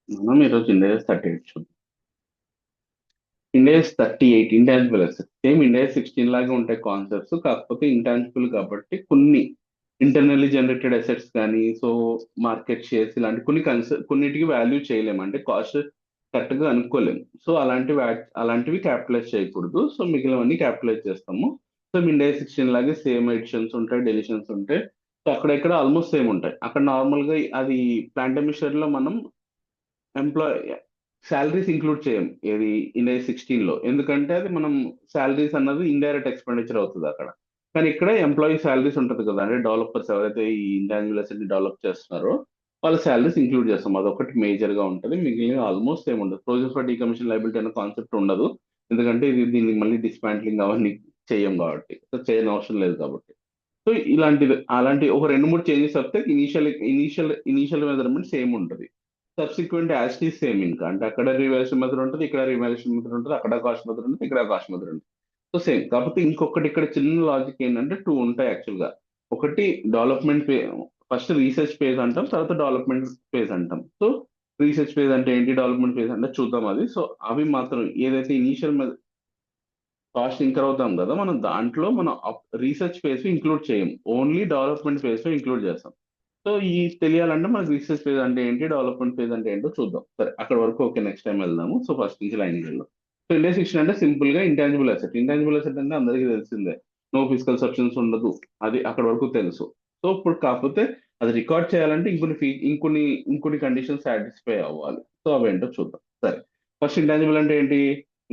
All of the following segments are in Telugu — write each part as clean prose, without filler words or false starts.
మనం ఈరోజు ఇండియాస్ 38 చూద్దాం. India's 38 intangible assets same India 16 లాగా ఉంటాయి కాన్సెప్ట్స్, కాకపోతే ఇంటాంజిబుల్ కాబట్టి కొన్ని ఇంటర్నల్లీ జనరేటెడ్ అసెట్స్ కానీ, సో మార్కెట్ షేర్స్ ఇలాంటి కొన్నిటికి వాల్యూ చేయలేము, అంటే కాస్ట్ కరెక్ట్ గా అనుకోలేము. సో అలాంటివి క్యాపిటలైజ్ చేయకూడదు. సో మిగిలినవన్నీ క్యాపిటలైజ్ చేస్తాము. సో ఇండియా 16 లాగే సేమ్ ఎడిషన్స్ ఉంటాయి, డెలిషన్స్ ఉంటాయి. సో అక్కడెక్కడ ఆల్మోస్ట్ సేమ్ ఉంటాయి. అక్కడ నార్మల్ గా అది ప్లాంట్ లో మనం ఎంప్లాయ్ శాలరీస్ ఇంక్లూడ్ చేయం ఏది ఇండియా 16 లో, ఎందుకంటే అది మనం శాలరీస్ అన్నది ఇండైరెక్ట్ ఎక్స్పెండిచర్ అవుతుంది అక్కడ. కానీ ఇక్కడ ఎంప్లాయీ శాలరీస్ ఉంటుంది కదా, అంటే డెవలపర్స్ ఎవరైతే ఈ ఇంటాంజిబుల్ అసెట్ ని డెవలప్ చేస్తున్నారో వాళ్ళ శాలరీస్ ఇంక్లూడ్ చేస్తాం. అదొకటి మేజర్ గా ఉంటుంది, మిగిలిన ఆల్మోస్ట్ ఏమి ఉండదు. ప్రొవిజన్ ఫర్ డీకమిషన్ లైబిలిటీ అనే కాన్సెప్ట్ ఉండదు, ఎందుకంటే దీన్ని మళ్ళీ డిస్మాంట్లింగ్ అవన్నీ చెయ్యం కాబట్టి, సో చేయని అవసరం లేదు కాబట్టి. సో అలాంటి ఒక రెండు మూడు చేంజెస్ వస్తే ఇనీషియల్ మెజర్మెంట్ సేమ్ ఉంటుంది. సబ్సిక్వెంట్ యాజ్ టీజ్ సేమ్, ఇంకా అంటే అక్కడ రివాల్యూషన్ మెథడ్ ఉంటుంది, ఇక్కడ రివాల్యూషన్ మెథడ్ ఉంటుంది, అక్కడ కాస్ట్ మెథడ్ ఉంటుంది, ఇక్కడ కాస్ట్ మెథడ్ ఉంటుంది. So same. కాకపోతే ఇంకొకటి ఇక్కడ చిన్న లాజిక్ ఏంటంటే టూ ఉంటాయి యాక్చువల్ గా. ఒకటి డెవలప్మెంట్ ఫే ఫస్ట్ రీసెర్చ్ ఫేజ్ అంటాం, తర్వాత డెవలప్మెంట్ ఫేజ్ అంటాం. సో రీసెర్చ్ ఫేజ్ అంటే ఏంటి, డెవలప్మెంట్ ఫేజ్ అంటే చూద్దాం అది. సో అవి మాత్రం ఏదైతే ఇనీషియల్ కాస్ట్ ఇంకర్ అవుతాం కదా, మనం దాంట్లో మనం రీసెర్చ్ ఫేజ్ ఇంక్లూడ్ చేయం, ఓన్లీ డెవలప్మెంట్ ఫేజ్ ఇంక్లూడ్ చేస్తాం. సో ఈ తెలియాలంటే మనకి రీసెర్చ్ ఫేజ్ అంటే ఏంటి, డెవలప్మెంట్ ఫేజ్ అంటే ఏంటో చూద్దాం. సరే అక్కడ వరకు ఓకే, నెక్స్ట్ టైం వెళ్దాము. సో ఫస్ట్ నుంచి లైన్ వెళ్దాం. సో ఇండియా 16 అంటే సింపుల్ గా ఇంటాంజిబుల్ అసెట్. ఇంటాంజిబుల్ అసెట్ అంటే అందరికీ తెలిసిందే, నో ఫిజికల్ సబ్స్టెన్స్ ఉండదు, అది అక్కడ వరకు తెలుసు. సో ఇప్పుడు కాకపోతే అది రికార్డ్ చేయాలంటే ఇంకొన్ని కండిషన్స్ సాటిస్ఫై అవ్వాలి. సో అవేంటో చూద్దాం. సరే, ఫస్ట్ ఇంటాంజిబుల్ అంటే ఏంటి?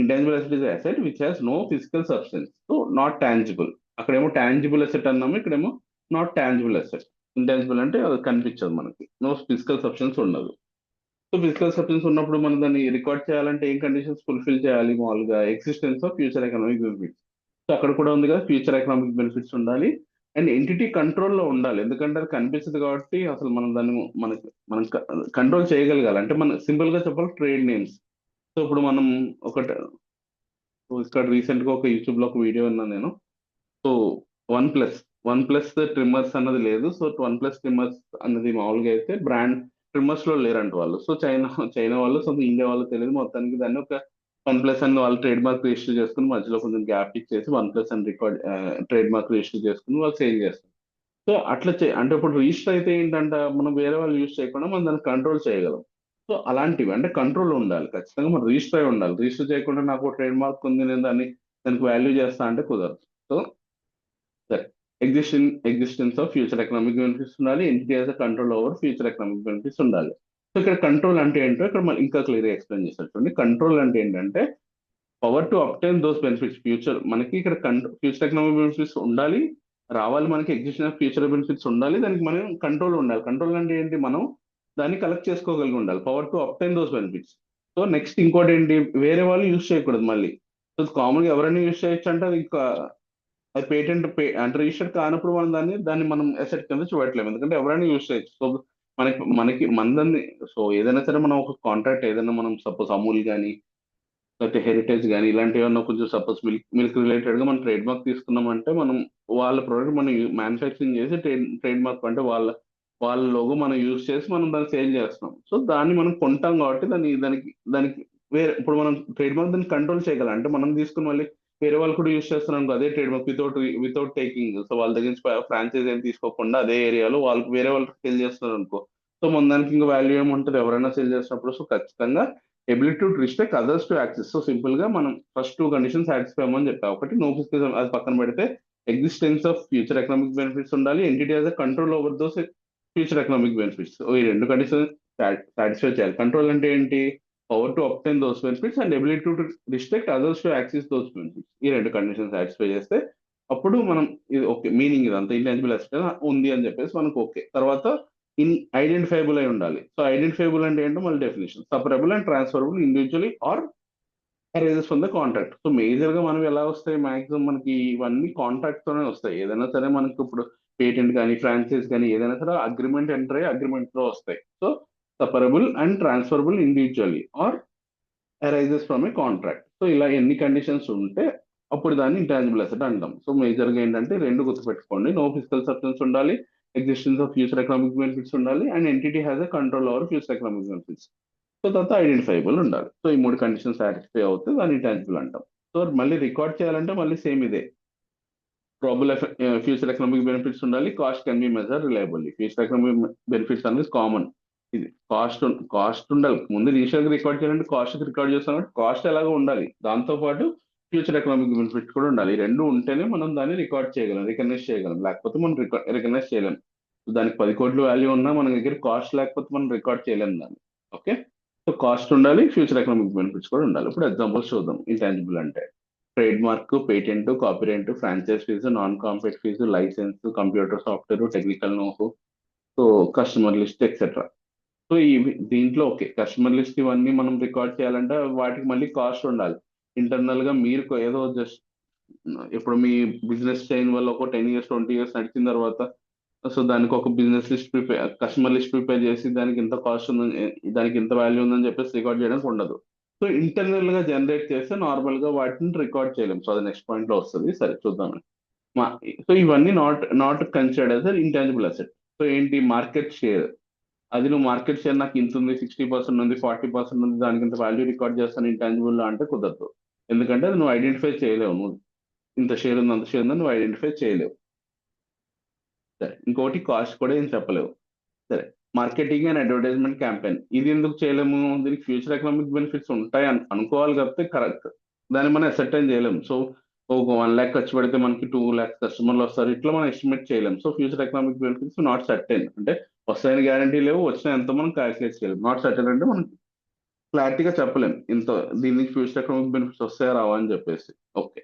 Intangible asset is asset which has no physical substance, so not tangible. అక్కడేమో టాంజిబుల్ అసెట్ అన్నాము, ఇక్కడేమో నాట్ టాంజిబుల్ అసెట్. ఇంటాంజిబుల్ అంటే అది కనిపించదు మనకి, నో ఫిజికల్ సబ్స్టెన్స్ ఉండదు. సో ఫిజికల్ సబ్స్టెన్స్ ఉన్నప్పుడు మనం దాన్ని రికార్డ్ చేయాలంటే ఏం కండిషన్స్ ఫుల్ఫిల్ చేయాలి? మామూలుగా existence of future economic benefits. So అక్కడ కూడా ఉంది కదా, ఫ్యూచర్ ఎకనామిక్ బెనిఫిట్స్ ఉండాలి అండ్ ఎంటిటీ కంట్రోల్లో ఉండాలి, ఎందుకంటే అది కనిపిస్తుంది కాబట్టి అసలు మనం దాన్ని మనం కంట్రోల్ చేయగలగాలి. అంటే మన సింపుల్ గా చెప్పాలి, ట్రేడ్ నేమ్స్. సో ఇప్పుడు మనం ఒకటి ఇక్కడ రీసెంట్ గా ఒక యూట్యూబ్ లో ఒక వీడియో విన్నాను నేను. So one plus one plus trimmers అన్నది లేదు. సో వన్ ప్లస్ ట్రిమ్మర్స్ అన్నది మామూలుగా అయితే బ్రాండ్ ట్రిమ్మర్స్ లో లేరంట వాళ్ళు. సో చైనా వాళ్ళు, సో ఇండియా వాళ్ళు తెలియదు, మొత్తానికి దాన్ని ఒక వన్ ప్లస్ అని వాళ్ళు ట్రేడ్ మార్క్ రిజిస్టర్ చేసుకుని మధ్యలో కొంచెం గ్యాప్ ఇచ్చేసి వన్ ప్లస్ అని రికార్డ్ ట్రేడ్ మార్క్ రిజిస్టర్ చేసుకుని వాళ్ళు సేల్ చేస్తారు. సో అట్లా అంటే ఇప్పుడు రిజిస్టర్ అయితే ఏంటంటే మనం వేరే వాళ్ళు యూజ్ చేయకుండా మనం దాన్ని కంట్రోల్ చేయగలం. సో అలాంటివి అంటే కంట్రోల్ ఉండాలి ఖచ్చితంగా, మనం రిజిస్టర్ అయి ఉండాలి. రిజిస్టర్ చేయకుండా నాకు ట్రేడ్ మార్క్ ఉంది, నేను దానికి వాల్యూ చేస్తా అంటే కుదరదు. సో సరే, existence of future economic benefits ఉండాలి, entity as control over future economic benefits ఉండాలి. సో ఇక్కడ కంట్రోల్ అంటే ఏంటో ఇక్కడ మనం ఇంకా క్లియర్ గా ఎక్స్ప్లెయిన్ చేస్తారు చూడండి. కంట్రోల్ అంటే ఏంటంటే power to obtain those benefits. మనకి ఇక్కడ ఫ్యూచర్ ఎకనామిక్ బెనిఫిట్స్ ఉండాలి, రావాలి మనకి. ఎగ్జిస్టెన్స్ ఆఫ్ ఫ్యూచర్ బెనిఫిట్స్ ఉండాలి, దానికి మనం కంట్రోల్ ఉండాలి. కంట్రోల్ అంటే ఏంటి, మనం దాన్ని కలెక్ట్ చేసుకోగలిగి ఉండాలి. Power to obtain those benefits. So next ఇంకోటి ఏంటి, వేరే వాళ్ళు యూజ్ చేయకూడదు మళ్ళీ. సో కామన్ గా ఎవరైనా యూజ్ చేయొచ్చు అంటే అది ఇంకా అది అంటే రిజిస్టర్ కానప్పుడు మనం దాన్ని మనం అసెట్ కింద చూడట్లేము, ఎందుకంటే ఎవరైనా యూజ్ చేయొచ్చు. సో మనకి మందని, సో ఏదైనా సరే మనం ఒక కాంట్రాక్ట్ ఏదైనా మనం సపోజ్ అమూల్ కానీ లేకపోతే హెరిటేజ్ కానీ ఇలాంటి ఏమన్నా కొంచెం సపోజ్ మిల్క్ రిలేటెడ్ గా మనం ట్రేడ్ మార్క్ తీసుకున్నామంటే మనం వాళ్ళ ప్రోడక్ట్ మనం మ్యానుఫ్యాక్చరింగ్ చేసి ట్రేడ్ మార్క్ అంటే వాళ్ళ లోగో మనం యూజ్ చేసి మనం దాన్ని సేల్ చేస్తున్నాం. సో దాన్ని మనం కొంటాం కాబట్టి దానికి వేరే ఇప్పుడు మనం ట్రేడ్ మార్క్ దాన్ని కంట్రోల్ చేయగలం. అంటే మనం తీసుకుని మళ్ళీ వేరే వాళ్ళు కూడా యూజ్ చేస్తున్నాం అనుకో, అదే trade mark without taking, so వాళ్ళ దగ్గర నుంచి ఫ్రాంచైజ్ ఏం తీసుకోకుండా అదే ఏరియాలో వాళ్ళకి వేరే వాళ్ళకి సేల్ చేస్తున్నారు అనుకో, సో మన దానికి ఇంకా వాల్యూ ఏముంటుంది, ఎవరైనా సేల్ చేసినప్పుడు. సో ఖచ్చితంగా ability to restrict others to access. So simple గా మనం ఫస్ట్ టూ కండిషన్ సాటిస్ఫై అవ్వమని చెప్పా. ఒకటి నో ఫిజికల్, అది పక్కన పెడితే existence of future economic benefits ఉండాలి, entity as control over those future economic benefits. ఈ రెండు కండిషన్ సాటిస్ఫై చేయాలి. కంట్రోల్ అంటే ఏంటి, power to obtain those benefits and ability to restrict others to access those benefits. ఈ రెండు కండిషన్ సాటిస్ఫై చేస్తే అప్పుడు మనం ఇది ఓకే, మీనింగ్ ఇదంతా ఇంటాంజిబుల్ అసెట్ ఉంది అని చెప్పేసి మనకు ఓకే. తర్వాత ఐడెంటిఫైబుల్ అయి ఉండాలి. సో ఐడెంటిఫైబుల్ అంటే ఏంటో మళ్ళీ definition, separable and transferable individually or arises from the contract. So major గా మనం ఎలా వస్తాయి, మాక్సిమం మనకి ఇవన్నీ కాంట్రాక్ట్ తోనే వస్తాయి. ఏదైనా సరే మనకి ఇప్పుడు పేటెంట్ కానీ ఫ్రాంచైజ్ కానీ ఏదైనా సరే అగ్రిమెంట్ ఎంటర్ అయ్యి అగ్రిమెంట్ లో వస్తాయి. So separable and transferable individually or arises from a contract. So ఇలా ఎన్ని కండిషన్స్ ఉంటే అప్పుడు దాన్ని ఇంటాంజిబుల్ అసెట్ అంటాం. సో మేజర్ గా ఏంటంటే రెండు గుర్తుపెట్టుకోండి, నో ఫిజికల్ సబ్స్టెన్స్ ఉండాలి, existence of future economic benefits ఉండాలి, and entity has a control over future economic benefits. So తర్వాత ఐడెంటిఫైబుల్ ఉండాలి. సో ఈ 3 కండిషన్ సాటిస్ఫై అవుతే దాన్ని ఇంటాంజిబుల్ అంటాం. సో మళ్ళీ రికార్డ్ చేయాలంటే మళ్ళీ సేమ్ ఇదే. ప్రాబుల్ ఫ్యూచర్ ఎకనామిక్ బెనిఫిట్స్ ఉండాలి. Cost can be measure reliably. Future economic benefits అనేది కామన్. ఇది కాస్ట్ ఉండాలి. ముందు ఇనిషియల్ గా రికార్డ్ చేయాలంటే కాస్ట్ రికార్డ్ చేస్తాం కాబట్టి కాస్ట్ ఎలాగో ఉండాలి. దాంతో పాటు ఫ్యూచర్ ఎకనామిక్ బెనిఫిట్స్ కూడా ఉండాలి. ఈ రెండు ఉంటేనే మనం దాన్ని రికార్డ్ చేయగలం, రికగ్నైజ్ చేయగలం. లేకపోతే మనం రికగ్నైజ్ చేయలేం. దానికి 10 కోట్లు వాల్యూ ఉన్నా మన దగ్గర కాస్ట్ లేకపోతే మనం రికార్డ్ చేయలేం దాన్ని. ఓకే. సో కాస్ట్ ఉండాలి, ఫ్యూచర్ ఎకనామిక్ బెనిఫిట్స్ కూడా ఉండాలి. ఇప్పుడు ఎగ్జాంపుల్స్ చూద్దాం. ఇంటాంజిబుల్ అంటే trade mark, patent, copyright, franchise fee, non compete fee, licence, computer software, technical know how, so customer list etcetera. So దీంట్లో ఓకే, కస్టమర్ లిస్ట్ ఇవన్నీ మనం రికార్డ్ చేయాలంటే వాటికి మళ్ళీ కాస్ట్ ఉండాలి. ఇంటర్నల్ గా మీరు ఏదో జస్ట్ ఇప్పుడు మీ బిజినెస్ చైన్ వల్ల ఒక 10 years 20 years నడిచిన తర్వాత సో దానికి ఒక business list prepare, customer list prepare చేసి దానికి ఇంత కాస్ట్ ఉందని, దానికి ఇంత వాల్యూ ఉందని చెప్పేసి రికార్డ్ చేయడానికి ఉండదు. సో ఇంటర్నల్ గా జనరేట్ చేస్తే నార్మల్ గా వాటిని రికార్డ్ చేయలేం. సో అది నెక్స్ట్ పాయింట్ లో వస్తుంది. సరే చూద్దాం. మా సో ఇవన్నీ not considered as intangible asset. So ఏంటి, మార్కెట్ షేర్. అది నువ్వు మార్కెట్ షేర్ నాకు ఇంత ఉంది, 60% ఉంది, 40% ఉంది, దానికి ఇంత వాల్యూ రికార్డ్ చేస్తాను ఇంటాంజిబుల్ అంటే కుదరదు. ఎందుకంటే అది నువ్వు ఐడెంటిఫై చేయలేవు. నువ్వు ఇంత షేర్ ఉంది, అంత షేర్ ఉంది నువ్వు ఐడెంటిఫై చేయలేవు. సరే, ఇంకోటి కాస్ట్ కూడా ఏం చెప్పలేవు. సరే, మార్కెటింగ్ అండ్ అడ్వర్టైజ్మెంట్ క్యాంపెయిన్ ఇది ఎందుకు చేయలేము? దీనికి ఫ్యూచర్ ఎకనామిక్ బెనిఫిట్స్ ఉంటాయి అనుకోవాలి కాబట్టి కరెక్ట్. దాన్ని మనం అసెప్టైన్ చేయలేము. సో ఒక 1 lakh ఖర్చు పెడితే మనకి 2 lakhs కస్టమర్లు వస్తారు, ఇట్లా మనం ఎస్టిమేట్ చేయలేము. So future economic benefits not certain, అంటే వస్తాయని గ్యారంటీ లేవు, వచ్చిన ఎంత మనం క్యాల్కులేట్ చేయలేము. నాట్ సర్టెన్ అంటే మనం క్లారిటీగా చెప్పలేం ఇంత దీనికి ఫ్యూచర్ ఎకనామిక్ బెనిఫిట్స్ వస్తాయా రావా అని చెప్పేసి. Okay.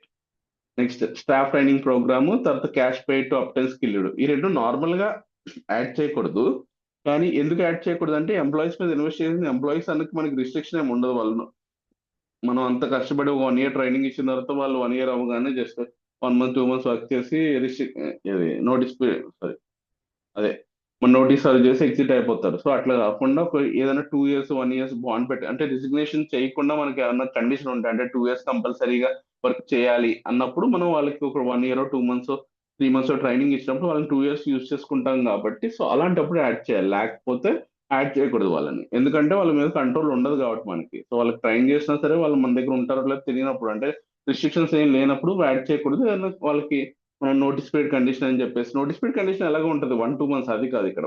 Next staff training programme, తర్వాత cash pay to obtain skilled. ఈ రెండు నార్మల్ గా యాడ్ చేయకూడదు. కానీ ఎందుకు యాడ్ చేయకూడదు అంటే ఎంప్లాయీస్ మీద ఇన్వెస్ట్ చేసిన ఎంప్లాయీస్ అన్నకి మనకి రిస్ట్రిక్షన్ ఏమి ఉండదు. వాళ్ళు మనం అంత కష్టపడి 1 year ట్రైనింగ్ ఇచ్చిన తర్వాత వాళ్ళు 1 year అవ్వగానే జస్ట్ 1 month 2 months వర్క్ చేసి నోటీస్ సారీ అదే మన నోటీస్ సర్వ్ చేసి ఎగ్జిట్ అయిపోతారు. సో అట్లా కాకుండా ఏదైనా 2 years 1 year బాండ్ పెట్టి, అంటే రిజిగ్నేషన్ చేయకుండా మనకి ఏమన్నా కండిషన్ ఉంటాయి, అంటే 2 years కంపల్సరీగా వర్క్ చేయాలి అన్నప్పుడు మనం వాళ్ళకి ఒక 1 year 2 months 3 months ట్రైనింగ్ ఇచ్చినప్పుడు వాళ్ళని 2 years యూజ్ చేసుకుంటాం కాబట్టి సో అలాంటప్పుడు యాడ్ చేయాలి. లేకపోతే యాడ్ చేయకూడదు వాళ్ళని. ఎందుకంటే వాళ్ళ మీద కంట్రోల్ ఉండదు కాబట్టి మనకి. సో వాళ్ళకి ట్రైన్ చేసినా సరే వాళ్ళు మన దగ్గర ఉంటారో లేదో తెలియనప్పుడు, అంటే రిస్ట్రిక్షన్స్ ఏం లేనప్పుడు యాడ్ చేయకూడదు. ఏదైనా వాళ్ళకి మనం నోటీస్ పీరియడ్ కండిషన్ అని చెప్పేసి, నోటీస్ పీరియడ్ కండిషన్ ఎలాగో ఉంటుంది 1 2 months, అది కాదు ఇక్కడ.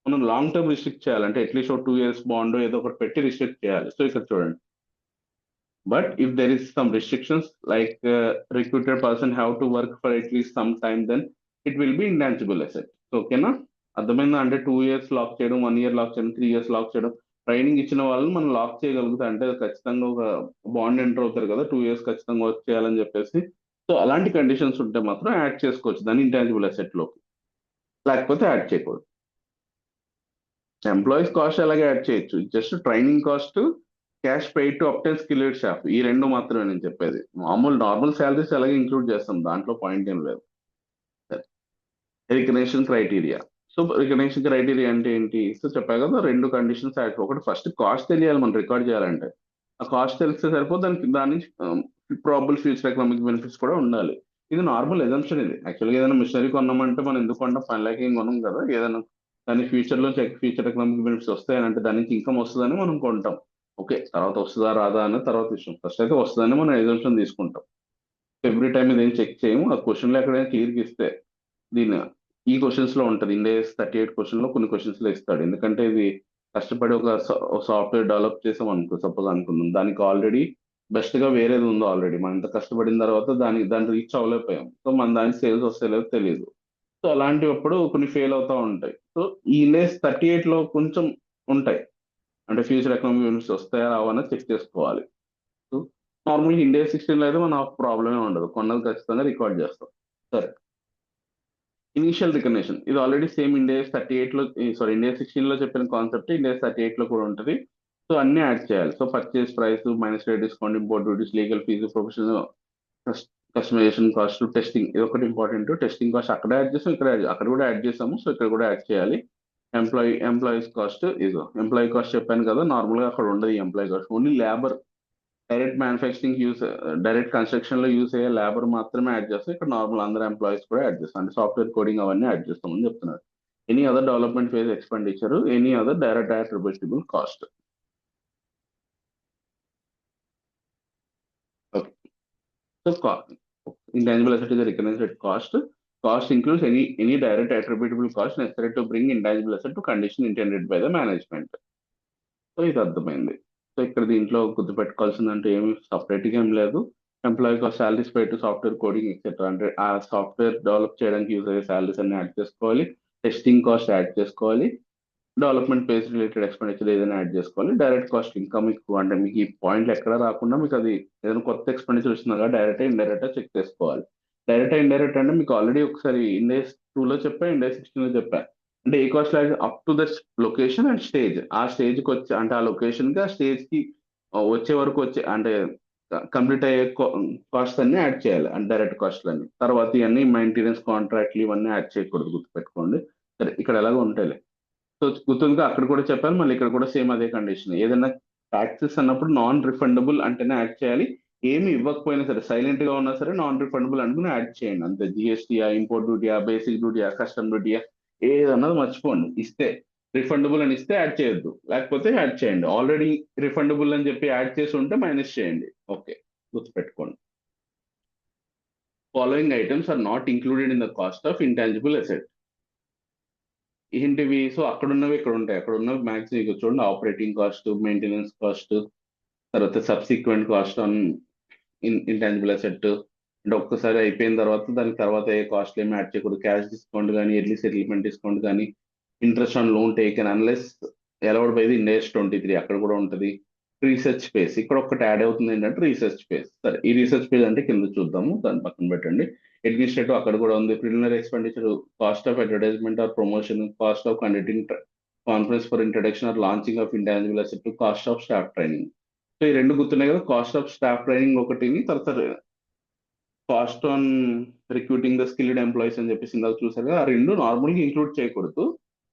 మనం లాంగ్ టర్మ్ రిస్ట్రిక్ట్ చేయాలంటే అట్లీస్ట్ 2 years బాండ్ ఏదో ఒకటి పెట్టి రిస్ట్రిక్ట్ చేయాలి. సో ఇక్కడ చూడండి, but if there is some restrictions like recruited person have to work for at least some time, then it will be intangible asset. ఓకేనా? అర్థమైందా? అంటే 2 years లాక్ చేయడం, 1 year లాక్ చేయడం, 3 years లాక్ చేయడం. ట్రైనింగ్ ఇచ్చిన వాళ్ళని మనం లాక్ చేయగలుగుతాం, అంటే ఖచ్చితంగా ఒక బాండ్ ఎంటర్ అవుతారు కదా, 2 years ఖచ్చితంగా వర్క్ చేయాలని చెప్పేసి. సో అలాంటి కండిషన్స్ ఉంటే మాత్రం యాడ్ చేసుకోవచ్చు దాన్ని ఇంటాంజిబుల్ అసెట్ లోకి, లేకపోతే యాడ్ చేయకూడదు. ఎంప్లాయీస్ కాస్ట్ ఎలాగే యాడ్ చేయొచ్చు, just training cost, cash paid to obtain skilled staff, ఈ రెండు మాత్రమే నేను చెప్పేది. నార్మల్ శాలరీస్ ఎలాగే ఇంక్లూడ్ చేస్తాం, దాంట్లో పాయింట్ ఏం లేదు. Recognition criteria. So recognition criteria అంటే ఏంటి? సో చెప్పా కదా, రెండు కండిషన్స్ యాడ్. ఒకటి ఫస్ట్ కాస్ట్ తెలియాలి మనం రికార్డ్ చేయాలంటే. ఆ కాస్ట్ తెలిస్తే సరిపోతే దాని ప్రాబుల్ ఫ్యూచర్ ఎకనామిక్ బెనిఫిట్స్ కూడా ఉండాలి. ఇది నార్మల్ ఎజంప్షన్. ఇది యాక్చువల్గా ఏదైనా మిషనరీ కొన్నామంటే మనం ఎందుకు కొంటాం, 5 lakhs ఏం కొనం కదా. ఏదైనా దాని ఫ్యూచర్ లో ఫ్యూచర్ ఎకనామిక్ బెనిఫిట్స్ వస్తాయని, అంటే దాని నుంచి ఇన్కమ్ వస్తుందని మనం కొంటాం. ఓకే, తర్వాత వస్తుందా రాదా అన్న తర్వాత విషయం. ఫస్ట్ అయితే వస్తుందని మనం ఎజంప్షన్ తీసుకుంటాం. ఎవ్రీ టైం ఇదేం చెక్ చేయము. ఆ క్వశ్చన్లో ఎక్కడైనా క్లియర్గా ఇస్తే దీని ఈ క్వశ్చన్స్ లో ఉంటది. ఇండెక్స్ 38 క్వశ్చన్ లో కొన్ని క్వశ్చన్స్ లో ఇస్తాడు. ఎందుకంటే ఇది కష్టపడి ఒక సాఫ్ట్వేర్ డెవలప్ చేసాం అనుకో, సపోజ్ అనుకుందాం, దానికి ఆల్రెడీ బెస్ట్ గా వేరేది ఉందో ఆల్రెడీ. మనం ఇంత కష్టపడిన తర్వాత దాన్ని రీచ్ అవ్వలేకపోయాం. సో మన దానికి సేల్స్ వస్తే లేదో తెలియదు. సో అలాంటిప్పుడు కొన్ని ఫెయిల్ అవుతా ఉంటాయి. సో ఈ ఇండెక్స్ 38 లో కొంచెం ఉంటాయి, అంటే ఫ్యూచర్ ఎకనామిక్ బెనిఫిట్స్ వస్తాయా రావని చెక్ చేసుకోవాలి. సో నార్మల్గా ఇండెక్స్ 16 లో అయితే మన ప్రాబ్లమే ఉండదు, కొన్నది ఖచ్చితంగా రికార్డ్ చేస్తాం. సరే, ఇనిషియల్ రికగ్నిషన్ ఇది ఆల్రెడీ సేమ్ ఇండియా 38 లో, సారీ ఇండియా 16 లో చెప్పిన కాన్సెప్ట్ ఇండియా 38 లో కూడా ఉంటుంది. సో అన్ని యాడ్ చేయాలి. So purchase price minus rate discount, import duties, legal fee, professional customisation cost, testing ఇది ఒకటి ఇంపార్టెంట్. టెస్టింగ్ కాస్ట్ అక్కడ యాడ్ చేసాం, ఇక్కడ అక్కడ కూడా యాడ్ చేసాము. సో ఇక్కడ కూడా యాడ్ చేయాలి. ఎంప్లాయీస్ కాస్ట్, ఇదో ఎంప్లాయీ కాస్ట్ చెప్పాను కదా, నార్మల్ గా అక్కడ ఉండదు employee cost. Only labour, direct manufacturing use, direct construction లో యూస్ అయ్యే లేబర్ మాత్రమే యాడ్ చేస్తాం. ఇక్కడ నార్మల్ అందరు ఎంప్లాయీస్ కూడా యాడ్ చేస్తాం, అంటే సాఫ్ట్వేర్ కోడింగ్ అవన్నీ యాడ్ చేస్తామని చెప్తున్నారు. Any other development phase expenditure, any other direct attributable cost. So intangible asset is a recognized at cost. Cost includes any direct attributable cost necessary to bring intangible asset to condition intended by the management. So ఇది అర్థమైంది. సో ఇక్కడ దీంట్లో గుర్తుపెట్టుకోవాల్సిందంటే ఏమి సపరేట్ గా ఏం లేదు. Employee cost, salaries pay to software coding etcetera, అంటే ఆ సాఫ్ట్వేర్ డెవలప్ చేయడానికి యూజ్ అయ్యే సాలరీస్ అన్ని యాడ్ చేసుకోవాలి. టెస్టింగ్ కాస్ట్ యాడ్ చేసుకోవాలి. డెవలప్మెంట్ పేజ్ రిలేటెడ్ ఎక్స్పెండిచర్ ఏదైనా యాడ్ చేసుకోవాలి. డైరెక్ట్ కాస్ట్ ఇంకా మీకు అంటే మీకు ఈ పాయింట్లు ఎక్కడ రాకుండా మీకు అది ఏదైనా కొత్త ఎక్స్పెండిచర్ వచ్చిందా కదా డైరెక్ట్ ఇండైరెక్ట్ చెక్ చేసుకోవాలి. డైరెక్ట్ ఇండైరెక్ట్ అంటే మీకు ఆల్రెడీ ఒకసారి ఇండెక్స్ 2లో చెప్పా, ఇండెక్స్ 16లో చెప్పా. అంటే a cost up to the location and stage, ఆ స్టేజ్ కి వచ్చే అంటే ఆ లొకేషన్ కి ఆ స్టేజ్ కి వచ్చే వరకు వచ్చే అంటే కంప్లీట్ అయ్యే కాస్ట్ అన్ని యాడ్ చేయాలి అంటే డైరెక్ట్ కాస్ట్ అన్ని. తర్వాత ఇవన్నీ మెయింటెనెన్స్ కాంట్రాక్ట్లు ఇవన్నీ యాడ్ చేయకూడదు, గుర్తుపెట్టుకోండి. సరే ఇక్కడ ఎలాగో ఉంటాయి. సో గుర్తుందిగా అక్కడ కూడా చెప్పాను, మళ్ళీ ఇక్కడ కూడా సేమ్ అదే కండిషన్. ఏదైనా ట్యాక్సెస్ అన్నప్పుడు నాన్ రిఫండబుల్ అంటేనే యాడ్ చేయాలి. ఏమి ఇవ్వకపోయినా సరే, సైలెంట్ గా ఉన్నా సరే నాన్ రిఫండబుల్ అనుకుని యాడ్ చేయండి అంతే. జిఎస్టీయా, ఇంపోర్ట్ డ్యూటీయా, బేసిక్ డ్యూటీయా, కస్టమ్ డ్యూటీయా, ఏదన్నది మర్చిపోండి. ఇస్తే రిఫండబుల్ అని ఇస్తే యాడ్ చేయొద్దు, లేకపోతే యాడ్ చేయండి. ఆల్రెడీ రిఫండబుల్ అని చెప్పి యాడ్ చేసి ఉంటే మైనస్ చేయండి. ఓకే, గుర్తుపెట్టుకోండి. Following items are not included in the cost of intangible asset. ఏంటివి? సో అక్కడ ఉన్నవి ఇక్కడ ఉంటాయి. అక్కడ ఉన్నవి మ్యాక్సిమం ఇక్కడ చూడండి, ఆపరేటింగ్ కాస్ట్, మెయింటెనెన్స్ కాస్ట్, తర్వాత subsequent cost on intangible asset. అంటే ఒక్కసారి అయిపోయిన తర్వాత దానికి తర్వాత ఏ కాస్ట్ ఏమి యాడ్ చేయకూడదు. క్యాష్ డిస్కౌంట్ కానీ, ఎర్లీ సెటిల్మెంట్ డిస్కౌంట్ కానీ, interest on loan taken unless allowed by the index 23 అక్కడ కూడా ఉంటుంది. రీసెర్చ్ పేస్ ఇక్కడ ఒకటి యాడ్ అవుతుంది ఏంటంటే రీసెర్చ్ పేస్. సరే, ఈ రీసెర్చ్ పేజ్ అంటే కింద చూద్దాము, దాని పక్కన పెట్టండి. అడ్మినిస్ట్రేటివ్ అక్కడ కూడా ఉంది. Preliminary expenditure, cost of advertisement or promotion, cost of conducting conference for introduction or launching of intangible asset, cost of staff training. So ఈ రెండు గుర్తున్నాయి కదా, కాస్ట్ ఆఫ్ స్టాఫ్ ట్రైనింగ్ ఒకటి, తర్వాత cost on recruiting the skilled employees అని చెప్పేసి ఇందాక చూసారు కదా, ఆ రెండు నార్మల్గా ఇంక్లూడ్ చేయకూడదు.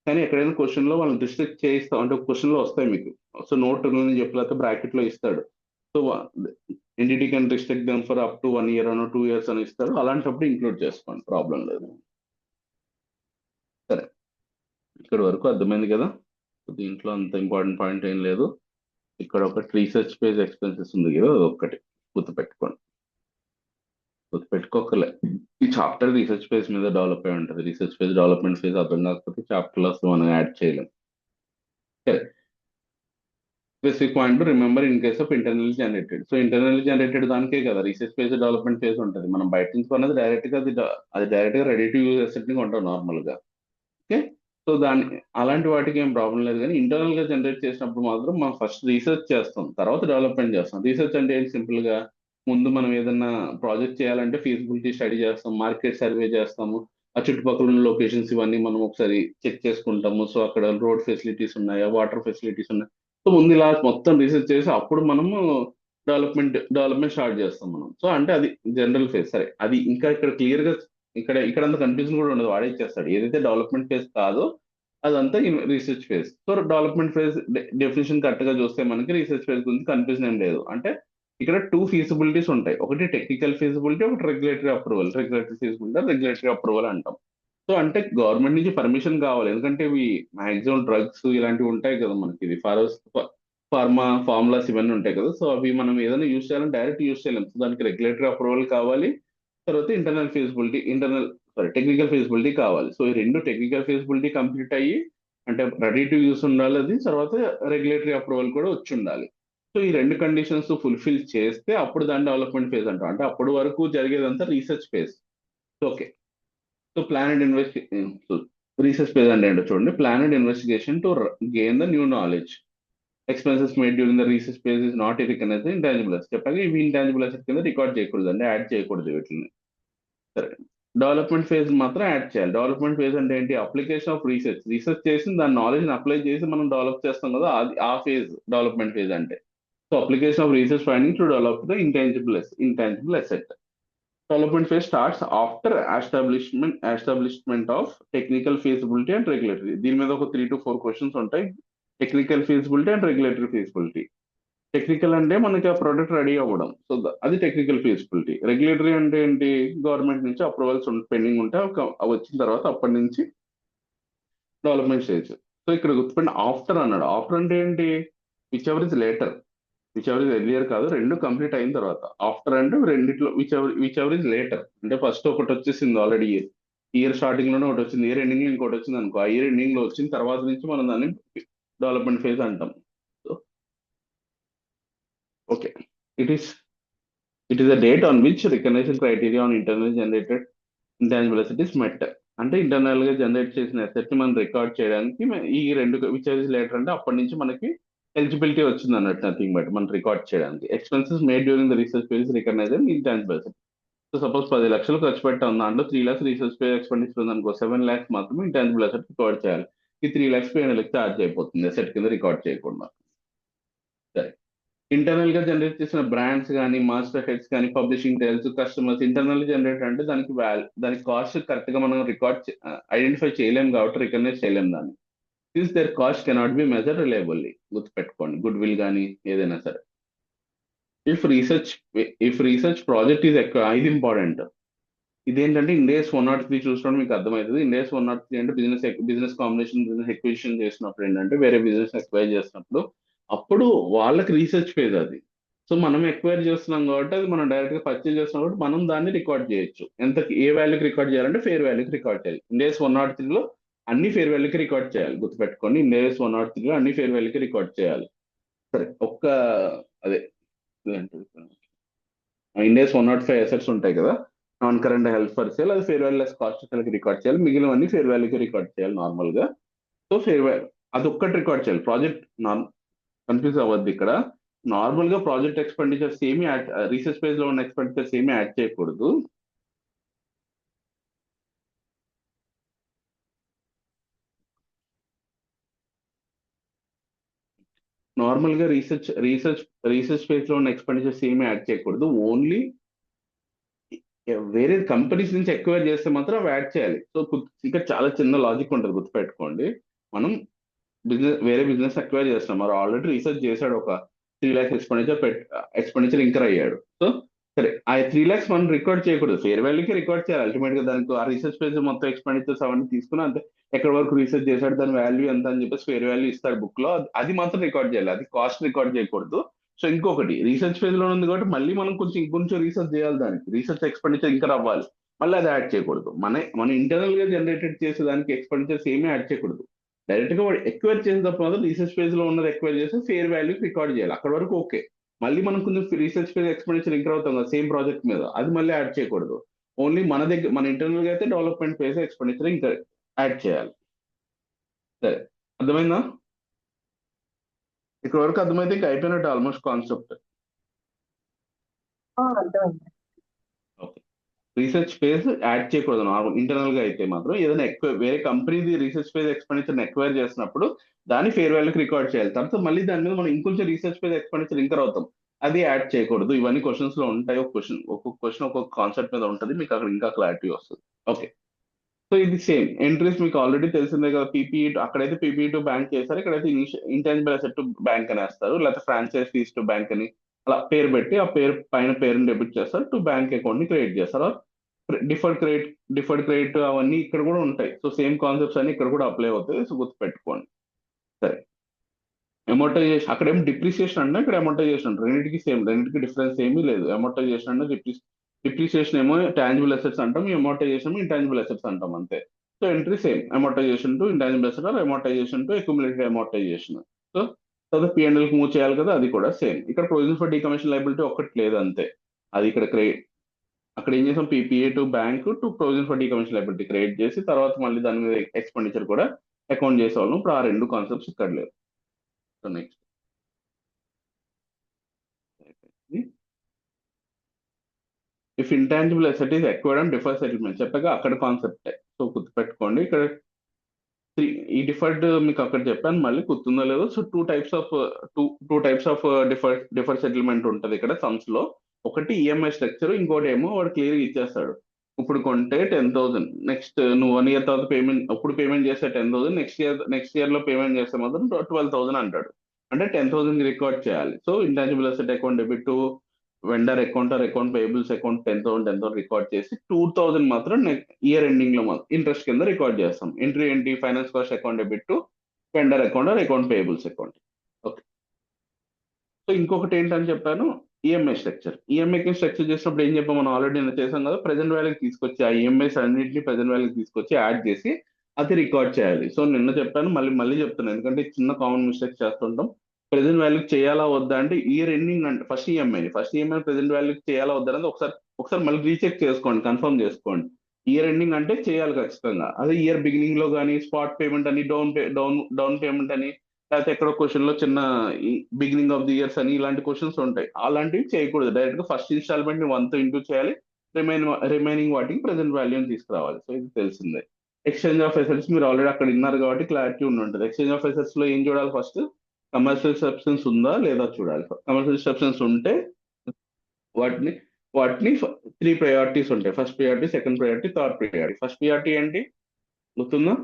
కానీ ఎక్కడైనా క్వశ్చన్ లో వాళ్ళని రిస్ట్రిక్ట్ చేయిస్తాం అంటే క్వశ్చన్ లో వస్తాయి మీకు. సో నోట్ అని చెప్పి లేకపోతే బ్రాకెట్ లో ఇస్తాడు. So entity can restrict them for up to 1 year అనో 2 years అని ఇస్తాడు. అలాంటప్పుడు ఇంక్లూడ్ చేసుకోండి, ప్రాబ్లం లేదు. సరే, ఇక్కడ వరకు అర్థమైంది కదా. దీంట్లో అంత ఇంపార్టెంట్ పాయింట్ ఏం లేదు. ఇక్కడ ఒక రీసెర్చ్ పేజ్ ఎక్స్పెన్సెస్ ఉంది కదా, అది ఒక్కటి గుర్తుపెట్టుకోండి. గుర్తుపెట్టుకోకలే, ఈ చాప్టర్ రీసెర్చ్ పేజ్ మీద డెవలప్ అయి ఉంటుంది. రీసెర్చ్ పేజ్ డెవలప్మెంట్ ఫేజ్ అర్థం కాకపోతే చాప్టర్ లో అసలు మనం యాడ్ చేయలేం. Specific point remember in case of internally generated. So internally generated దానికే కదా రీసెర్చ్ పేజ్ డెవలప్మెంట్ ఫేజ్ ఉంటుంది. మనం బయట నుంచి కొన్నది డైరెక్ట్ గా అది డైరెక్ట్ గా రెడీ టు యూజ్ అసెట్ ని కొంటాం నార్మల్ గా. ఓకే, సో దాని అలాంటి వాటికి ఏం ప్రాబ్లం లేదు. కానీ ఇంటర్నల్ గా జనరేట్ చేసినప్పుడు మాత్రం మనం ఫస్ట్ రీసెర్చ్ చేస్తాం, తర్వాత డెవలప్మెంట్ చేస్తాం. రీసెర్చ్ అంటే ఏంటి? సింపుల్ గా ముందు మనం ఏదన్నా ప్రాజెక్ట్ చేయాలంటే ఫీజిబిలిటీ స్టడీ చేస్తాం, మార్కెట్ సర్వే చేస్తాము, ఆ చుట్టుపక్కల ఉన్న లొకేషన్స్ ఇవన్నీ మనం ఒకసారి చెక్ చేసుకుంటాము. సో అక్కడ రోడ్ ఫెసిలిటీస్ ఉన్నాయా, వాటర్ ఫెసిలిటీస్ ఉన్నాయి. సో ముందు ఇలా మొత్తం రీసెర్చ్ చేసి అప్పుడు మనము డెవలప్మెంట్ స్టార్ట్ చేస్తాం మనం. సో అంటే అది జనరల్ ఫేజ్. సరే, అది ఇంకా ఇక్కడ క్లియర్ గా ఇక్కడ అంత కన్ఫ్యూజన్ కూడా ఉండదు, వాడే ఇచ్చేస్తాడు. ఏదైతే డెవలప్మెంట్ ఫేజ్ కాదో అదంతా research phase. So development phase definition correct గా చూస్తే మనకి రీసెర్చ్ ఫేజ్ గురించి కన్ఫ్యూజన్ ఏం లేదు. అంటే ఇక్కడ 2 ఫీజిబిలిటీస్ ఉంటాయి, ఒకటి టెక్నికల్ ఫీజిబిలిటీ, ఒకటి regulatory approval. Regulatory feasibility, regulatory approval అంటాం. సో అంటే గవర్నమెంట్ నుంచి పర్మిషన్ కావాలి, ఎందుకంటే ఇవి మాక్సిమం డ్రగ్స్ ఇలాంటివి ఉంటాయి కదా మనకి. ఇది ఫార్ములాస్ ఇవన్నీ ఉంటాయి కదా. సో అవి మనం ఏదైనా యూజ్ చేయాలని డైరెక్ట్ యూజ్ చేయలేము. సో దానికి రెగ్యులేటరీ అప్రూవల్ కావాలి, తర్వాత టెక్నికల్ ఫీజిబిలిటీ కావాలి. సో ఈ రెండు టెక్నికల్ ఫీజిబిలిటీ కంప్లీట్ అయ్యి అంటే రెడీ టు యూస్ ఉండాలి అది, తర్వాత రెగ్యులేటరీ అప్రూవల్ కూడా వచ్చి ఉండాలి. సో ఈ రెండు కండిషన్స్ ఫుల్ఫిల్ చేస్తే అప్పుడు దాని డెవలప్మెంట్ ఫేజ్ అంటాం. అంటే అప్పటి వరకు జరిగేదంతా research phase. Okay, so plan and research phase అంటే ఏంటో చూడండి. Plan and investigation to gain the new knowledge. Expenses made during the research phase is not recognised intangible asset. చెప్పాక ఇవి ఇంటాంజిబుల్ అసెట్ కింద రికార్డ్ చేయకూడదు అంటే యాడ్ చేయకూడదు వీటిని. సరే, డెవలప్మెంట్ ఫేజ్ మాత్రం యాడ్ చేయాలి. డెవలప్మెంట్ ఫేజ్ అంటే ఏంటి? అప్లికేషన్ ఆఫ్ రీసెర్చ్ చేసి దాని నాలెడ్జ్ అప్లై చేసి మనం డెవలప్ చేస్తాం కదా, అది ఆ ఫేజ్ డెవలప్మెంట్ ఫేజ్ అంటే. So application of research finding to develop the intangible asset. Development phase starts after establishment of technical feasibility and regulatory. దీని మీద ఒక 3 to 4 క్వశ్చన్స్ ఉంటాయి. Technical feasibility and regulatory feasibility. Technical అంటే మనకి ఆ ప్రోడక్ట్ రెడీ అవ్వడం, సో అది టెక్నికల్ ఫీజిబిలిటీ. రెగ్యులేటరీ అంటే ఏంటి? గవర్నమెంట్ నుంచి అప్రూవల్స్ పెండింగ్ ఉంటే అవి వచ్చిన తర్వాత అప్పటి నుంచి డెవలప్మెంట్ స్టేజ్. సో ఇక్కడ గుర్తుపెట్టి ఆఫ్టర్ అన్నాడు. ఆఫ్టర్ అంటే ఏంటి? Which ever is later. Which ever is earlier కాదు, రెండు కంప్లీట్ అయిన తర్వాత. ఆఫ్టర్ అంటే రెండిట్లో విచ్ ఎవర్ ఇస్ లేటర్. అంటే ఫస్ట్ ఒకటి వచ్చేసింది ఆల్రెడీ, ఇయర్ స్టార్టింగ్ లోనే ఒకటి వచ్చింది, ఇయర్ ఎండింగ్ లో ఇంకోటి వచ్చింది అనుకో, ఆ ఇయర్ ఎండింగ్ లో వచ్చిన తర్వాత నుంచి మనం దాన్ని డెవలప్మెంట్ ఫేజ్ అంటాం. Okay. It is it is a date on which recognition criteria on internal generated intangible asset is met. అంటే ఇంటర్నల్ గా జనరేట్ చేసిన అసెట్ ని మనం రికార్డ్ చేయడానికి ఈ రెండు విచ్ ఇస్ లేటర్ అంటే అప్పటి నుంచి మనకి ఎలిజిబిలిటీ వచ్చింది అన్నట్టు, నథింగ్ బట్ మనం రికార్డ్ చేయడానికి. Expenses made during the research phase recognise intangible asset. So suppose 10 లక్షలు ఖర్చు పెట్టాం, దాంట్లో 3 lakhs రీసెర్చ్ పే ఎక్స్పెండిచర్ ఉంది అనుకో, 7 lakhs మాత్రమే ఇంటాంజిబుల్ అసెట్ రికార్డ్ చేయాలి. ఈ 3 lakhs P&L ఛార్జ్ అయిపోతుంది అసెట్ కింద రికార్డ్ చేయకుండా. సరే. ఇంటర్నల్ గా జనరేట్ చేసిన బ్రాండ్స్ కానీ, మాస్టర్ హెడ్స్ కానీ, publishing tiles, customers, internal generate అంటే దానికి కాస్ట్ కరెక్ట్ గా మనం ఐడెంటిఫై చేయలేం కాబట్టి రికగ్నైజ్ చేయలేం దాన్ని. Since their cost cannot be measure reliably. గుర్తుపెట్టుకోండి, గుడ్ విల్ కానీ ఏదైనా సరే. If research if research project is ఇది ఇంపార్టెంట్. ఇదేంటంటే ఇండేస్ 103 చూసుకోవడం మీకు అర్థమవుతుంది. ఇండేస్ 103 అంటే బిజినెస్ కాంబినేషన్, బిజినెస్ ఎక్విజిషన్ చేసినప్పుడు ఏంటంటే వేరే బిజినెస్ ఎక్వైర్ చేసినప్పుడు అప్పుడు వాళ్ళకి రీసెర్చ్ ఫేజ్ అది. సో మనం ఎక్వైర్ చేస్తున్నాం కాబట్టి అది మనం డైరెక్ట్ గా పర్చేజ్ చేస్తున్నాం కాబట్టి మనం దాన్ని రికార్డ్ చేయొచ్చు. ఏ వాల్యూకి రికార్డ్ చేయాలంటే ఫేర్ వాల్యూకి రికార్డ్ చేయాలి. ఇండేస్ 103లో అన్ని ఫేర్ వాల్యూకి రికార్డ్ చేయాలి. గుర్తుపెట్టుకోండి, ఇండేస్ 103లో అన్ని ఫేర్ వాల్యూకి రికార్డ్ చేయాలి. సరే, అదే ఇండేస్ 105 అసెట్స్ ఉంటాయి కదా, non current held for sale, అది fair value less cost record చేయాలి. మిగిలినవన్నీ ఫేర్ వాల్యూకి రికార్డ్ చేయాలి నార్మల్ గా. సో ఫేర్ వాల్యూ అది ఒక్కటి రికార్డ్ చేయాలి. ప్రాజెక్ట్ కన్ఫ్యూజ్ అవ్వద్దు ఇక్కడ. నార్మల్ గా ప్రాజెక్ట్ ఎక్స్పెండిచర్స్ ఏమి రీసెర్చ్ పేజ్ లో ఉన్న ఎక్స్పెండిచర్స్ ఏమి యాడ్ చేయకూడదు. నార్మల్ గా రీసెర్చ్ పేజ్ లో ఉన్న ఎక్స్పెండిచర్స్ ఏమి యాడ్ చేయకూడదు. ఓన్లీ వేరే కంపెనీస్ నుంచి ఎక్వైర్ చేస్తే మాత్రం అవి యాడ్ చేయాలి. సో ఇక్కడ చాలా చిన్న లాజిక్ ఉంటుంది, గుర్తుపెట్టుకోండి. మనం వేరే బిజినెస్ ఎక్వైర్ చేస్తాం, మరి ఆల్రెడీ రీసెర్చ్ చేశాడు, ఒక 3 lakhs ఎక్స్పెండిచర్ ఇంకర్ అయ్యాడు. సో సరే, ఆ 3 lakhs మనం రికార్డ్ చేయకూడదు, ఫేర్ వాల్యూకి రికార్డ్ చేయాలి. అల్టిమేట్ గా దానికి ఆ రీసెర్చ్ పేజ్ మొత్తం ఎక్స్పెండిచర్స్ అవన్నీ తీసుకుని అంతే, ఎక్కడి వరకు రీసెర్చ్ చేశాడు, దాని వాల్యూ ఎంత అని చెప్పేసి ఫేర్ వాల్యూ ఇస్తాడు బుక్ లో, అది మాత్రం రికార్డ్ చేయాలి. అది కాస్ట్ రికార్డ్ చేయకూడదు. సో ఇంకొకటి, రీసెర్చ్ ఫేజ్ లో ఉంది కాబట్టి మళ్ళీ మనం ఇంకొంచెం రీసెర్చ్ చేయాలి, దానికి రీసెర్చ్ ఎక్స్పెండిచర్ ఇంకా అవ్వాలి, మళ్ళీ అది యాడ్ చేయకూడదు. మన ఇంటర్నల్ గా జనరేటెడ్ చేసే దానికి ఎక్స్పెండిచర్స్ ఏమీ యాడ్ చేయకూడదు. డైరెక్ట్ గా వాడు ఎక్వైర్ చేసేటప్పుడు మాత్రం రీసెర్చ్ పేజ్ లో ఉన్నది ఎక్వైర్ చేసి ఫేర్ వాల్యూ రికార్డ్ చేయాలి. అక్కడ వరకు ఓకే. మళ్ళీ మనం కొంచెం రీసెర్చ్ పేజ్ ఎక్స్పెండిచర్ ఇంకా అవుతాం కదా సేమ్ ప్రాజెక్ట్ మీద, అది మళ్ళీ యాడ్ చేయకూడదు. ఓన్లీ మన ఇంటర్నల్ గా అయితే డెవలప్మెంట్ పేజ్ ఎక్స్పెండిచర్ ఇంకా యాడ్ చేయాలి. సరే, అర్థమైందా? ఇక్కడ వరకు అర్థమైతే ఇంకా అయిపోయినట్టు ఆల్మోస్ట్ కాన్సెప్ట్. అర్థమైంది. ఓకే. రీసెర్చ్ ఫేజ్ యాడ్ చేయకూడదు నార్మల్ ఇంటర్నల్ గా అయితే మాత్రం. ఏదైనా వేరే కంపెనీది రీసెర్చ్ ఫేజ్ ఎక్స్పెండిచర్ ఎక్వైర్ చేసినప్పుడు దాన్ని ఫేర్ వాల్యూకి రికార్డ్ చేయాలి. తర్వాత మళ్ళీ దాని మీద మనం ఇంకొంచెం రీసెర్చ్ ఫేజ్ ఎక్స్పెండిచర్ ఇంకర్ అవుతాం, అది యాడ్ చేయకూడదు. ఇవన్నీ క్వశ్చన్స్ లో ఉంటాయి. ఒక్కొక్క క్వశ్చన్ ఒక్కొక్క కాన్సెప్ట్ మీద ఉంటుంది, మీకు అక్కడ ఇంకా క్లారిటీ వస్తుంది. ఓకే. సో ఇది సేమ్ ఎంట్రీస్ మీకు ఆల్రెడీ తెలిసిందే కదా. పీపీఈ అక్కడైతే పీపీఈ టు బ్యాంక్ చేస్తారు, ఇక్కడైతే ఇంటాంజిబుల్ అసెట్ టు బ్యాంక్ అని వేస్తారు, లేకపోతే ఫ్రాంచైజ్ ఫీజ్ టు బ్యాంక్ అని అలా పేరు పెట్టి ఆ పేరు పైన పేరుని డెబిట్ చేస్తారు, టు బ్యాంక్ అకౌంట్ ని క్రియేట్ చేస్తారు. డిఫర్డ్ క్రెడిట్ అవన్నీ ఇక్కడ కూడా ఉంటాయి. సో సేమ్ కాన్సెప్ట్స్ అన్ని ఇక్కడ కూడా అప్లై అవుతాయి. సో గుర్తుపెట్టుకోండి. సరే, అమోటైజేషన్ అక్కడేమో డిప్రిసియేషన్ అంటే ఇక్కడ అమోటైజేషన్ అంటే రెండింటికి సేమ్, రెండింటికి డిఫరెన్స్ ఏమీ లేదు. అమోటైజేషన్ అంటే డిప్రిసియేషన్ ఏమో టాంజిబుల్ అసెట్స్ అంటాం, అమోటైజేషన్ ఇంటాంజిబుల్ అసెట్స్ అంటాం అంతే. So entry same, amortisation to intangible asset or amortisation to accumulated amortisation. So తర్వాత పిఎన్ఎల్ కి మూవ్ చేయాలి కదా, అది కూడా సేమ్. ఇక్కడ ప్రొవిజన్ ఫర్ డీకమిషన్ లైబిలిటీ ఒక్కటి లేదు అంతే. అది ఇక్కడ అక్కడ ఏం చేసాం, PPA to bank to provision for decommission liability create చేసి తర్వాత మళ్ళీ దాని మీద ఎక్స్పెండిచర్ కూడా అకౌంట్ చేసేవాళ్ళం. ఇప్పుడు ఆ రెండు కాన్సెప్ట్స్ ఇక్కడ లేవు. So next if intangible asset is acquired and differ settlement చెప్పగా అక్కడ కాన్సెప్ట్. సో గుర్తుపెట్టుకోండి, ఇక్కడ ఈ డిఫర్డ్ మీకు అక్కడ చెప్పాను, మళ్ళీ గుర్తుందో లేదో. So two types of differ settlement ఉంటుంది ఇక్కడ సమ్స్ లో. ఒకటి ఈఎంఐ స్ట్రక్చర్, ఇంకోటి ఏమో వాడు క్లియర్ గా ఇచ్చేస్తాడు. ఇప్పుడు కొంటే 10,000, నెక్స్ట్ నువ్వు 1 year తర్వాత పేమెంట్, అప్పుడు పేమెంట్ చేస్తే 10,000, నెక్స్ట్ ఇయర్ లో పేమెంట్ చేస్తే మాత్రం 12,000 అంటాడు. అంటే 10,000 రికార్డ్ చేయాలి. So intangible asset account debit to vendor account are account payables account 10,000 record చేసి 2,000 మాత్రం ఇయర్ ఎండింగ్ లో మాత్రం ఇంట్రెస్ట్ కింద రికార్డ్ చేస్తాం. ఎంట్రీ ఏంటి, finance cost account debit to vendor account are account payables account. Okay. So ఇంకొకటి ఏంటని చెప్పాను, ఈఎంఐ స్ట్రక్చర్. ఈఎంఐకి స్ట్రక్చర్ చేసినప్పుడు ఏం చెప్పాం, మనం ఆల్రెడీ నేను చేసాం కదా, ప్రెజెంట్ వాల్యూకి తీసుకొచ్చి ఆ ఈఎంఐస్ అన్నింటినీ ప్రెజెంట్ వాల్యూకి తీసుకొచ్చి యాడ్ చేసి అది రికార్డ్ చేయాలి. సో నిన్న చెప్పాను, మళ్ళీ మళ్ళీ చెప్తున్నాను, ఎందుకంటే ఇది చిన్న కామన్ మిస్టేక్ చేస్తుంటాం. ప్రెజెంట్ వాల్యూకి చేయాలా వద్దా అంటే, ఇయర్ ఎండింగ్ అంటే ఫస్ట్ ఈఎంఐ ప్రెజెంట్ వాల్యూకి చేయాలా వద్దా అనేది ఒకసారి ఒకసారి మళ్ళీ రీచెక్ చేసుకోండి, కన్ఫర్మ్ చేసుకోండి. ఇయర్ ఎండింగ్ అంటే చేయాలి ఖచ్చితంగా. అదే ఇయర్ బిగినింగ్ లో కానీ స్పాట్ పేమెంట్ అని, డౌన్ పేమెంట్ అని, లేకపోతే ఎక్కడో క్వశ్చన్ లో చిన్న బిగినింగ్ ఆఫ్ ది ఇయర్స్ అని ఇలాంటి క్వశ్చన్స్ ఉంటాయి, అలాంటివి చేయకూడదు. డైరెక్ట్ గా ఫస్ట్ ఇన్స్టాల్మెంట్ ని 1 తో ఇంటూ చేయాలి, రిమైనింగ్ వాటికి ప్రెసెంట్ వాల్యూని తీసుకురావాలి. సో ఇది తెలిసిందే. ఎక్స్చేంజ్ ఆఫ్ ఎసెట్స్ మీరు ఆల్రెడీ అక్కడ విన్నారు కాబట్టి క్లారిటీ ఉండి ఉంటుంది. ఎక్స్చేంజ్ ఆఫ్ ఎసెట్స్ లో ఏం చూడాలి, ఫస్ట్ కమర్షియల్ సబ్స్టెన్స్ ఉందా లేదా చూడాలి. కమర్షియల్ సబ్స్టెన్స్ ఉంటే వాటిని వాటిని 3 ప్రయారిటీస్ ఉంటాయి. First priority, second priority, third priority. First priority ఏంటి గుర్తుందా?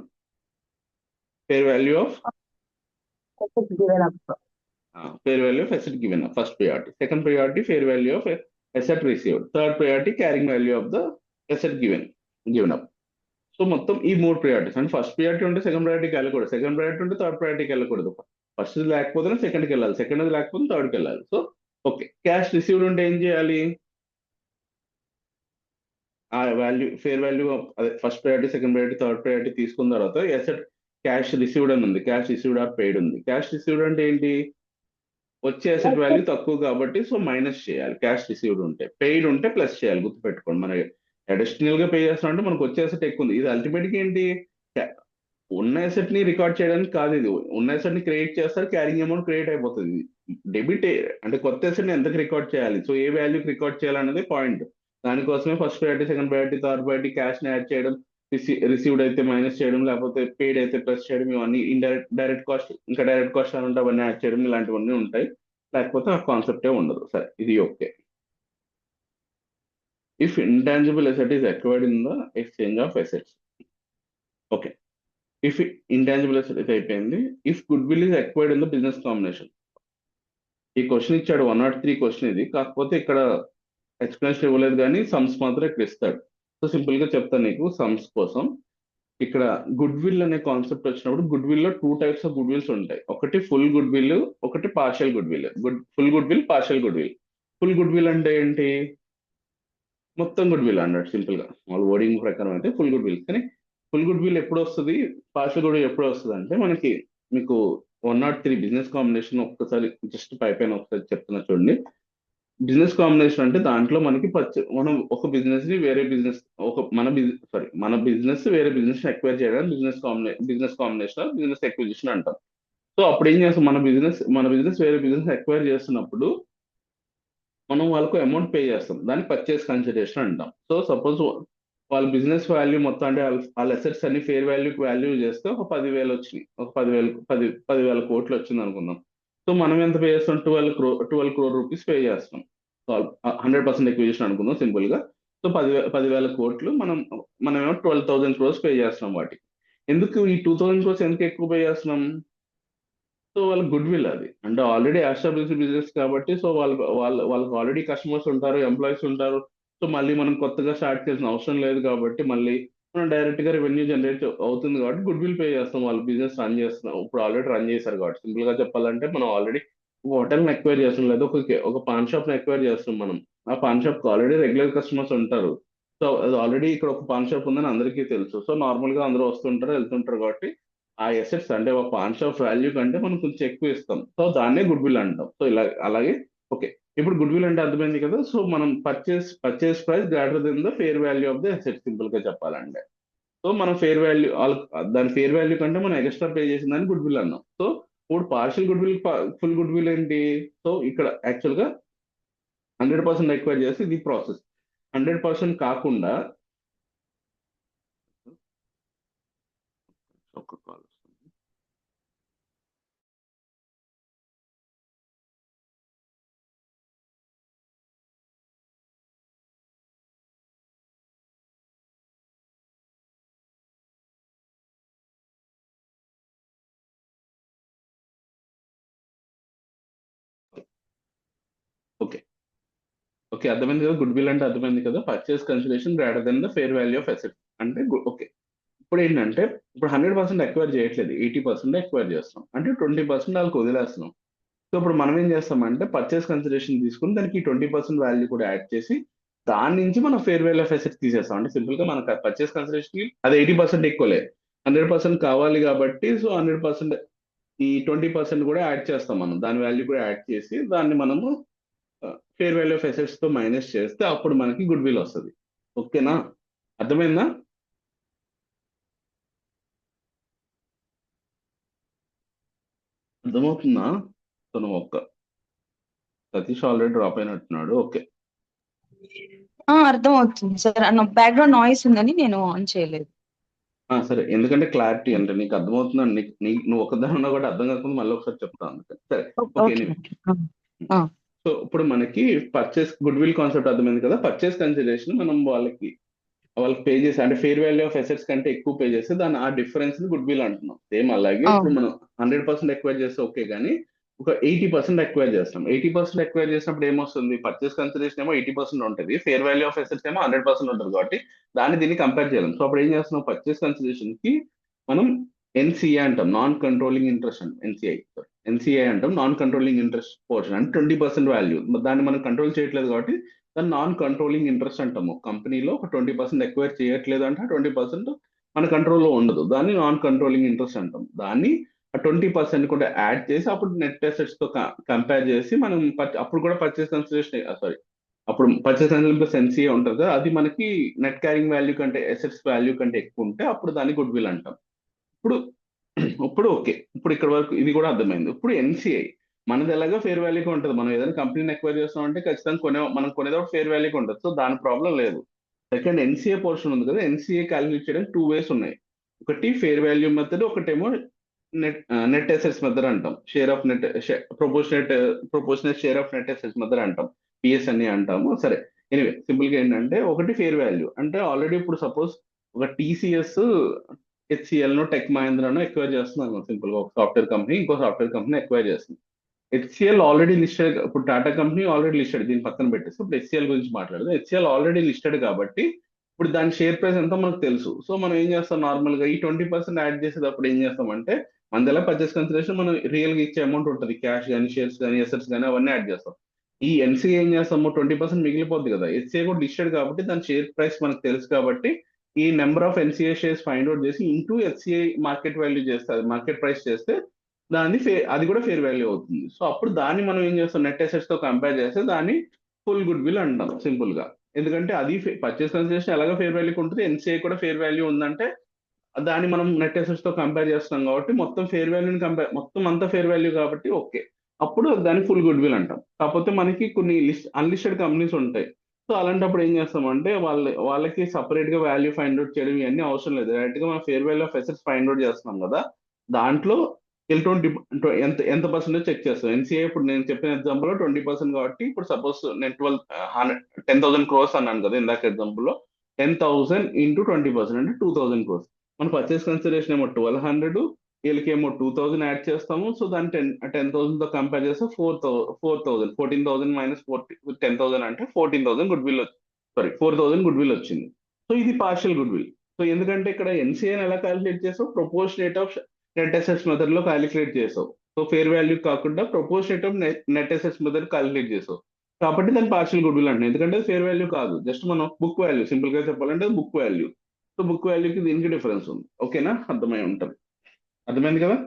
Fair value of Assets given up. fair value of asset given up, first priority. Second priority, fair value of asset received. Third priority, carrying value of the asset given up. So మొత్తం ఈ 3 ప్రయారిటీస్ అంటే, ఫస్ట్ ప్రయారిటీ ఉంటే సెకండ్ ప్రయారిటీకి వెళ్ళకూడదు, సెకండ్ ప్రయారిటీ ఉంటే థర్డ్ ప్రయారిటీకి వెళ్ళకూడదు. ఫస్ట్ లేకపోతే సెకండ్కి వెళ్ళాలి, సెకండ్ లేకపోతే థర్డ్కి వెళ్ళాలి. సో ఓకే, క్యాష్ రిసీవ్డ్ ఉంటే ఏం చేయాలి, ఆ వాల్యూ ఫేర్ వాల్యూ అదే first priority, second priority, third priority తీసుకున్న తర్వాత అసెట్ క్యాష్ రిసీవ్డ్ అని ఉంది, క్యాష్ రిసీవ్డ్ ఆర్ పెయిడ్ ఉంది. క్యాష్ రిసీవ్డ్ అంటే ఏంటి, వచ్చే అసెట్ వాల్యూ తక్కువ కాబట్టి సో మైనస్ చేయాలి. క్యాష్ రిసీవ్డ్ ఉంటే, పెయిడ్ ఉంటే ప్లస్ చేయాలి. గుర్తుపెట్టుకోండి, మన అడిషనల్ గా పే చేస్తాం అంటే మనకు వచ్చే అసెట్ ఎక్కువ ఉంది. ఇది అల్టిమేట్ గా ఏంటి, ఉన్న అసెట్ ని రికార్డ్ చేయడానికి కాదు, ఇది ఉన్న అసెట్ ని క్రియేట్ చేస్తారు, క్యారింగ్ అమౌంట్ క్రియేట్ అయిపోతుంది. డెబిట్ అంటే కొత్త అసెట్ ని ఎంతకు రికార్డ్ చేయాలి, సో ఏ వాల్యూకి రికార్డ్ చేయాలనేది పాయింట్. దానికోసమే first priority, second priority, third priority, cash ని యాడ్ చేయడం, రిసీవ్డ్ అయితే మైనస్ చేయడం, లేకపోతే పెయిడ్ అయితే ప్లస్ చేయడం, ఇవన్నీ డైరెక్ట్ కాస్ట్, ఇంకా డైరెక్ట్ కాస్ట్ అని ఉంటే అవన్నీ యాడ్ చేయడం, ఇలాంటివన్నీ ఉంటాయి. లేకపోతే ఆ కాన్సెప్టే ఉండదు. సరే ఇది okay. If intangible asset is acquired in the exchange of assets. Okay, if intangible asset అయితే అయిపోయింది. If good will is acquired in the business combination. ఈ క్వశ్చన్ ఇచ్చాడు, 103 క్వశ్చన్ ఇది. కాకపోతే ఇక్కడ ఎక్స్ప్లెనేషన్ ఇవ్వలేదు, కానీ సమ్స్ మాత్రం ఇక్కడ ఇస్తాడు. సో సింపుల్ గా చెప్తాను నీకు సమ్స్ కోసం. ఇక్కడ గుడ్ విల్ అనే కాన్సెప్ట్ వచ్చినప్పుడు, గుడ్ విల్ లో 2 టైప్స్ ఆఫ్ గుడ్ విల్స్ ఉంటాయి. ఒకటి ఫుల్ గుడ్ విల్, ఒకటి partial good will. Full good will, partial good will. Full good will అంటే ఏంటి, మొత్తం గుడ్ విల్ అన్నట్టు సింపుల్ గా, వాళ్ళ వర్డింగ్ ప్రకారం అయితే ఫుల్ గుడ్ విల్. కానీ ఫుల్ గుడ్ విల్ ఎప్పుడు వస్తుంది, పార్షియల్ గుడ్ విల్ ఎప్పుడు వస్తుంది అంటే, మనకి మీకు 103 బిజినెస్ కాంబినేషన్ ఒక్కసారి జస్ట్ పైన ఒకసారి చెప్తున్నా చూడండి. బిజినెస్ కాంబినేషన్ అంటే దాంట్లో మనకి మనం ఒక బిజినెస్ ని వేరే బిజినెస్, మన బిజినెస్ వేరే బిజినెస్ ఎక్వైర్ చేయడానికి బిజినెస్ కాంబినేషన్, బిజినెస్ ఎక్విజిషన్ అంటాం. సో అప్పుడు ఏం చేస్తాం, మన బిజినెస్ వేరే బిజినెస్ ఎక్వైర్ చేస్తున్నప్పుడు మనం వాళ్ళకు అమౌంట్ పే చేస్తాం, దాన్ని పర్చేస్ కన్సిడరేషన్ అంటాం. సో సపోజ్ వాళ్ళ బిజినెస్ వాల్యూ మొత్తం అంటే వాళ్ళ అసెట్స్ అన్ని ఫేర్ వాల్యూ చేస్తే ఒక 10,000 వచ్చినాయి, ఒక 10,000 కోట్లు వచ్చింది అనుకుందాం. సో మనం ఎంత పే చేస్తాం, 12 crore రూపీస్ పే చేస్తాం. 100% ఎక్విజిషన్ అనుకుందాం సింపుల్ గా. సో 10,000 కోట్లు మనమేమో 12,000 crores పే చేస్తున్నాం వాటికి. ఎందుకు ఈ 2,000 crores ఎందుకు ఎక్కువ పే చేస్తున్నాం, సో వాళ్ళ గుడ్ విల్ అది, అంటే ఆల్రెడీ ఎస్టాబ్లిష్ బిజినెస్ కాబట్టి. సో వాళ్ళకి ఆల్రెడీ కస్టమర్స్ ఉంటారు, ఎంప్లాయీస్ ఉంటారు. సో మళ్ళీ మనం కొత్తగా స్టార్ట్ చేసిన అవసరం లేదు కాబట్టి, మళ్ళీ మనం డైరెక్ట్ గా రెవెన్యూ జనరేట్ అవుతుంది కాబట్టి గుడ్ విల్ పే చేస్తాం. వాళ్ళు బిజినెస్ రన్ చేస్తున్నాం, ఇప్పుడు ఆల్రెడీ రన్ చేశారు కాబట్టి. సింపుల్ గా చెప్పాలంటే, మనం ఆల్రెడీ ఒక హోటల్ని ఎక్వైర్ చేస్తున్నాం, లేదా ఒక పాన్ షాప్ ని ఎక్వైర్ చేస్తున్నాం మనం. ఆ పాన్ షాప్ కి ఆల్రెడీ రెగ్యులర్ కస్టమర్స్ ఉంటారు. సో అది ఆల్రెడీ ఇక్కడ ఒక పాన్ షాప్ ఉందని అందరికీ తెలుసు. సో నార్మల్ గా అందరూ వస్తుంటారు, వెళ్తుంటారు కాబట్టి ఆ ఎసెట్స్ అంటే ఒక పాన్ షాప్ వాల్యూ కంటే మనం కొంచెం ఎక్కువ ఇస్తాం. సో దాన్నే గుడ్ విల్ అంటాం. సో ఇలా అలాగే ఓకే, ఇప్పుడు గుడ్ విల్ అంటే అర్థమైంది కదా. సో మనం purchase price greater than the fair value of the asset, simple గా చెప్పాలంటే. సో మనం ఫేర్ వాల్యూ, దాని ఫేర్ వాల్యూ కంటే మనం ఎక్స్ట్రా పే చేసిన దాన్ని గుడ్ విల్ అన్నాం. సో ఇప్పుడు partial good will, full good will ఏంటి, సో ఇక్కడ యాక్చువల్ గా 100% ఎక్వైర్ చేస్తే ఇది ప్రాసెస్. 100% కాకుండా ఒక కాల్ వస్తుంది. ఓకే ఓకే, అర్థమైంది కదా, గుడ్ విల్ అంటే అర్థమైంది కదా. Purchase consideration greater than the fair value of asset అంటే ఓకే. ఇప్పుడు ఏంటంటే, ఇప్పుడు 100% ఎక్వైర్ చేయట్లేదు, 80% ఎక్వైర్ చేస్తున్నాం, అంటే 20% వాళ్ళకి వదిలేస్తున్నాం. సో ఇప్పుడు మనం ఏం చేస్తామంటే పర్చేస్ కన్సిడరేషన్ తీసుకుని దానికి 20% వాల్యూ కూడా యాడ్ చేసి దాని నుంచి మనం ఫేర్ వాల్యూ ఆఫ్ అసెట్స్ తీసేస్తాం. అంటే సింపుల్ గా మనకు పర్చేస్ కన్సిడరేషన్ అది 80% ఎక్కువలే, 100% కావాలి కాబట్టి సో 100% ఈ 20% కూడా యాడ్ చేస్తాం, మనం దాని వాల్యూ కూడా యాడ్ చేసి దాన్ని మనము ఫేర్ వాల్యూ ఆఫ్ అసెట్స్ తో మైనస్ చేస్తే అప్పుడు మనకి గుడ్ విల్ వస్తుంది. ఓకేనా? అర్థమైందా? అర్థమవుతుందా? తను ఒక్క సతీష్ ఆల్రెడీ డ్రాప్ అయినట్టున్నాడు. ఓకే. అర్థం అవుతుంది సార్. బ్యాక్గ్రౌండ్ నాయిస్ ఉందని నేను ఆన్ చేయలేదు. సరే, ఎందుకంటే క్లారిటీ అంటే నీకు అర్థమవుతుందని నువ్వు ఒకదాని ఉన్నా కూడా అర్థం కాకుండా మళ్ళీ ఒకసారి చెప్తాను అందుకని. సరే, ఓకే. ఓకే. Anyway, okay. ఆ, సో ఇప్పుడు మనకి పర్చేస్ గుడ్ విల్ కాన్సెప్ట్ అర్థమైంది కదా. పర్చేస్ కన్సిడరేషన్ మనం వాళ్ళకి పే చేసి అంటే ఫేర్ వాల్యూ ఆఫ్ అసెట్స్ కంటే ఎక్కువ పే చేస్తే దాని ఆ డిఫరెన్స్ ని గుడ్ విల్ అంటున్నాం. సేమ్ అలాగే ఇప్పుడు అవును. మనం 100% ఎక్వైర్ చేస్తే ఓకే, కానీ ఒక 80% ఎక్వైర్ చేస్తాం. 80% ఎక్వైర్ చేసినప్పుడు ఏమొస్తుంది? పర్చేస్ కన్సిడరేషన్ ఏమో 80% ఉంటుంది, ఫేర్ వాల్యూ ఆఫ్ అసెట్స్ ఏమో 100% ఉంటుంది కాబట్టి దీన్ని కంపేర్ చేయాలి. సో అప్పుడు ఏం చేస్తున్నాం? పర్చేస్ కన్సిడరేషన్ కి మనం ఎన్సిఏ అంటాం, నాన్ కంట్రోలింగ్ ఇంట్రెస్ట్ అంటాం. ఎన్సిఐ అంటాం, నాన్ కంట్రోలింగ్ ఇంట్రెస్ట్ పోర్షన్ అంటే 20% వాల్యూ. దాన్ని మనం కంట్రోల్ చేయట్లేదు కాబట్టి దాన్ని నాన్ కంట్రోలింగ్ ఇంట్రెస్ట్ అంటాము. కంపెనీలో ఒక 20% ఎక్వైర్ చేయట్లేదు అంటే 20% మన కంట్రోల్లో ఉండదు, దాన్ని నాన్ కంట్రోలింగ్ ఇంట్రెస్ట్ అంటాం. దాన్ని ఆ 20% కూడా యాడ్ చేసి అప్పుడు నెట్ అసెట్స్ తో కంపేర్ చేసి మనం అప్పుడు కూడా పర్చేస్ కన్సిడరేషన్, సారీ, అప్పుడు పర్చేస్ కన్సిడరేషన్ ప్లస్ ఎన్సీఏ ఉంటుంది కదా, అది మనకి నెట్ క్యారింగ్ వాల్యూ కంటే అసెట్స్ వాల్యూ కంటే ఎక్కువ ఉంటే అప్పుడు దాన్ని గుడ్ విల్ అంటాం. ఇప్పుడు ఇప్పుడు ఓకే, ఇప్పుడు ఇక్కడ వరకు ఇది కూడా అర్థమైంది. ఇప్పుడు ఎన్సీఐ మనది ఎలాగో ఫేర్ వాల్యూకి ఉంటుంది. మనం ఏదైనా కంపెనీని ఎక్వైర్ చేస్తాం అంటే ఖచ్చితంగా మనం కొనేటప్పుడు ఫేర్ వాల్యూకి ఉంటుంది, సో దాని ప్రాబ్లం లేదు. సెకండ్ ఎన్సీఏ పోర్షన్ ఉంది కదా, ఎన్సీఏ క్యాలిక్యులేట్ చేయడానికి 2 వేస్ ఉన్నాయి. ఒకటి ఫేర్ వాల్యూ మెథడ్, ఒకటేమో నెట్ అసెట్స్ మెథడ్ అంటాం. Share of net proportionate share of net assets method అంటాం, పిఎస్ అని అంటాము. సరే, ఎనివే సింపుల్ గా ఏంటంటే ఒకటి ఫేర్ వాల్యూ అంటే ఆల్రెడీ ఇప్పుడు సపోజ్ ఒక టీసీఎస్ హెచ్సిఎల్ నో టెక్ మహేంద్రనో ఎక్వైర్ చేస్తున్నాను. సింపుల్ గా ఒక సాఫ్ట్వేర్ కంపెనీ ఇంకో సాఫ్ట్వేర్ కంపెనీ ఎక్వైర్ చేస్తుంది. హెచ్సిఎల్ ఆల్రెడీ లిస్టెడ్, ఇప్పుడు టాటా కంపెనీ ఆల్రెడీ లిస్టెడ్, దీని పక్కన పెట్టేసి ఇప్పుడు హెచ్సిఎల్ గురించి మాట్లాడదు. హెచ్సిఎల్ ఆల్రెడీ లిస్టెడ్ కాబట్టి ఇప్పుడు దాని షేర్ ప్రైస్ ఎంతో మనకు తెలుసు. సో మనం ఏం చేస్తాం, నార్మల్ గా ఈ 20% యాడ్ చేసేటప్పుడు ఏం చేస్తామంటే మనదెలా పర్చేస్ కన్సిడరేషన్ మనం రియల్ గా ఇచ్చే అమౌంట్ ఉంటుంది, క్యాష్ కానీ షేర్స్ కానీ అసెట్స్ కానీ అవన్నీ యాడ్ చేస్తాం. ఈ ఎన్సీఏ ఏం చేస్తాము, 20% మిగిలిపోద్ది కదా, హెచ్సిఏ కూడా లిస్టెడ్ కాబట్టి దాని షేర్ ప్రైస్ మనకు తెలుసు కాబట్టి ఈ number of NCA shares find out చేసి ఇంటూ హెచ్సిఐ మార్కెట్ వాల్యూ చేస్తారు, మార్కెట్ ప్రైస్ చేస్తే అది కూడా ఫేర్ వాల్యూ అవుతుంది. సో అప్పుడు దాన్ని మనం ఏం చేస్తాం, నెట్ అసెట్స్ తో కంపేర్ చేస్తే దాన్ని ఫుల్ గుడ్ విల్ అంటాం సింపుల్ గా. ఎందుకంటే అది పర్చేస్ కన్సిడరేషన్ ఎలాగో ఫేర్ వాల్యూకి ఉంటుంది, ఎన్సీఐ కూడా ఫేర్ వాల్యూ ఉందంటే దాన్ని మనం నెట్ అసెట్స్ తో కంపేర్ చేస్తున్నాం కాబట్టి మొత్తం ఫేర్ వాల్యూని మొత్తం అంతా ఫేర్ వాల్యూ కాబట్టి ఓకే, అప్పుడు దాన్ని ఫుల్ గుడ్ విల్ అంటాం. కాకపోతే మనకి కొన్ని అన్లిస్టెడ్ కంపెనీస్ ఉంటాయి. సో అలాంటప్పుడు ఏం చేస్తామంటే వాళ్ళకి సపరేట్ గా వాల్యూ ఫైండ్ అవుట్ చేయడం ఇవన్నీ అవసరం లేదు, డైరెక్ట్ గా మనం fair value of assets find out చేస్తున్నాం కదా, దాంట్లో ఎల్ 20 ఎంత ఎంత పర్సెంటేజ్ చెక్ చేస్తాం. ఎన్సీఏ ఇప్పుడు నేను చెప్పిన ఎగ్జాంపుల్ లో 20% కాబట్టి ఇప్పుడు సపోజ్ నేను 10,000 క్రోర్స్ అన్నాను కదా ఇందాక ఎగ్జాంపుల్ లో, 10,000 ఇంటూ 20% అంటే 2,000 క్రోర్స్. మన పర్చేస్ కన్సిడరేషన్ ఏమో 1,200, వీళ్ళకేమో 2,000 యాడ్ చేస్తాము. సో దాన్ని 10,000 తో కంపేర్ చేస్తే 4,000 14,000 మైనస్ 10,000 అంటే 14,000 good will, sorry 4,000 good will వచ్చింది. సో ఇది పార్షియల్ గుడ్ విల్. సో ఎందుకంటే ఇక్కడ ఎన్సీఏని ఎలా క్యాలిక్యులేట్ చేసావు, proportionate of net assets method లో క్యాలిక్యులేట్ చేసావు. సో ఫేర్ వాల్యూ కాకుండా proportionate of net assets method calculate చేసావు కాబట్టి దాన్ని పార్షియల్ గుడ్ విల్ అంటున్నాయి. ఎందుకంటే ఫేర్ వాల్యూ కాదు, జస్ట్ మనం బుక్ వాల్యూ, సింపుల్ గా చెప్పాలంటే బుక్ వాల్యూ. సో బుక్ వాల్యూకి దీనికి డిఫరెన్స్ ఉంది. ఓకేనా? అర్థమై ఉంటుంది. అర్థమైంది కదా?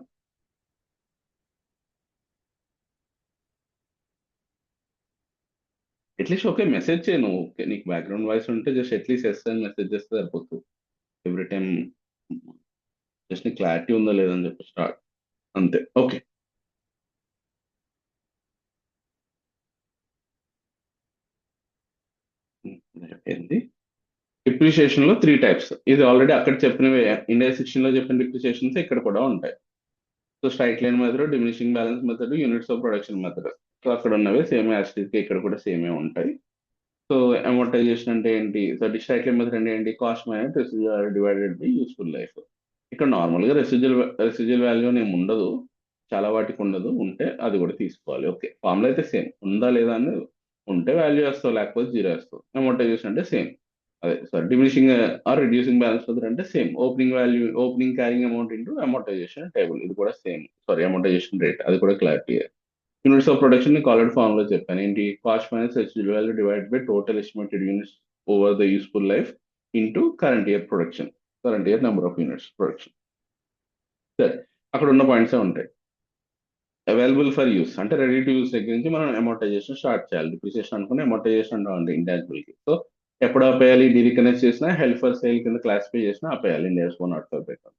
అట్లీస్ట్ ఓకే మెసేజ్ చేయను. ఓకే నీకు బ్యాక్గ్రౌండ్ వాయిస్ ఉంటే జస్ట్ అట్లీస్ట్ ఎస్ అని మెసేజ్ చేస్తే సరిపోతుంది. ఎవ్రీ టైం జస్ట్ నీకు క్లారిటీ ఉందా లేదని చెప్పి స్టార్ట్, అంతే. ఓకే. ఏంటి? డిప్రిషియేషన్ లో 3 టైప్స్, ఇది ఆల్రెడీ అక్కడ చెప్పినవి, ఇండియా 16 లో చెప్పిన డిప్రిషియేషన్స్ ఇక్కడ కూడా ఉంటాయి. So straight line method, diminishing balance method, units of production method. So అక్కడ ఉన్నవి సేమ్ యాస్టిస్ ఇక్కడ కూడా సేమే ఉంటాయి. సో అమోర్టైజేషన్ అంటే ఏంటి? సో స్ట్రైట్ లైన్ మెథడ్ అంటే ఏంటి? Cost minus residual divided by useful life. ఇక్కడ నార్మల్ గా రెసిడ్యూల్ వాల్యూ అని ఏమి ఉండదు, చాలా వాటికి ఉండదు, ఉంటే అది కూడా తీసుకోవాలి. ఓకే, ఫార్ములా అయితే సేమ్, ఉందా లేదా అని ఉంటే వాల్యూ వేస్తావు, లేకపోతే జీరో వేస్తావు. అమోర్టైజేషన్ అంటే సేమ్, అదే sorry diminishing or reducing balance method అంటే same, opening value, opening carrying amount into amortisation table, ఇది కూడా సేమ్, సారీ అమోర్టైజేషన్ రేట్, అది కూడా క్లారిటీ. యూనిట్స్ ఆఫ్ ప్రొడక్షన్ నీకు ఆల్రెడీ ఫార్ములా చెప్పాను ఏంటి, cost minus residual value divide by total estimated units over the useful life into current year production, current year number of units production. సరే, అక్కడ ఉన్న పాయింట్సే ఉంటాయి. అవైలబుల్ ఫర్ యూస్ అంటే రెడీ టు యూస్ దగ్గర నుంచి మనం అమౌంటైజేషన్ స్టార్ట్ చేయాలి. డిప్రిసియేషన్ అనుకుని అమౌంటైజేషన్ అంటామండి ఇంటాంజిబుల్ కి. సో ఎప్పుడు ఆపేయాలి, డీరికనెక్ట్ చేసినా హెల్ప్ ఫర్ సేల్ కింద క్లాసిఫై చేసినా ఆపేయాలి ఇండియాస్ 105 ప్రకారం.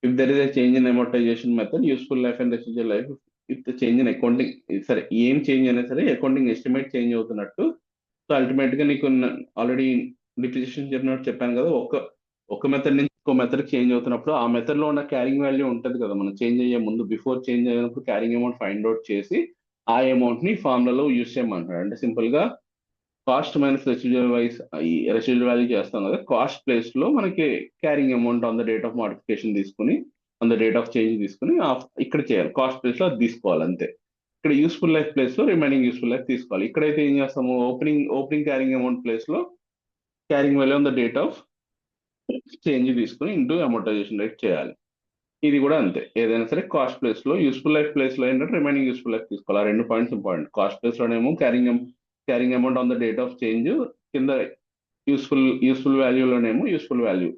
If there is a change in amortisation method useful life and residual life, if the change in accounting, సరే ఏం చేంజ్ అయినా సరే అకౌంటింగ్ ఎస్టిమేట్ చేంజ్ అవుతున్నట్టు. సో అల్టిమేట్ గా నీకు ఆల్రెడీ డిప్రిసియేషన్ చెప్పినట్టు చెప్పాను కదా, ఒక మెథడ్ నుంచి ఇంకో మెథడ్ చేంజ్ అవుతున్నప్పుడు ఆ మెథడ్ లో ఉన్న క్యారింగ్ వాల్యూ ఉంటది కదా, మనం చేంజ్ అయ్యే ముందు బిఫోర్ చేంజ్ అయినప్పుడు క్యారింగ్ అమౌంట్ ఫైండ్ అవుట్ చేసి ఆ అమౌంట్ ని ఫార్ములాలో యూజ్ చేయమంటాడు. అంటే సింపుల్ గా కాస్ట్ మైనస్ రెసిడ్యూల్ వైస్ ఈ రెసిడ్యూల్ వాల్యూ చేస్తాం కదా, కాస్ట్ ప్లేస్ లో మనకి carrying amount on the date of modification తీసుకుని, on the date of change తీసుకుని ఇక్కడ చేయాలి. కాస్ట్ ప్లేస్ లో అది తీసుకోవాలి అంతే. ఇక్కడ యూస్ఫుల్ లైఫ్ ప్లేస్ లో రిమైనింగ్ యూస్ఫుల్ లైఫ్ తీసుకోవాలి. ఇక్కడైతే ఏం చేస్తాము, ఓపెనింగ్ క్యారింగ్ అమౌంట్ ప్లేస్ లో carrying value on the date of change తీసుకుని ఇంటూ అమోర్టైజేషన్ రేట్ చేయాలి. ఇది కూడా అంతే, ఏదైనా సరే కాస్ట్ ప్లేస్ లో యూస్ఫుల్ లైఫ్ ప్లేస్ లో ఏంటంటే రిమైనింగ్ యూస్ఫుల్ లైఫ్ తీసుకోవాలి. ఆ రెండు పాయింట్స్ ఇంపార్టెంట్. కాస్ట్ ప్లేస్ లోనేమో carrying amount on the date of change, కింద యూస్ఫుల్ వాల్యూలోనేమో useful value,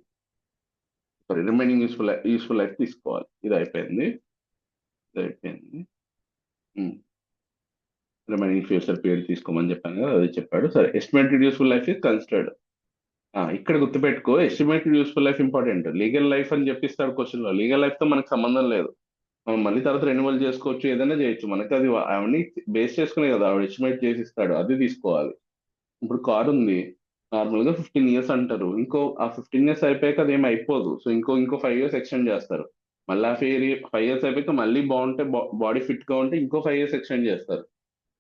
sorry remaining useful life తీసుకోవాలి. ఇది అయిపోయింది. రిమైనింగ్ ఫ్యూచర్ పీరియడ్ తీసుకోమని చెప్పాను కదా, అది చెప్పాడు. సరే, estimated useful life is considered. ఇక్కడ గుర్తుపెట్టుకో, estimated useful life important. Legal life అని చెప్పిస్తాడు క్వశ్చన్ లో, లీగల్ లైఫ్ తో మనకు సంబంధం లేదు. మనం మళ్ళీ తర్వాత రెన్యువల్ చేసుకోవచ్చు, ఏదైనా చేయొచ్చు. మనకి అది అవన్నీ బేస్ చేసుకునే కదా ఆవిడ ఎస్టిమేట్ చేసి ఇస్తాడు, అది తీసుకోవాలి. ఇప్పుడు కార్ ఉంది, నార్మల్ గా 15 ఇయర్స్ అంటారు. ఆ 15 ఇయర్స్ అయిపోయాక అది ఏమి అయిపోదు. సో ఇంకో 5 ఇయర్స్ ఎక్స్టెండ్ చేస్తారు. మళ్ళీ ఆ 5 ఇయర్స్ అయిపోయాక మళ్ళీ బాగుంటే, బాడీ ఫిట్ గా ఉంటే ఇంకో 5 ఇయర్స్ ఎక్స్టెండ్ చేస్తారు.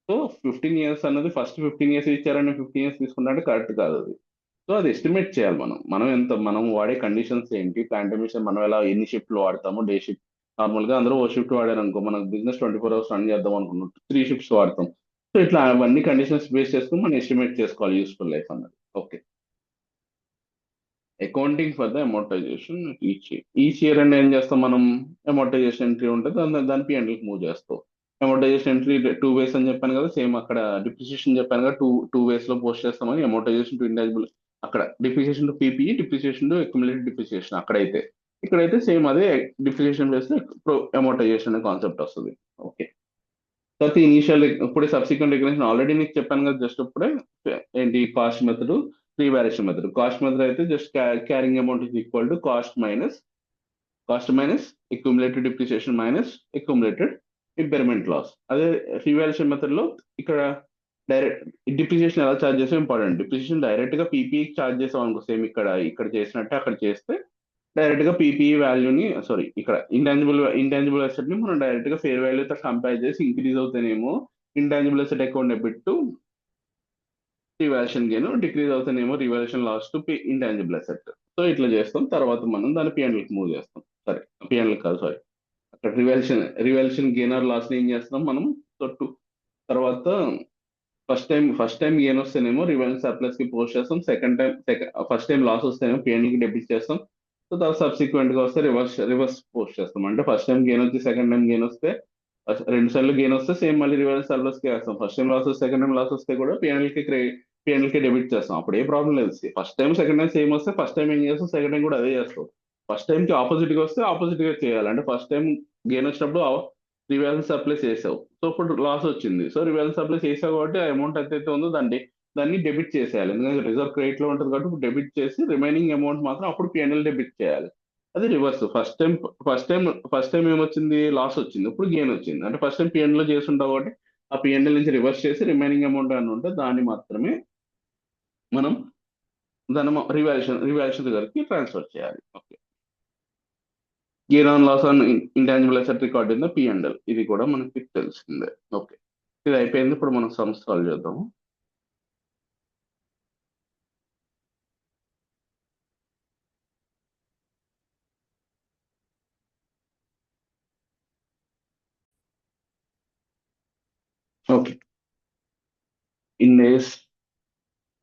సో 15 ఇయర్స్ అన్నది ఫస్ట్ 15 ఇయర్స్ ఇచ్చారని 15 ఇయర్స్ తీసుకుంటే కరెక్ట్ కాదు అది. సో అది ఎస్టిమేట్ చేయాలి. మనం వాడే కండిషన్స్ ఏంటి, ప్లాంట్ ఎమిషన్ మనం ఎలా ఎన్ని షిఫ్ట్లు వాడతాము, డే షిఫ్ట్. నార్మల్ గా అందరూ ఓ షిఫ్ట్ వాడారు అనుకో, మనకు బిజినెస్ 24 అవర్స్ రన్ చేద్దాం అనుకున్నాం, 3 షిఫ్ట్స్ వాడతాం. సో ఇట్లా అవన్నీ కండిషన్స్ బేస్ చేసుకుని మనం ఎస్టిమేట్ చేసుకోవాలి యూస్ఫుల్ లైఫ్ అన్నది. Okay, accounting for the amortisation each year అంటే ఏం చేస్తాం మనం, అమోర్టైజేషన్ ఎంట్రీ ఉంటుంది, దాని P&L మూవ్ చేస్తాం. అమోర్టైజేషన్ ఎంట్రీ 2 వేస్ అని చెప్పాను కదా, సేమ్ అక్కడ డిప్రిసియేషన్ చెప్పాను కదా, టూ వేస్ లో పోస్ట్ చేస్తామని. అమోర్టైజేషన్ టు ఇంటాంజిబుల్, అక్కడ depreciation to PPE, depreciation to accumulated depreciation అక్కడైతే. ఇక్కడైతే సేమ్ అదే, డిప్రిసియేషన్ చేస్తే అమోర్టైజేషన్ అనే కాన్సెప్ట్ వస్తుంది. ఓకే, తర్వాత ఇనీషియల్ ఇప్పుడే సబ్సిక్వెంట్ రికగ్నిషన్ ఆల్రెడీ నీకు చెప్పాను కదా జస్ట్ ఇప్పుడే, ఏంటి cost method, revaluation method. Cost method అయితే just carrying amount is equal to cost minus accumulated depreciation minus accumulated impairment loss. అదే రివాల్యుయేషన్ మెథడ్ లో ఇక్కడ డైరెక్ట్ డిప్రిసియేషన్ ఎలా చార్జ్ చేస్తే ఇంపార్టెంట్. డిప్రిసియేషన్ డైరెక్ట్ గా పీపీఈ చార్జ్ చేసాం అనుకో, సేమ్ ఇక్కడ చేసినట్టే అక్కడ చేస్తే డైరెక్ట్ గా పీపీఈ వాల్యూని, సారీ ఇక్కడ ఇంటాంజిబుల్ అసెట్ ని మనం డైరెక్ట్ గా ఫేర్ వాల్యూతో కంపేర్ చేసి ఇంక్రీజ్ అవుతానేమో intangible asset account debit to revaluation gain, decrease అవుతానేమో revaluation loss to intangible asset. So ఇట్లా చేస్తాం. తర్వాత మనం దాన్ని P&L కి మూవ్ చేస్తాం. సరే, P&L కాదు, సారీ, అక్కడ రివాల్యుయేషన్ గెయిన్ ఆర్ లాస్ ని ఏం చేస్తున్నాం మనం. సో తర్వాత ఫస్ట్ టైం గెయిన్ వస్తేనేమో రివాల్యూషన్ సర్ప్లస్ కి పోస్ట్ చేస్తాం. ఫస్ట్ టైం లాస్ వస్తేనేమో P&L కి డెబిట్ చేస్తాం. సో తర్వాత సబ్సిక్వెంట్ గా వస్తే రివర్స్ పోస్ట్ చేస్తాం. అంటే ఫస్ట్ టైం గెయిన్ వచ్చి సెకండ్ టైం గెయిన్ వస్తే, రెండు సార్లు గెయిన్ వస్తే సేమ్ మళ్ళీ రివర్స్ సర్ప్లస్ కి వేస్తాం. ఫస్ట్ టైం లాస్ వస్తే, సెకండ్ టైం లాస్ వస్తే కూడా P&L కి డెబిట్ చేస్తాం. అప్పుడు ఏ ప్రాబ్లం లేదు. First time second time same వస్తే ఫస్ట్ టైం ఏం చేస్తాం, సెకండ్ టైం కూడా అదే చేస్తాం. ఫస్ట్ టైం కి ఆపోజిట్ గా వస్తే ఆపోజిట్ గా చేయాలి. అంటే ఫస్ట్ టైం గెయిన్ వచ్చినప్పుడు రివాల్యూషన్ సర్ప్లస్ చేసావు, సో ఇప్పుడు లాస్ వచ్చింది. సో రివాల్యూషన్ సర్ప్లస్ చేసావు కాబట్టి ఆ అమౌంట్ ఎంతైతే ఉందో దాన్ని డెబిట్ చేసేయాలి. ఎందుకంటే రిజర్వ్ క్రెడిట్ లో ఉంటుంది కాబట్టి ఇప్పుడు డెబిట్ చేసి రిమైనింగ్ అమౌంట్ మాత్రం అప్పుడు P&L డెబిట్ చేయాలి. అది రివర్స్. ఫస్ట్ టైం ఏమొచ్చింది, లాస్ వచ్చింది, ఇప్పుడు గెయిన్ వచ్చింది. అంటే ఫస్ట్ టైం P&L లో చేసి ఉంటావు కాబట్టి ఆ P&L నుంచి రివర్స్ చేసి రిమైనింగ్ అమౌంట్ అని ఉంటే దాన్ని మాత్రమే మనం రివాల్యుయేషన్ దగ్గరికి ట్రాన్స్ఫర్ చేయాలి. Okay, gain on loss on intangible asset record in the P&L, ఇది కూడా మనకి తెలిసిందే. ఓకే, ఇది అయిపోయింది. ఇప్పుడు మనం సమ్స్ సాల్వ్ చేద్దాము. Okay, in days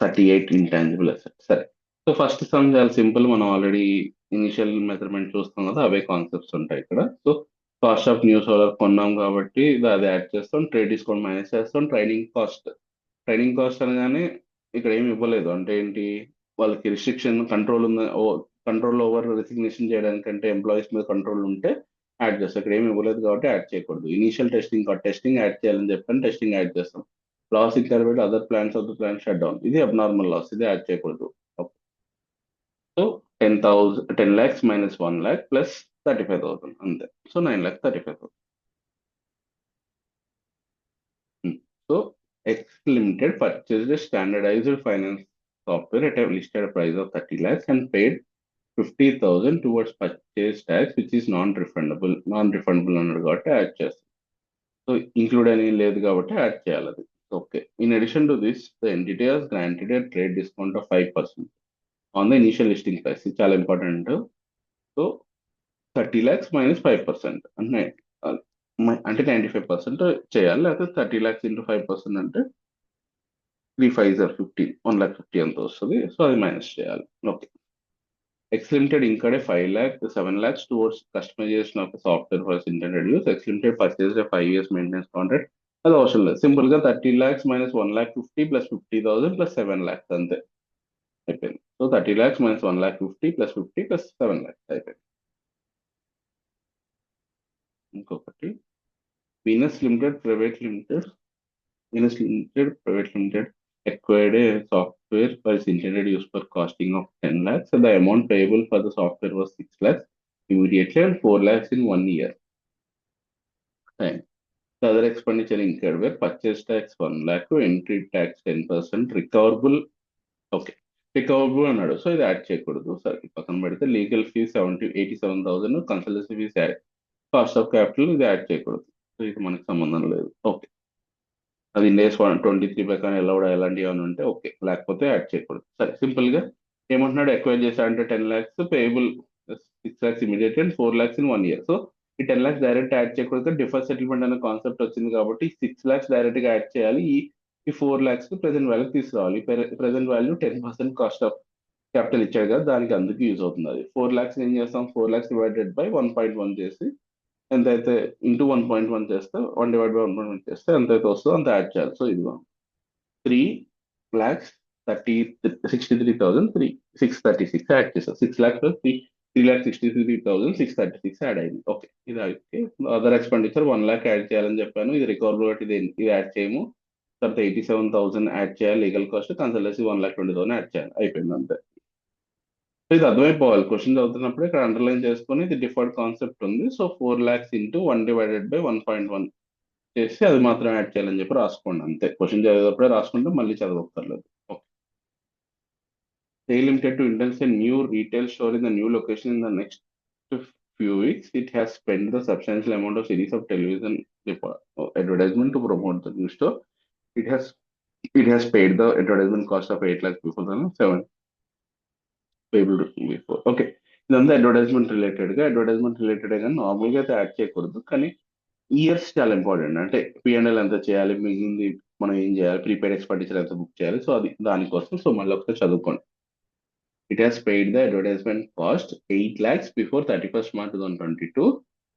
38 intangible asset. సరే, సో ఫస్ట్ సమ్ చాలా సింపుల్. మనం ఆల్రెడీ ఇనిషియల్ మెజర్మెంట్ చూస్తాం కదా, అవే కాన్సెప్ట్స్ ఉంటాయి ఇక్కడ. So cost of new solar కొన్నాం కాబట్టి అది యాడ్ చేస్తాం, ట్రేడ్ డిస్కౌంట్ మైనస్ చేస్తాం, ట్రైనింగ్ కాస్ట్ అనగానే ఇక్కడ ఏమి ఇవ్వలేదు అంటే ఏంటి, వాళ్ళకి రిస్ట్రిక్షన్ కంట్రోల్ ఉన్న కంట్రోల్ ఓవర్ రిసిగ్నేషన్ చేయడానికంటే ఎంప్లాయీస్ మీద కంట్రోల్ ఉంటే యాడ్ చేస్తాం. ఇక్కడ ఏమి ఇవ్వలేదు కాబట్టి యాడ్ చేయకూడదు. ఇనీషియల్ టెస్టింగ్ యాడ్ చేయాలని చెప్పని టెస్టింగ్ యాడ్ చేస్తాం. Loss include other plans of the plant shut down, ఇది అబ్నార్మల్ లాస్, ఇది యాడ్ చేయకూడదు. So 10 lakhs minus 1 lakh plus 35,000 అంతే. So 9,35,000. So X Limited purchased a standardized finance software at a listed price of 30 lakhs and paid 50,000 towards purchase tax, which is non-refundable అన్నాడు కాబట్టి యాడ్ చేస్తాం. సో ఇంక్లూడ్ అని లేదు కాబట్టి యాడ్ చేయాలి అది. Okay. In addition to this, the entity has granted a trade discount of 5% on the initial listing price. ఇది చాలా ఇంపార్టెంట్. సో 30 lakhs minus 5% అంటే అంటే 95% చేయాలి, లేకపోతే 30 lakhs into 5% అంటే 3 5 are 15, 1,50,000 ఎంత వస్తుంది. సో అది మైనస్ చేయాలి. Okay. X limited incurred 7 lakhs towards customization of the software for its intended use. X limited purchased a 5 years maintenance contract. అది అవసరం లేదు. సింపుల్ గా 30 lakhs minus 1,50,000 plus 50,000 plus 7 lakhs అంతే అయిపోయింది. So 30 lakhs minus 1,50,000 plus 50 plus 7 lakhs అయిపోయింది. ఇంకొకటి Venus limited private limited acquired a software for its intended use for costing of 10 lakhs. So the amount payable for the software was 6 lakhs immediately and 4 lakhs in 1 year. Time. The other expenditure incurred were purchase tax 1 lakh, entry tax 10%, recoverable. Okay. Recoverable అన్నాడు. సో ఇది యాడ్ చేయకూడదు. సరే పక్కన పెడితే legal fee 87,000, consultancy fee cost of capital ఇది యాడ్ చేయకూడదు. సో ఇది మనకి సంబంధం లేదు. ఓకే. అది ఇండేస్ 123 ప్రకారం ఎలా కూడా ఎలాంటివి అని ఉంటే ఓకే, లేకపోతే యాడ్ చేయకూడదు. సరే సింపుల్ గా ఏమంటున్నాడు, ఎక్వైర్ చేశా అంటే 10 lakhs payable 6 lakhs immediate and 4 lakhs in 1 year. So ఈ 10 lakhs డైరెక్ట్ యాడ్ చేయకూడదు. డిఫర్ సెటిల్మెంట్ అనే కాన్సెప్ట్ వచ్చింది కాబట్టి 6 lakhs డైరెక్ట్ గా యాడ్ చేయాలి. ఈ 4 lakhs ప్రెసెంట్ వాల్యూ తీసుకురావాలి. Present value 10% cost of capital ఇచ్చాడు కదా, దానికి అందుకు యూజ్ అవుతుంది. అది 4 lakhs ఏం చేస్తాం, 4 lakhs డివైడెడ్ బై 1.1 చేసి ఎంతైతే ఇంటూ 1.1 చేస్తే 1 డివైడ్ బై 1.1 చేస్తే ఎంతైతే వస్తుందో అంత యాడ్ చేయాలి. సో ఇదిగో 3,63,636 యాడ్ చేస్తారు. 6 lakhs 3,63,636 యాడ్ అయింది. ఓకే. ఇది అయితే అదర్ ఎక్స్పెండిచర్ 1 lakh యాడ్ చేయాలని చెప్పాను. ఇది రికవరబుల్ కాబట్టి ఇది యాడ్ చేయము. తర్వాత 87,000 యాడ్ చేయాలి లీగల్ కాస్ట్, కన్సల్టెన్సీ 1,20,000 యాడ్ చేయాలి. అయిపోయింది అంతే. సో ఇది అర్థమైపోవాలి. క్వశ్చన్ చదువుతున్నప్పుడు ఇక్కడ అండర్లైన్ చేసుకొని ఇది డిఫర్డ్ కాన్సెప్ట్ ఉంది. So 4 lakhs into 1 divided by 1.1 చేసి అది మాత్రం యాడ్ చేయాలని చెప్పి రాసుకోండి అంతే. క్వశ్చన్ చదివేటప్పుడే రాసుకుంటే మళ్ళీ చదవక్కర్లేదు. Okay. Limited to intends a new retail store in the new location in the next few weeks. It has spent the substantial amount of series of television advertisement to promote the new store. It has paid the advertisement cost of 8 lakhs before the 7 payable before. Okay. ఇదంతా అడ్వర్టైజ్మెంట్ రిలేటెడ్ కానీ నార్మల్ గా అయితే యాడ్ చేయకూడదు. కానీ ఇయర్స్ చాలా ఇంపార్టెంట్. అంటే పిఎన్ఎల్ ఎంత చేయాలి, మిగిలింది మనం ఏం చేయాలి, ప్రీపెయిడ్ ఎక్స్పెండిచర్ ఎంత బుక్ చేయాలి. సో అది దానికోసం. సో మళ్ళీ ఒకసారి చదువుకోండి. It has paid the advertisement cost 8 lakhs before 31st March 2022.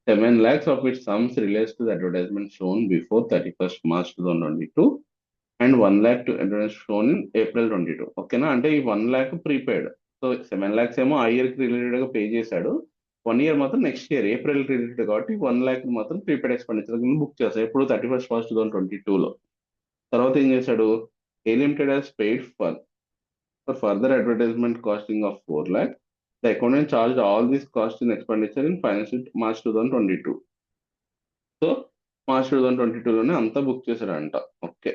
7 lakhs of its sums relates to the advertisement shown before 31st March 2022 and 1 lakh to advertisement shown in April 22. ఓకేనా. అంటే ఈ 1 lakh ప్రీపెయిడ్. సో 7 lakhs ఏమో ఆ ఇయర్ కి రిలేటెడ్ గా పే చేశాడు. 1 year మాత్రం నెక్స్ట్ ఇయర్ ఏప్రిల్ రిలేటెడ్ కాబట్టి 1 lakh మాత్రం ప్రీపెయిడ్ ఎక్స్పెండిచర్ కింద బుక్ చేస్తాడు. ఎప్పుడు 31st March 2022లో. తర్వాత ఏం చేశాడు, A limited has paid for further advertisement costing of 4 lakh. The accountant charge all this cost in expenditure in financial March 2022. So March 2022లోనే అంతా బుక్ చేశాడంట. ఓకే.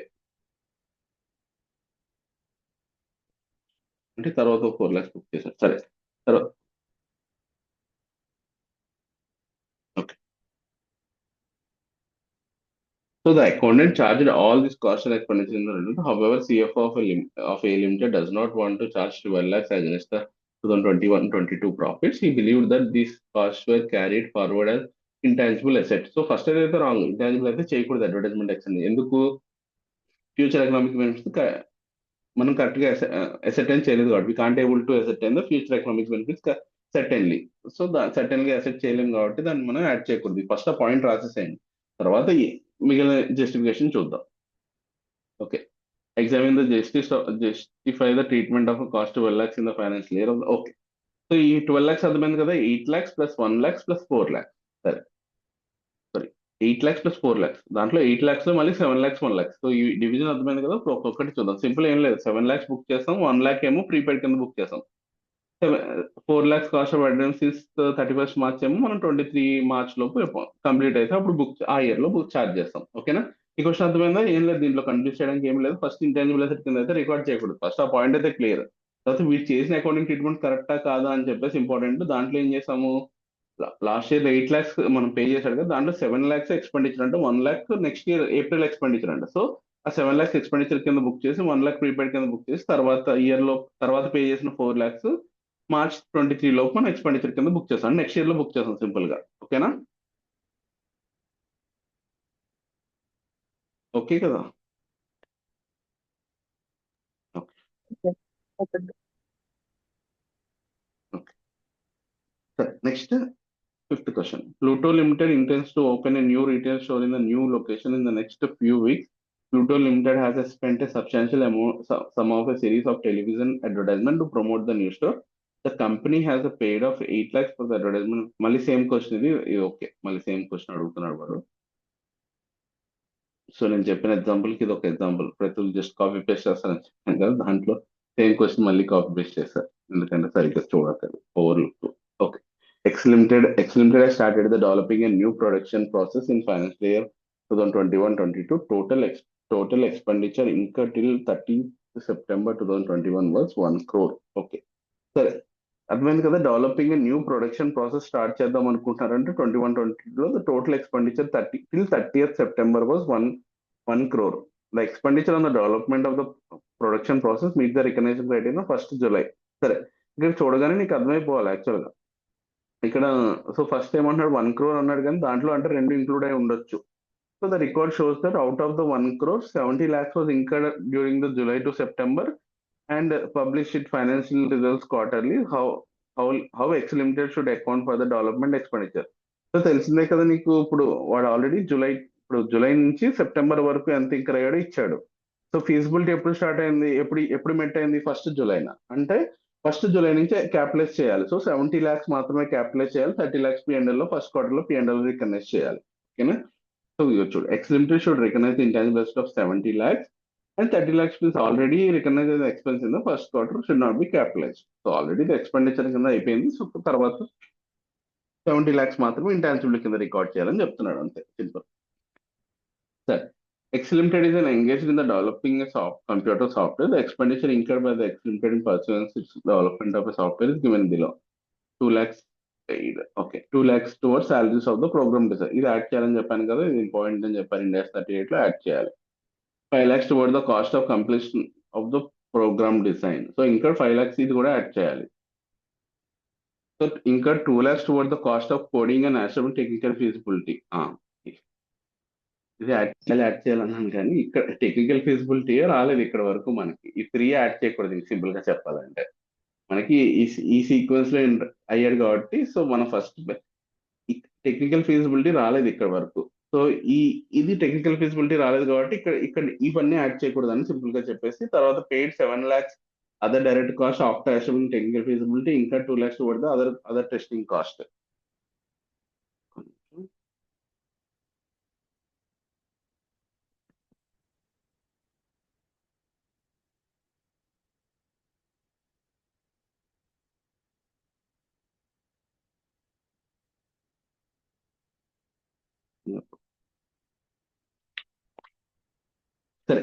అంటే తర్వాత 4 lakhs బుక్ చేశారు. సరే తర్వాత okay. So the accountant charged all these costs and expenditure in the rental. However, CFO of A Limited does not want to charge 12 lakhs against the 2021-22 profits. He believed that these costs were carried forward as intangible assets. So first అయితే రాంగ్, ఇంటాంజిబుల్ అయితే చేయకూడదు అడ్వర్టైజ్మెంట్ ఎక్స్పెండ్. ఎందుకు, ఫ్యూచర్ ఎకనామిక్ బెనిఫిట్స్ మనం కరెక్ట్ గా అసెట్ చేయలేదు కాబట్టి కాంట్ ఏబుల్ టు అసెట్ అయిన future economic benefits certainly. So certainly accept చేయలేం కాబట్టి దాన్ని మనం యాడ్ చేయకూడదు. ఫస్ట్ ఆ పాయింట్ రాసేసేయండి, తర్వాత మిగిలిన జస్టిఫికేషన్ చూద్దాం. Okay. Examine the justify the treatment of cost 12 lakhs in the financial year. Okay. So ఈ 12 lakhs అర్థమైంది కదా, 8 lakhs plus 1 lakhs plus 4 lakhs. సరే, సారీ, 8 lakhs ప్లస్ 4 lakhs. దాంట్లో 8 lakhs లో మళ్ళీ 7 lakhs 1 lakhs. సో ఈ డివిజన్ అర్థమైంది కదా. ఇప్పుడు ఒక్కొక్కటి చూద్దాం. సింపుల్ ఏం లేదు, 7 lakhs బుక్ చేస్తాం, 1 lakh ఏమో ప్రీపెయిడ్ కింద బుక్ చేస్తాం. 4 lakhs cost of advance since 31st March ఏమో మనం 23 March లోపు కంప్లీట్ అయితే అప్పుడు బుక్ ఆ ఇయర్ లో బుక్ ఛార్జ్ చేస్తాం. ఓకేనా? ఈ క్వశ్చన్ అర్థమైందా? ఏం లేదు, దీంట్లో కన్ఫ్యూజ్ చేయడానికి ఏం లేదు. ఫస్ట్ ఇంటాంజిబుల్ అసెట్ కింద అయితే రికార్డ్ చేయకూడదు. ఫస్ట్ ఆ పాయింట్ అయితే క్లియర్. తర్వాత వీళ్ళు చేసిన అకౌంటింగ్ ట్రీట్మెంట్ కరెక్టా కాదా అని చెప్పేసి ఇంపార్టెంట్. దాంట్లో ఏం చేసాము, లాస్ట్ ఇయర్ 8 lakhs మనం పే చేశాడు కదా, దాంట్లో 7 lakhs ఎక్స్పెండిచర్ అంటే 1 lakh next year April expenditure అంట. సో ఆ 7 lakhs ఎక్స్పెండిచర్ కింద బుక్ చేసి 1 lakh ప్రీపెయిడ్ కింద బుక్ చేసి తర్వాత ఇయర్ లో తర్వాత పే చేసిన 4 lakhs March 23 లోపు మనం ఎక్స్పెండిచర్ కింద బుక్ చేస్తాం, నెక్స్ట్ ఇయర్ లో బుక్ చేస్తాం సింపుల్ గా. ఓకేనా? ఓకే కదా? ఓకే. ఓకే. ఓకే. సరే, next fifth question. Pluto Limited intends to open a new retail store in a new location in the next few weeks. Pluto Limited has spent a substantial amount, some of a series of television advertisement to promote the new store. The company has a paid of 8 lakhs for the advertisement. మళ్ళీ సేమ్ క్వశ్చన్ ఇది. ఓకే, మళ్ళీ సేమ్ క్వశ్చన్ అడుగుతున్నాడు వాడు. సో నేను చెప్పిన ఎగ్జాంపుల్ కి ఇది ఒక ఎగ్జాంపుల్. ప్రతి జస్ట్ కాపీ పేస్ట్ చేస్తారని చెప్పాను కదా, దాంట్లో సేమ్ క్వశ్చన్ మళ్ళీ కాపీ పేస్ట్ చేస్తారు, ఎందుకంటే సరిగ్గా చూడక్కర్లేదు, overlook. Okay. X Limited has started the developing a new production process in financial year 2021-22. Total expenditure incurred till 30th September 2021 was 1 crore. Okay. సరే, అర్థమైంది కదా. Developing new production process start చేద్దాం అనుకుంటున్నారంటే 21-22లో the total expenditure 30th September was 1 crore. The expenditure on the development of the production process meet the recognition criteria 1st July. సరే, ఇక్కడ చూడగానే నీకు అర్థమైపోవాలి యాక్చువల్గా. ఇక్కడ సో ఫస్ట్ ఏమంటున్నాడు, 1 crore అన్నాడు, కానీ దాంట్లో అంటే 2 ఇంక్లూడ్ అయి ఉండొచ్చు. So the record shows that out of the 1 crore 70 lakhs was incurred during the July to September and publish its financial results quarterly. How X Limited should account for the development expenditure. So తెలిసిందే కదా నీకు. ఇప్పుడు వాడు ఆల్రెడీ జూలై నుంచి సెప్టెంబర్ వరకు ఎంత ఇంకర్ అయ్యాడో ఇచ్చాడు. సో ఫీజిబిలిటీ ఎప్పుడు స్టార్ట్ అయింది, ఎప్పుడు మెట్ అయింది, 1st July అంటే 1st July నుంచి క్యాపిటలైజ్ చేయాలి. సో 70 lakhs మాత్రమే క్యాపిటలైజ్ చేయాలి, 30 lakhs P&L లో ఫస్ట్ క్వార్టర్ లో P&L రికగ్నైజ్ చేయాలి. ఓకేనా? సో చూడు, X Limited should recognize the intangible asset of 70 lakhs and 30 lakhs is already recognized as expense in the first quarter, should not be capitalized. So already the expenditure కింద అయిపోయింది. సో తర్వాత 70 lakhs మాత్రమే ఇంటాన్జిబుల్ కింద రికార్డ్ చేయాలని చెప్తున్నాడు, అంతే, సింపుల్. సరే, X Limited is engaged in the developing a computer software. The expenditure incurred by the X Limited in pursuance its development of a software is given below. 2 lakhs paid. Okay, 2 lakhs towards salaries of the program design. ఇది యాడ్ చేయాలని చెప్పాను కదా, ఇది ఇంపార్టెంట్ అని చెప్పారు. Ind AS 38 లో యాడ్ చేయాలి. 5 lakhs towards the cost of completion of the program design. So ఇంకా 5 lakhs ఇది కూడా యాడ్ చేయాలి. సో ఇంకా 2 lakhs towards the cost of coding and assured technical feasibility. ఇది యాడ్ చేయాలన్నాను, కానీ ఇక్కడ టెక్నికల్ ఫీజిబిలిటీ రాలేదు ఇక్కడ వరకు. మనకి ఈ 3 యాడ్ చేయకూడదు సింపుల్ గా చెప్పాలంటే. మనకి ఈ సీక్వెన్స్ లో అయ్యాడు కాబట్టి, సో మనం ఫస్ట్ టెక్నికల్ ఫీజిబిలిటీ రాలేదు ఇక్కడ వరకు. సో ఇది టెక్నికల్ ఫీజిబిలిటీ రాలేదు కాబట్టి ఇక్కడ ఇవన్నీ యాడ్ చేయకూడదు అని సింపుల్ గా చెప్పేసి, తర్వాత paid 7 lakhs other direct cost after assuming technical feasibility, ఇంకా 2 lakhs towards the other testing cost. సరే,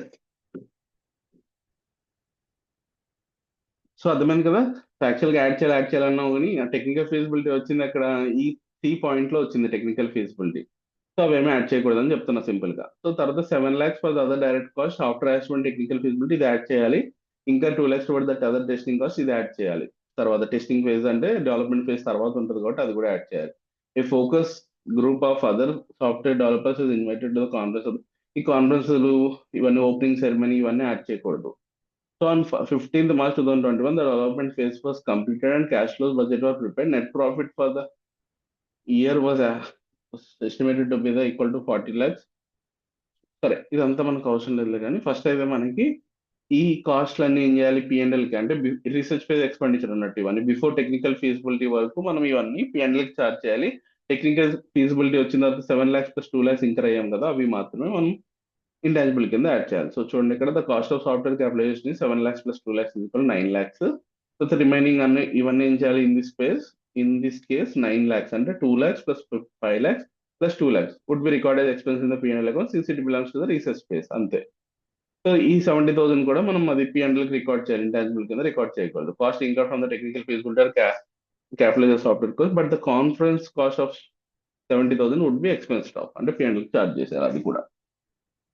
సో అర్థమైంది కదా. యాక్చువల్గా యాడ్ చేయాలన్నావు, కానీ టెక్నికల్ ఫీజిబిలిటీ వచ్చింది అక్కడ, ఈ సి పాయింట్ లో వచ్చింది టెక్నికల్ ఫీజిబిలిటీ. సో అవేమీ యాడ్ చేయకూడదని చెప్తున్నా సింపుల్ గా. సో తర్వాత 7 lakhs for the other direct cost after assuming technical feasibility, ఇది యాడ్ చేయాలి. ఇంకా 2 lakhs towards that other testing cost, ఇది యాడ్ చేయాలి. తర్వాత టెస్టింగ్ ఫేజ్ అంటే డెవలప్మెంట్ ఫేజ్ తర్వాత ఉంటుంది కాబట్టి అది కూడా యాడ్ చేయాలి. A focus group of other software developers is invited to the conference. ఈ కాన్ఫరెన్స్ ఇవన్నీ ఓపెనింగ్ సెరమనీ ఇవన్నీ యాడ్ చేయకూడదు. So on 15th March 2021, the development phase was completed and cash flows budget were prepared. Net profit for the year was estimated to be the equal to 40 lakhs. సరే ఇదంతా మనకు అవసరం లేదు కానీ ఫస్ట్ అయితే మనకి ఈ కాస్ట్లు అన్ని ఏం చేయాలి పిఎన్ఎల్ కి అంటే రీసెర్చ్ ఫేజ్ ఎక్స్పెండిచర్ ఉన్నట్టు ఇవన్నీ బిఫోర్ టెక్నికల్ ఫీజిబిలిటీ వరకు మనం ఇవన్నీ పిఎన్ఎల్ కి చార్జ్ చేయాలి. టెక్నికల్ ఫీజిబిలిటీ వచ్చిన తర్వాత 7 lakhs + 2 lakhs ఇంకర్ అయ్యాం కదా అవి మాత్రమే మనం ఇంటాంజిబుల్ కింద యాడ్ చేయాలి. సో చూడండి ఇక్కడ the cost of software capitalisation 7 lakhs + 2 lakhs = 9 lakhs. So the remaining అన్ని ఇవన్నీ ఏం చేయాలి ఇన్ దిస్ కేస్ 9 lakhs అంటే 2 lakhs + 5 lakhs + 2 lakhs would be recorded as expense in the P&L account since it belongs to the research phase అంతే. సో ఈ 70,000 కూడా మనం అది P&L కి రికార్డ్ చేయాలి ఇంటాంజిబుల్ కింద రికార్డ్ చేయకూడదు. కాస్ట్ ఇంకా from the technical feasibility capitalise software course but the conference cost of 70,000 would be expense off అంటే P&L కి చార్జ్ చేశారు అది కూడా.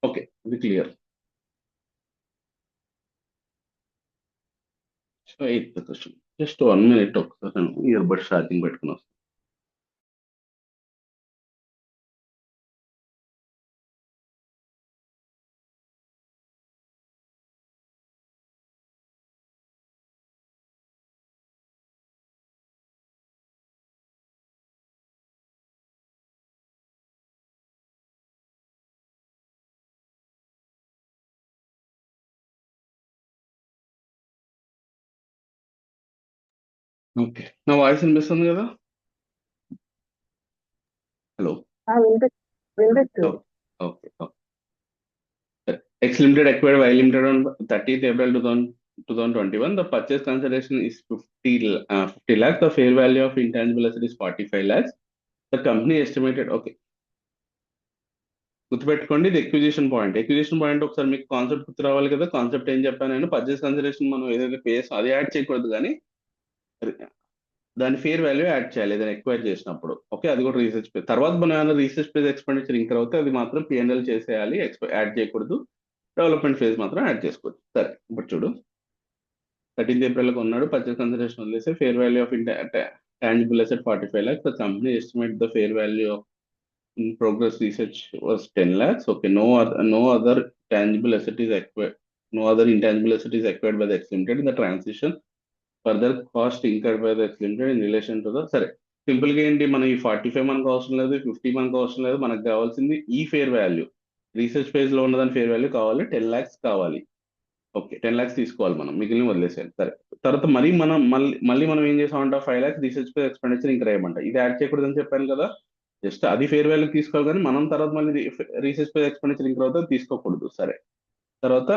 ఓకే ఇది clear. So 8th question just 1 minute ఒకసారి ఇయర్ బడ్ ఛార్జింగ్ పెట్టుకుని వస్తాను. ఓకే నా వాయిస్ వినిపిస్తుంది కదా? హలో వినిపిస్తుంది. Okay X Limited acquired Y Limited on 30th April 2021. The purchase consideration is 50 lakhs. The fair value of intangible asset is 45 lakhs. The company estimated, okay. గుర్తుపెట్టుకోండి ఇది ఎక్విజిషన్ పాయింట్ ఒకసారి మీకు కాన్సెప్ట్ గుర్తు రావాలి కదా. కాన్సెప్ట్ ఏం చెప్పాను నేను పర్చేస్ కన్సిడరేషన్ మనం ఏదైతే పేస్ అది యాడ్ చేయకూడదు కానీ దాని ఫేర్ వాల్యూ యాడ్ చేయాలి ఏదైనా ఎక్వైర్ చేసినప్పుడు. ఓకే అది కూడా రీసెర్చ్ పేజ్ తర్వాత మనం ఏమైనా రీసెర్చ్ పేజ్ ఎక్స్పెండిచర్ ఇంకర్ అవుతే అది మాత్రం పిఎన్ఎల్ చేసేయాలి యాడ్ చేయకూడదు. డెవలప్మెంట్ ఫేజ్ మాత్రం యాడ్ చేసుకోవచ్చు. సరే ఇప్పుడు చూడు 13th April ఉన్నాడు పర్చేస్ కన్సిడరేషన్ వదిలేసి fair value of tangible asset 45 lakhs. The company estimate the fair value of in progress research was 10 lakhs. Okay, no other tangible asset is acquired. No other intangible asset is acquired by the X Limited in the transition. Further cost incurred by the X Limited in relation to the సరే సింపుల్ గా ఏంటి మనం ఈ 45 మనకు అవసరం లేదు 50 మనకు అవసరం లేదు మనకు కావాల్సింది ఈ ఫేర్ వాల్యూ రీసెర్చ్ పేజ్ లో ఉన్నదాని ఫేర్ వాల్యూ కావాలి 10 lakhs కావాలి. ఓకే 10 lakhs తీసుకోవాలి మనం మిగిలిన వదిలేసేయాలి. సరే తర్వాత మళ్ళీ మనం ఏం చేసామంట 5 lakhs రీసెర్చ్ పేజ్ ఎక్స్పెండిచర్ ఇంకా రాయమంట ఇది యాడ్ చేయకూడదని చెప్పాను కదా. జస్ట్ అది ఫేర్ వాల్యూ తీసుకోవాలి కానీ మనం తర్వాత మళ్ళీ రీసెర్చ్ పేజ్ ఎక్స్పెండిచర్ ఇంకా తర్వాత తీసుకోకూడదు. సరే తర్వాత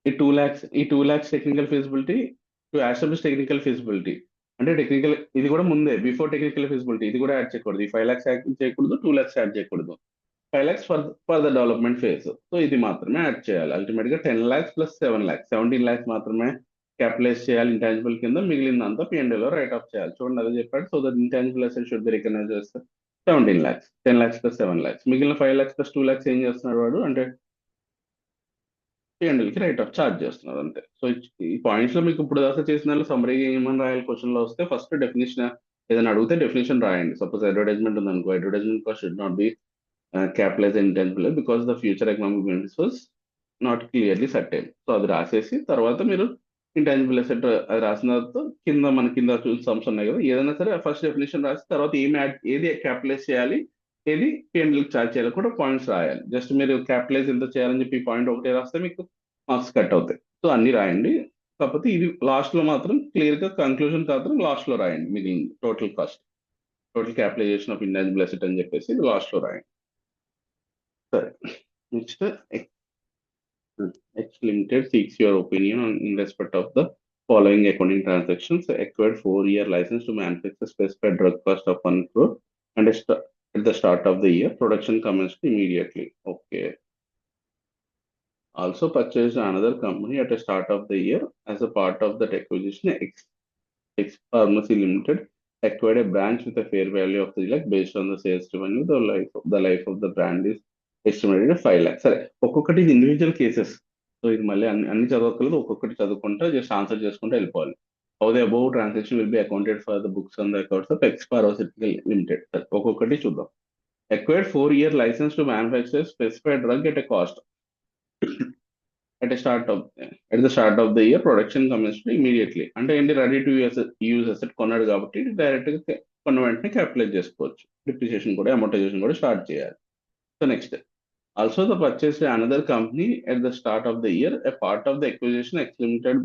ఈ 2 lakhs technical feasibility to establish technical feasibility అంటే టెక్నికల్ ఇది కూడా ముందే బిఫోర్ టెక్నికల్ ఫీజిబిలిటీ ఇది కూడా యాడ్ చేయకూడదు. ఈ 5 lakhs యాడ్ చేయకూడదు 2 lakhs యాడ్ చేయకూడదు. 5 lakhs for the development phase. So ఇది మాత్రమే యాడ్ చేయాలి. అల్టిమేట్ గా 10 lakhs + 7 lakhs 17 lakhs మాత్రమే క్యాపిటలైజ్ చేయాలి ఇంటాంజిబుల్ కింద మిగిలినంతా P&L లో రైట్ ఆఫ్ చేయాలి. చూడండి అదే చెప్పాడు. So that intangible asset should be recognise 17 lakhs 10 lakhs + 7 lakhs మిగిలిన 5 lakhs + 2 lakhs ఏం చేస్తున్నాడు వాడు అంటే P&L కి రైట్ ఆఫ్ చార్జ్ చేస్తున్నారు అంతే. సో ఈ పాయింట్స్ లో మీకు ఇప్పుడు దాకా చేసిన సమ్మరీ ఏమని రాయాలి క్వశ్చన్ లో వస్తే ఫస్ట్ డెఫినేషన్ ఏదైనా అడిగితే డెఫినేషన్ రాయండి. సపోజ్ అడ్వర్టైజ్మెంట్ ఉందనుకో advertisement cost should not be capitalise intangible because the future economic benefits was not clearly certain. So అది రాసేసి తర్వాత మీరు ఇంటాంజిబుల్ అసెట్ అది రాసిన తర్వాత మన కింద సమ్స్ ఉన్నాయి కదా ఏదైనా సరే ఫస్ట్ డెఫినేషన్ రాసి తర్వాత ఏది క్యాపిటలైజ్ చేయాలి ఏది P&L చార్జ్ చేయాలి కూడా పాయింట్స్ రాయాలి. జస్ట్ మీరు క్యాపిటలైజ్ ఎంత చేయాలని చెప్పి పాయింట్ ఒకటే రాస్తే మీకు మార్క్స్ కట్ అవుతాయి. సో అన్ని రాయండి కాకపోతే ఇది లాస్ట్ లో మాత్రం క్లియర్ గా కన్క్లూజన్ మాత్రం లాస్ట్ లో రాయండి మిగిలిన total cost total capitalisation of intangible asset అని చెప్పేసి ఇది లాస్ట్ లో రాయండి. సరే next X Limited seeks your opinion in respect of the following accounting transactions. Acquired 4-year license to manufacture specified drug cost of 1 crore and at the start of the year production commenced immediately. Okay. Also purchased another company at the start of the year as a part of that acquisition. X Pharmacy Limited acquired a branch with a fair value of 3 lakh based on the sales revenue. The life of the brand is estimated at 5 lakhs. సరే ఒక్కొక్కటి ఇండివిజువల్ కేసెస్. సో ఇది మళ్ళీ అన్ని చదవకలేదు ఒక్కొక్కటి చదువుకుంటా జస్ట్ ఆన్సర్ చేసుకుంటూ వెళ్ళిపోవాలి. How the above transaction will be accounted for the books on the accounts of X Pharmaceutical Limited. ఒక్కొక్కటి చూద్దాం. Acquired 4-year license to manufacture specified drug at a cost. at the start of the year production commenced immediately. అంటే ఏంటి, రెడీ టు యూజ్ అసెట్ కొన్నాడు కాబట్టి డైరెక్ట్ గా కొన్న వెంటనే క్యాపిటలైజ్ చేసుకోవచ్చు. డిప్రిసియేషన్ కూడా అమోటైజేషన్ కూడా స్టార్ట్ చేయాలి. So next, also the purchase another company at the start of the year. A part of the acquisition X Limited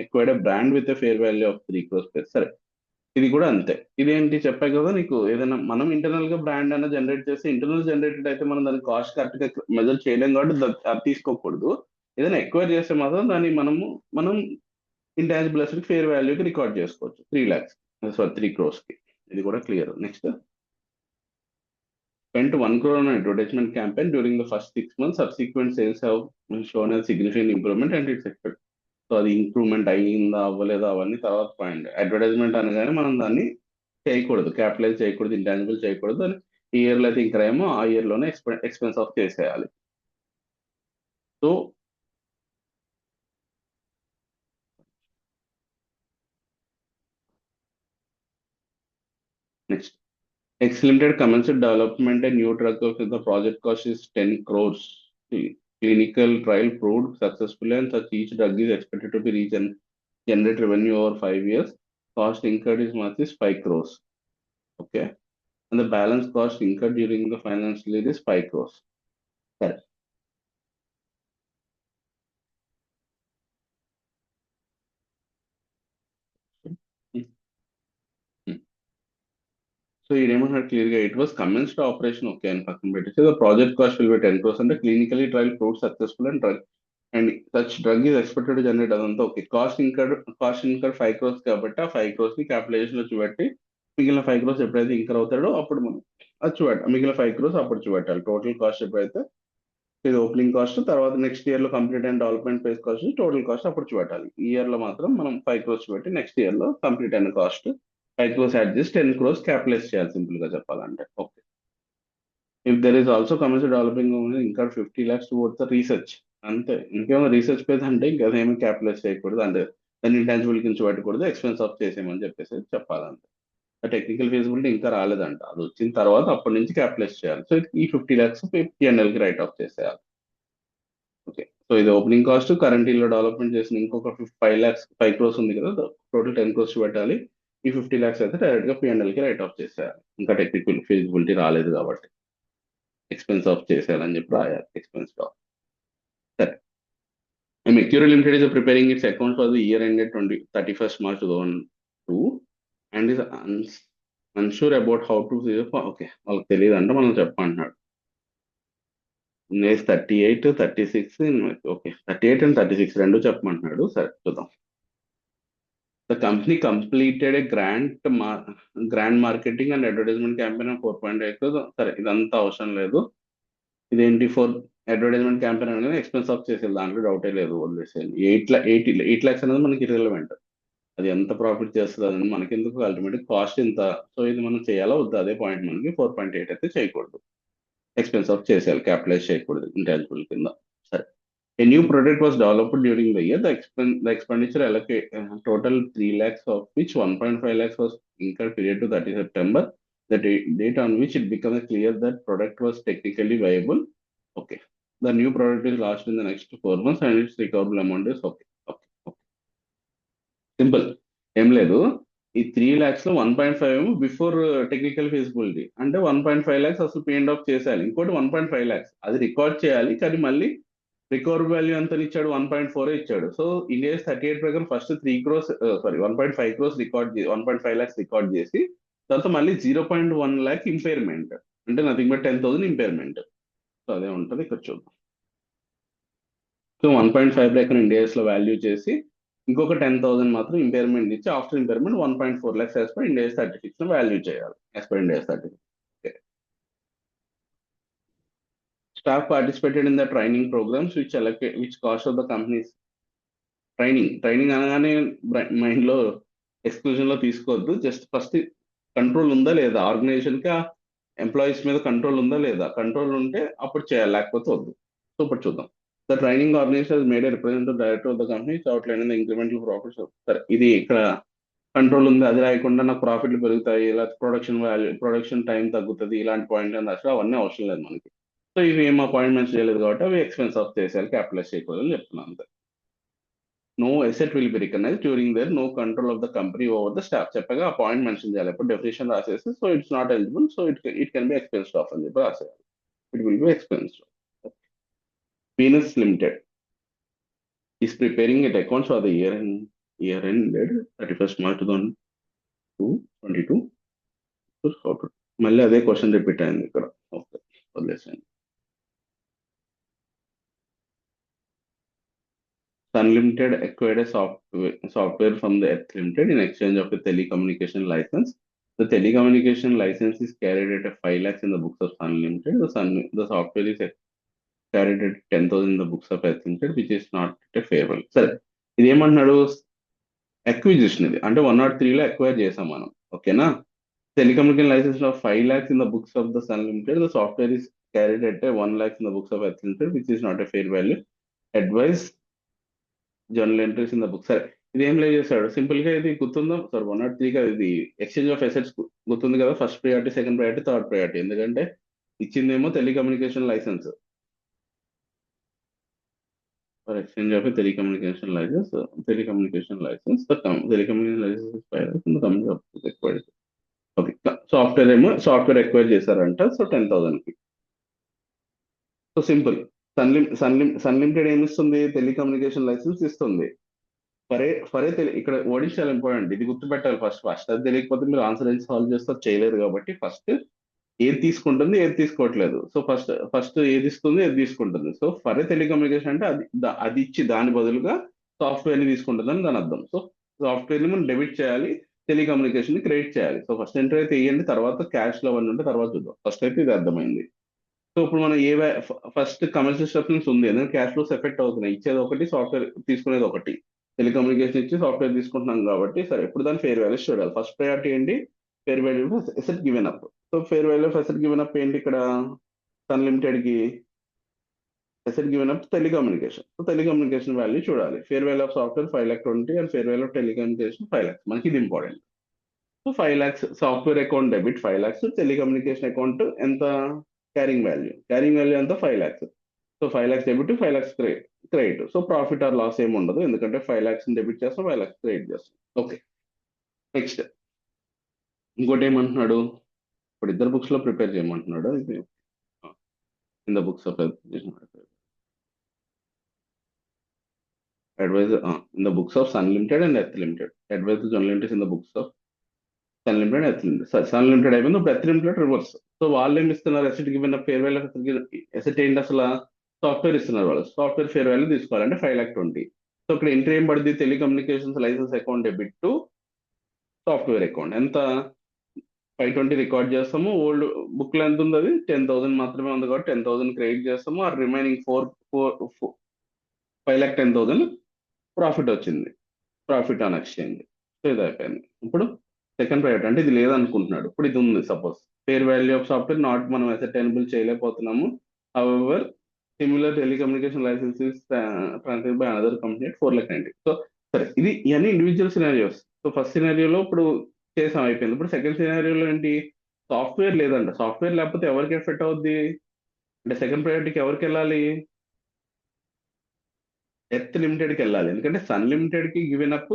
acquired a brand with a fair value of 3 crores. సరే, ఇది కూడా అంతే. ఇదేంటి చెప్పా కదా నీకు, ఏదైనా మనం ఇంటర్నల్ గా బ్రాండ్ అన్న జనరేట్ చేస్తే, ఇంటర్నల్ జనరేటెడ్ అయితే మనం దాని కాస్ట్ కరెక్ట్ గా మెజర్ చేయలేం కాబట్టి అది తీసుకోకూడదు. ఏదైనా ఎక్వైర్ చేస్తే మాత్రం దాన్ని మనం ఇంటాంజిబుల్ అసెట్ ఫేర్ వాల్యూకి రికార్డ్ చేసుకోవచ్చు 3 lakhs, సారీ 3 crores కి. ఇది కూడా clear. Next, spent 1 crore on advertisement campaign during the first 6 months. Subsequent sales have shown a significant improvement and it's expected. So అది ఇంప్రూవ్మెంట్ అయ్యిందా అవ్వలేదా అవన్నీ తర్వాత పాయింట్. అడ్వర్టైజ్మెంట్ అనగానే మనం దాన్ని చేయకూడదు, క్యాపిటలైజ్ చేయకూడదు, ఇంటాంజిబుల్ చేయకూడదు. అని ఈ ఇయర్లో అయితే ఇంకా ఏమో ఆ ఇయర్ లోనే ఎక్స్పెన్స్ ఆఫ్ చేసేయాలి. So next, X Limited commenced development a new drug of the project cost is 10 crores. The clinical trial proved successful and such each drug is expected to be reach and generate revenue over 5 years. Cost incurred is much is 5 crores. Okay. And the balance cost incurred during the financial year is 5 crores. Correct. So ఇదేమంటున్నారు క్లియర్గా, it was commenced operation. Okay అని పక్కన పెట్టేసి the project cost will be 10 crores అంటే clinically trial prove successful and drug and such drug is expected generate. అదంతా ఓకే. కాస్ట్ ఇన్కర్డ్ 5 crores కాబట్టి ఆ 5 crores ని క్యాపిటలైజేషన్ లో చూపెట్టి మిగిలిన 5 crores ఎప్పుడైతే ఇంకర్ అవుతాడో అప్పుడు మనం అది చూపెట్టాలి. మిగిలిన 5 crores అప్పుడు చూపెట్టాలి. టోటల్ కాస్ట్ ఎప్పుడైతే ఇది ఓపెనింగ్ కాస్ట్, తర్వాత నెక్స్ట్ ఇయర్ లో complete and development phase cost, total cost అప్పుడు చూపెట్టాలి. ఈ ఇయర్ లో మాత్రం మనం 5 crores పెట్టి నెక్స్ట్ ఇయర్ లో కంప్లీట్ అయిన కాస్ట్ 5 crores యాడ్ చేసి 10 crores క్యాపిటలైజ్ చేయాలి సింపుల్ గా చెప్పాలంటే. Okay. If there is also commercial developing ఇంకా 50 lakhs టువర్డ్స్ ద రీసెర్చ్. అంతే, ఇంకేమో రీసెర్చ్ పేజ్ అంటే ఇంకా అదేమి క్యాపిటలైజ్ చేయకూడదు, అంటే దాన్ని ఇంటాంజిబుల్ కింద పెట్టకూడదు, ఎక్స్పెన్స్ ఆఫ్ చేసేయమని చెప్పేసి చెప్పాలంటే. టెక్నికల్ ఫీజిబిలిటీ ఇంకా రాలేదంట, అది వచ్చిన తర్వాత అప్పటి నుంచి క్యాపిటలైజ్ చేయాలి. సో ఈ 50 lakhs P&L కి రైట్ ఆఫ్ చేసేయాలి. ఓకే. సో ఇది ఓపెనింగ్ కాస్ట్, కరెంట్ ఇయర్ లో డెవలప్మెంట్ చేసిన ఇంకొక 5 crores ఉంది కదా, టోటల్ 10 crores పెట్టాలి. ఈ 50 lakhs అయితే డైరెక్ట్ గా P&L కి రైట్ ఆఫ్ చేసేయాలి, ఇంకా టెక్నికల్ ఫీజిబిలిటీ రాలేదు కాబట్టి ఎక్స్పెన్స్ ఆఫ్ చేసేయాలని చెప్పి రాయాలి. Expense of. సరే, Mercury Limited is preparing its account for the year ended 31st March 2002 and is unsure about how to see the. Okay, వాళ్ళకి తెలియదు అంటే మనం చెప్పంటున్నాడు. 38, 36, ఓకే 38 and 36 రెండు చెప్పమంటున్నాడు. సరే చూద్దాం. The company completed a grand marketing and advertisement campaign of 4.8 crores. సరే ఇదంతా అవసరం లేదు. ఇదేంటి, అడ్వర్టైజ్మెంట్ క్యాంపెయిన్ అనేది ఎక్స్పెన్స్ ఆఫ్ చేసేది, దాంట్లో డౌటే లేదు, వదిలేసేయండి. 8 lakhs అనేది మనకి రిలవెంట్. అది ఎంత ప్రాఫిట్ చేస్తుంది అనేది మనకి ఎందుకు, అల్టిమేట్ కాస్ట్ ఇంత. సో ఇది మనం చేయాలా వద్దా, అదే పాయింట్. మనకి 4.8 అయితే చేయకూడదు, ఎక్స్పెన్స్ ఆఫ్ చేసేయాలి, క్యాపిటలైజ్ చేయకూడదు ఇంటాంజిబుల్ కింద. సరే, a new product was developed during the year. The expenditure allocate total 3 lakhs, of which 1.5 lakhs was incurred period to 30 September, the date on which it becomes clear that product was technically viable. Okay. The new product is launched in the next 4 months and its recoverable amount is okay. Simple, ఏం లేదు. ఈ 3 lakhs లో 1.5 ఏమో బిఫోర్ టెక్నికల్ ఫీజిబిలిటీ, అంటే 1.5 lakhs అసలు పే అండ్ ఆఫ్ చేసేయాలి. ఇంకోటి 1.5 lakhs అది రికార్డ్ చేయాలి, కానీ మళ్ళీ రికవర్ వాల్యూ ఎంత ఇచ్చాడు, 1.4 ఇచ్చాడు. సో ఇండియా 38 ప్రకారం first 3 crores 1.5 crores 1.5 lakhs record చేసి తర్వాత మళ్ళీ 0.1 lakh ఇంపైర్మెంట్, అంటే నథింగ్ బట్ 10,000 ఇంపైర్మెంట్. సో అదే ఉంటుంది ఇక్కడ చూద్దాం. సో 1.5 lakh ఇండియాస్ లో వాల్యూ చేసి ఇంకొక 10,000 మాత్రం ఇంపైర్మెంట్ ఇచ్చి after impairment 1.4 lakhs as per India 36 లో వాల్యూ చేయాలి, as per India 36. Staff participated in the training programs which cost of the company's training అనగానే మైండ్ లో ఎక్స్క్లూజన్ లో తీసుకోవద్దు. జస్ట్ ఫస్ట్ కంట్రోల్ ఉందా లేదా, ఆర్గనైజేషన్ కి ఎంప్లాయీస్ మీద కంట్రోల్ ఉందా లేదా, కంట్రోల్ ఉంటే అప్పుడు చేయాలి, లేకపోతే వద్దు. సో ఇప్పుడు చూద్దాం. The training organisation made representative director of the company outline in incremental profits. సరే, ఇది ఇక్కడ కంట్రోల్ ఉంది, అది రాయకుండా నాకు ప్రాఫిట్లు పెరుగుతాయి, ఇలా ప్రొడక్షన్ టైం తగ్గుతుంది, ఇలాంటి పాయింట్ అని రాసి అవన్నీ అవసరం లేదు మనకి. సో ఇవి ఏం అపాయింట్మెంట్స్ చేయలేదు కాబట్టి అవి ఎక్స్పెన్స్ ఆఫ్ చేసేయాలి, క్యాపిటలైజ్ చేయకూడదని చెప్తున్నాను అంతే. No asset will be recognise during there no control of the company over the staff చెప్పగా ఆ పాయింట్ మెన్షన్ చేయాలి. ఇప్పుడు డెఫినేషన్ రాసేసి so it's not eligible, so it can be expensed off అని చెప్పి రాసేయాలి. It will be expensed. Venus limited is preparing it accounts for the year ended 31st March 2022. మళ్ళీ అదే క్వశ్చన్ రిపీట్ అయింది ఇక్కడ. ఓకే, వదిలేసాను. Sun Limited acquired a software from the Earth Limited in exchange of a telecommunication license. The telecommunication license is carried at a 5 lakhs in the books of Sun Limited. The software is carried at 10,000 in the books of Earth Limited, which is not a fair value. సరే, ఇది ఏమంటున్నాడు? అక్విజిషన్ ఇది అంటే 103లో అక్వైర్ చేసాం మనం, ఓకేనా? Telecommunication license of 5 lakhs in the books of the Sun Limited. The software is carried at a 1 lakh in the books of Earth Limited, which is not a fair value. Advise journal entries in the book. సరే, ఇది ఏం లే చేశాడు? సింపుల్ గా ఇది గుర్తుందా సార్? 103 గా ఇది ఎక్స్చేంజ్ ఆఫ్ అసెట్స్ గుర్తుంది కదా? First priority, second priority, third priority. ఎందుకంటే ఇచ్చిందేమో telecommunication licence for exchange of telecommunication licence. Telecommunication licence acquired. Okay, software ఏమో సాఫ్ట్వేర్ ఎక్వైర్ చేశారంట. సో 10,000 కి. So simple. సన్ లిమిటెడ్ ఏమి ఇస్తుంది? టెలికమ్యూనికేషన్ లైసెన్స్ ఇస్తుంది. ఇక్కడ వర్డ్ చాలా ఇంపార్టెంట్, ఇది గుర్తుపెట్టాలి ఫస్ట్. అది తెలియకపోతే మీరు ఆన్సర్ ఏం సాల్వ్ చేస్తారు, చేయలేరు. కాబట్టి ఫస్ట్ ఏది తీసుకుంటుంది, ఏది తీసుకోవట్లేదు. సో ఫస్ట్ ఏది ఇస్తుంది, ఏది తీసుకుంటుంది. సో ఫర్ టెలికమ్యూనికేషన్ అంటే అది ఇచ్చి దాని బదులుగా సాఫ్ట్వేర్ ని తీసుకుంటుంది అని దాని అర్థం. సో సాఫ్ట్వేర్ ని మనం డెబిట్ చేయాలి, టెలికమ్యూనికేషన్ ని క్రెడిట్ చేయాలి. సో ఫస్ట్ ఎంట్రీ అయితే వేయండి, తర్వాత క్యాష్ లో అవన్నీ ఉంటే తర్వాత చూద్దాం. ఫస్ట్ అయితే ఇది అర్థమైంది. సో ఇప్పుడు మనం ఫస్ట్ కమర్షియల్ స్టెప్స్ ఉంది, ఎందుకంటే క్యాష్ ఫ్లోస్ ఎఫెక్ట్ అవుతున్నాయి. ఇచ్చేది ఒకటి, సాఫ్ట్వేర్ తీసుకునేది ఒకటి. టెలికమ్యూనికేషన్ ఇచ్చి సాఫ్ట్వేర్ తీసుకుంటున్నాం కాబట్టి సరే, ఇప్పుడు దాని ఫేర్ వాల్యూస్ చూడాలి. ఫస్ట్ ప్రయారిటీ ఏంటి? Fair value of asset given up. So fair value of asset given up ఏంటి ఇక్కడ? సన్ లిమిటెడ్ కి asset given up telecommunication. So telecommunication value చూడాలి. Fair value of software 5,20,000 and fair value of telecommunication 5 lakhs. మనకి ఇది important. So 5 lakhs software account debit, 5 lakhs telecommunication account ఎంత? క్యారింగ్ వాల్యూ ఎంత? 5 lakhs. So 5 lakhs debit, 5 lakhs credit. So profit or loss ఏమి ఉండదు, ఎందుకంటే 5 lakhs డెబిట్ చేస్తాం, 5 lakhs క్రెడిట్ చేస్తాం. ఓకే, నెక్స్ట్ ఇంకోటి ఏమంటున్నాడు? ఇప్పుడు ఇద్దరు బుక్స్ లో ప్రిపేర్ చేయమంటున్నాడు. ఇది in the books of advise in the books of Sun Limited and Earth Limited. Advise journal entries in the books of Sun Limited, Earth Limited. Sun Limited అయిపోయింది, ఇప్పుడు ఎర్త్ లిమిటెడ్ రివర్స్. సో వాళ్ళు ఏమి ఇస్తున్నారు? Asset given fair value asset ఏంటి అసలు? సాఫ్ట్వేర్ ఇస్తున్నారు వాళ్ళు. సాఫ్ట్వేర్ ఫేర్ వాల్యూ తీసుకోవాలంటే 5,20,000. సో ఇక్కడ ఎంట్రీ ఏం పడుతుంది? Telecommunications licence account debit to software account. ఎంత? 520 రికార్డ్ చేస్తాము. ఓల్డ్ బుక్ లో ఎంత ఉంది? అది 10,000 మాత్రమే ఉంది కాబట్టి 10,000 క్రెడిట్ చేస్తాము. ఆ రిమైనింగ్ 5,10,000 ప్రాఫిట్ వచ్చింది, ప్రాఫిట్ ఆన్ ఎక్స్చేంజ్. సో ఇది అయిపోయింది. ఇప్పుడు సెకండ్ ప్రయారిటీ అంటే ఇది లేదనుకుంటున్నాడు. ఇప్పుడు ఇది ఉంది. Suppose fair value of software not మనం అసెటైనబుల్ చేయలేకపోతున్నాము. However similar telecommunication licences transfer by another company 4,90,000. So సరే, ఇది ఇవన్నీ ఇండివిజువల్ సినారియోస్. సో ఫస్ట్ సినారియోలో ఇప్పుడు చేసాం, అయిపోయింది. ఇప్పుడు సెకండ్ సినారియోలో ఏంటి? సాఫ్ట్వేర్ లేదంట. సాఫ్ట్వేర్ లేకపోతే ఎవరికి ఎఫెక్ట్ అవుద్ది అంటే సెకండ్ ప్రయారిటీకి ఎవరికి వెళ్ళాలి? ఎర్త్ లిమిటెడ్కి వెళ్ళాలి. ఎందుకంటే సన్ లిమిటెడ్కి గివెన్ అప్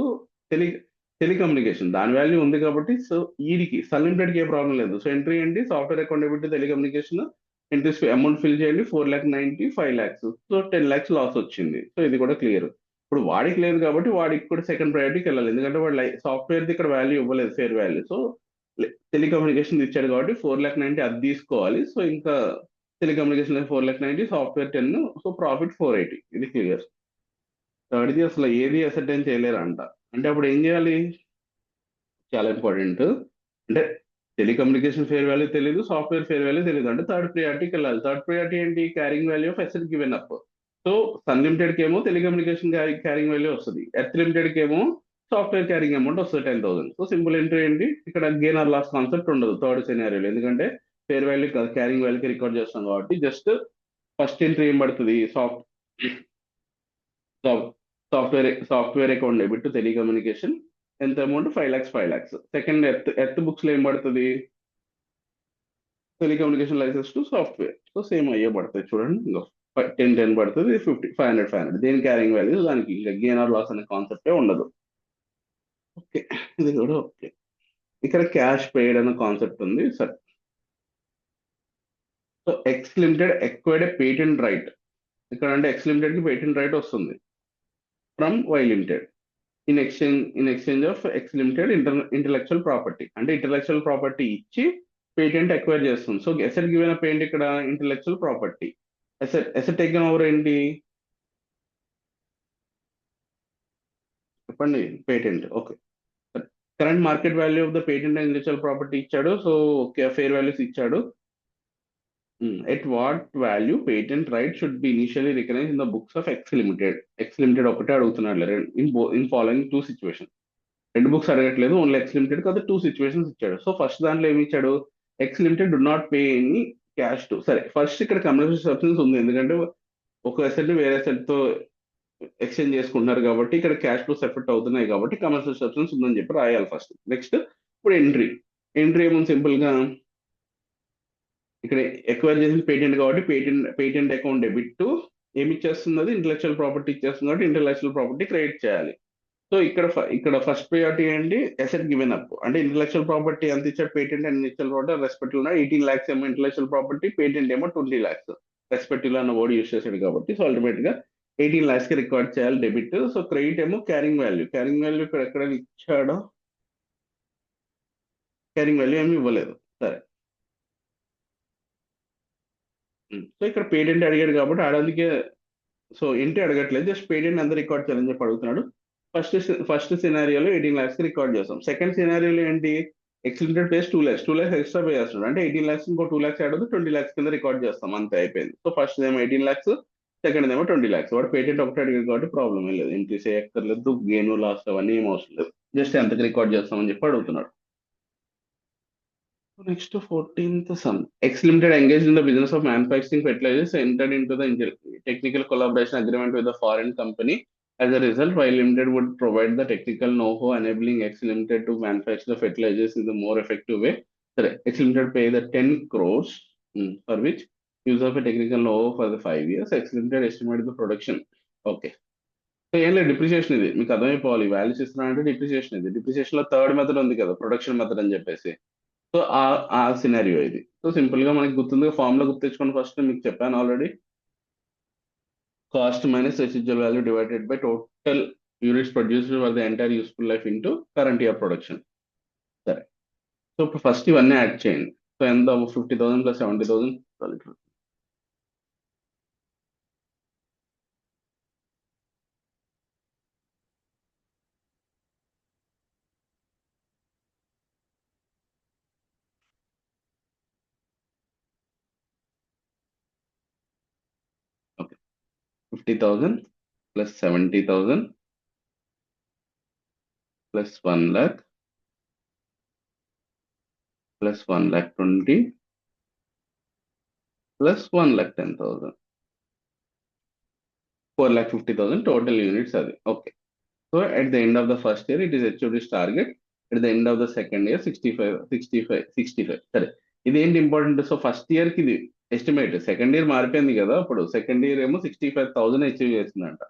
టెలికమ్యూనికేషన్ దాని వాల్యూ ఉంది కాబట్టి. సో వీడికి సన్ లిమిటెడ్కి ఏ ప్రాబ్లం లేదు. సో ఎంట్రీ ఏంటి? Software account debit telecommunication. Entries amount fill చేయండి, 4,90,000, 5 lakhs. సో 10 lakhs లాస్ వచ్చింది. సో ఇది కూడా క్లియర్. ఇప్పుడు వాడికి లేదు కాబట్టి వాడికి కూడా సెకండ్ ప్రయారిటీకి వెళ్ళాలి, ఎందుకంటే వాడు సాఫ్ట్వేర్ది ఇక్కడ వాల్యూ ఇవ్వలేదు, ఫేర్ వాల్యూ. సో టెలికమ్యూనికేషన్ ఇచ్చాడు కాబట్టి 4,90,000 అది తీసుకోవాలి. సో ఇంకా టెలికమ్యూనికేషన్ 4,90,000, సాఫ్ట్వేర్ 10, సో ప్రాఫిట్ 480. ఇది క్లియర్. థర్డ్ది అసలు ఏది అసెట్ ఏం చేయలేరంట. అంటే అప్పుడు ఏం చేయాలి? చాలా ఇంపార్టెంట్. అంటే టెలికమ్యూనికేషన్ ఫేర్ వాల్యూ తెలియదు, సాఫ్ట్వేర్ ఫేర్ వాల్యూ తెలియదు, అంటే థర్డ్ ప్రియారిటీకి వెళ్ళాలి. థర్డ్ ప్రియారిటీ ఏంటి? Carrying value of asset given up. So Sun లిమిటెడ్కి ఏమో టెలికమ్యూనికేషన్ క్యారింగ్ వాల్యూ వస్తుంది, ఎర్త్ లిమిటెడ్కి ఏమో సాఫ్ట్వేర్ క్యారింగ్ అమౌంట్ వస్తుంది 10,000. సో సింపుల్ ఎంట్రీ ఏంటి? ఇక్కడ గెయిన్ ఆర్ లాస్ కాన్సెప్ట్ ఉండదు థర్డ్ సినారియోలో, ఎందుకంటే ఫేర్ వాల్యూ క్యారింగ్ వాల్యూకి రికార్డ్ చేస్తాం కాబట్టి. జస్ట్ ఫస్ట్ ఎంట్రీ ఏం పడుతుంది? Software account debit to telecommunication ఎంత amount? 5 lakhs. Second Earth books లో ఏం పడుతుంది? Telecommunication licence to software. So same అయ్యే పడతాయి చూడండి. ఇంకో 10 పడుతుంది, 50 500 దేని క్యారింగ్ వాల్యూ దానికి ఇంకా గెయిన్ ఆర్ లాస్ అనే కాన్సెప్టే ఉండదు. ఓకే, ఇది కూడా ఓకే. ఇక్కడ క్యాష్ పెయిడ్ అనే కాన్సెప్ట్ ఉంది. సరే, so X Limited acquired patent right. ఇక్కడ అంటే ఎక్స్ లిమిటెడ్ కి పేటెంట్ రైట్ వస్తుంది from Y Limited in exchange of X Limited intellectual property. అంటే ఇంటలెక్చువల్ ప్రాపర్టీ ఇచ్చి పేటెంట్ ఎక్వైర్ చేస్తుంది. సో ఎసెట్ గివెన్ అప్ ఏంటి ఇక్కడ? Intellectual property. Asset taken over ఏంటి చెప్పండి? Patent. Okay, current market value of the patent and intellectual property ఇచ్చాడు. సో ఓకే, ఫేర్ వాల్యూస్ ఇచ్చాడు. At what value patent right should be initially recognise in the books of X Limited. X Limited ఒకటే అడుగుతున్నాడు ఇన్ ఫాలోయింగ్ 2 సిచ్యువేషన్. 2 బుక్స్ అడగట్లేదు, ఓన్లీ ఎక్స్ లిమిటెడ్ కదా 2 సిచ్యువేషన్స్ ఇచ్చాడు. సో ఫస్ట్ దాంట్లో ఏమి ఇచ్చాడు? X Limited do not pay any cash to. సరే, ఫస్ట్ ఇక్కడ కమర్షియల్ సబ్స్టెన్స్ ఉంది, ఎందుకంటే ఒక అసెట్ వేరే అసెట్ తో ఎక్స్చేంజ్ చేసుకుంటున్నారు కాబట్టి ఇక్కడ క్యాష్ ఫ్లోస్ ఎఫెక్ట్ అవుతున్నాయి కాబట్టి కమర్షియల్ సబ్స్టెన్స్ ఉందని చెప్పి రాయాలి ఫస్ట్. నెక్స్ట్ ఇప్పుడు ఎంట్రీ ఏముంది? సింపుల్ గా ఇక్కడ ఎక్వైర్ చేసిన పేటెంట్ కాబట్టి పేటెంట్ అకౌంట్ డెబిట్ టు ఏమి ఇచ్చేస్తుంది? అది ఇంటలెక్చువల్ ప్రాపర్టీ ఇచ్చేస్తుంది కాబట్టి ఇంటలెక్చువల్ ప్రాపర్టీ క్రెడిట్ చేయాలి. సో ఇక్కడ ఫస్ట్ ప్రియారిటీ ఏంటి? Asset given up. అంటే ఇంటలెక్చువల్ ప్రాపర్టీ ఎంత ఇచ్చాడు? Patent and intellectual property respective 18 lakhs ఏమో ఇంటలెక్చువల్ ప్రాపర్టీ, పేటెంట్ ఏమో 20 lakhs. రెస్పెక్టివ్ అన్న వర్డ్ యూస్ చేశాడు కాబట్టి సో అల్టిమేట్ గా 18 lakhs కి రికార్డ్ చేయాలి డెబిట్. సో క్రెడిట్ ఏమో క్యారింగ్ వాల్యూ. క్యారింగ్ వాల్యూ ఇక్కడ ఎక్కడ ఇచ్చాడో? క్యారింగ్ వాల్యూ ఏమి ఇవ్వలేదు. సరే, సో ఇక్కడ పేటెంట్ అడిగాడు కాబట్టి ఆడడానికి సో ఎంట్రీ అడగట్లేదు, జస్ట్ పేటెంట్ ఎంత రికార్డ్ చేయాలని చెప్పి అడుగుతున్నాడు. ఫస్ట్ సినారియోలో 18 lakhs కి రికార్డ్ చేస్తాం. సెకండ్ సినారియోలో ఏంటి? X Limited pays 2 lakhs extra pay చేస్తున్నాడు. అంటే 18 lakhs ఇంకో 2 lakhs యాడ్ అవుతుంది, 20 lakhs కింద రికార్డ్ చేస్తాం, అంతే అయిపోయింది. సో ఫస్ట్ ఏమో 18 lakhs, సెకండ్ ఏమో 20 lakhs. వాడు పేటెంట్ ఒకటి అడిగాడు కాబట్టి ప్రాబ్లం ఏం లేదు, ఎంట్రీస్ చేయక్కర్లేదు, గెయిన్ లాస్ అవన్నీ ఏం అవసరం లేదు, జస్ట్ ఎంతకి రికార్డ్ చేస్తామని చెప్పి అడుగుతున్నాడు. Next 14th sum. X Limited engage in the business of manufacturing fertilisers entered into the technical collaboration agreement with the foreign company. As a result, Y Limited would provide the technical know-how enabling X Limited to manufacture the fertilizers in the more effective way. Sorry, X Limited pay the 10 crores for which use of a technical know-how for the 5 years. X Limited estimated the production. Okay. So ఏం లేదు, డిప్రిసియేషన్ ఇది మీకు అర్థమైపోవాలి. వాల్యూస్ ఇస్తున్నా అంటే డిప్రిసియేషన్. ఇది డిప్రిసియేషన్ లో థర్డ్ మెథడ్ ఉంది కదా, ప్రొడక్షన్ మెథడ్ అని చెప్పేసి. సో ఆ సినారియో ఇది. సో సింపుల్ గా మనకి గుర్తుందిగా, ఫార్ములా గుర్తు తెచ్చుకోండి. ఫస్ట్ మీకు చెప్పాను already, cost minus residual value divided by total units produced for the entire useful life into current year production. సరే, సో ఇప్పుడు ఫస్ట్ ఇవన్నీ యాడ్ చేయండి. సో ఎంత? 50,000 plus 70,000, 50,000 plus 70,000 plus 1 lakh plus 1,20,000 plus 1,10,000, 4,50,000 total units అది. Okay, so at the end of the first year it is HOD's target. At the end of the second year 65. సరే, ఇది ఏంటి ఇంపార్టెంట్? సో ఫస్ట్ ఇయర్ కి ఇది ఎస్టిమేట్, సెకండ్ ఇయర్ మారిపోయింది కదా, అప్పుడు సెకండ్ ఇయర్ ఏమో 65,000 అచీవ్ చేసిందంట.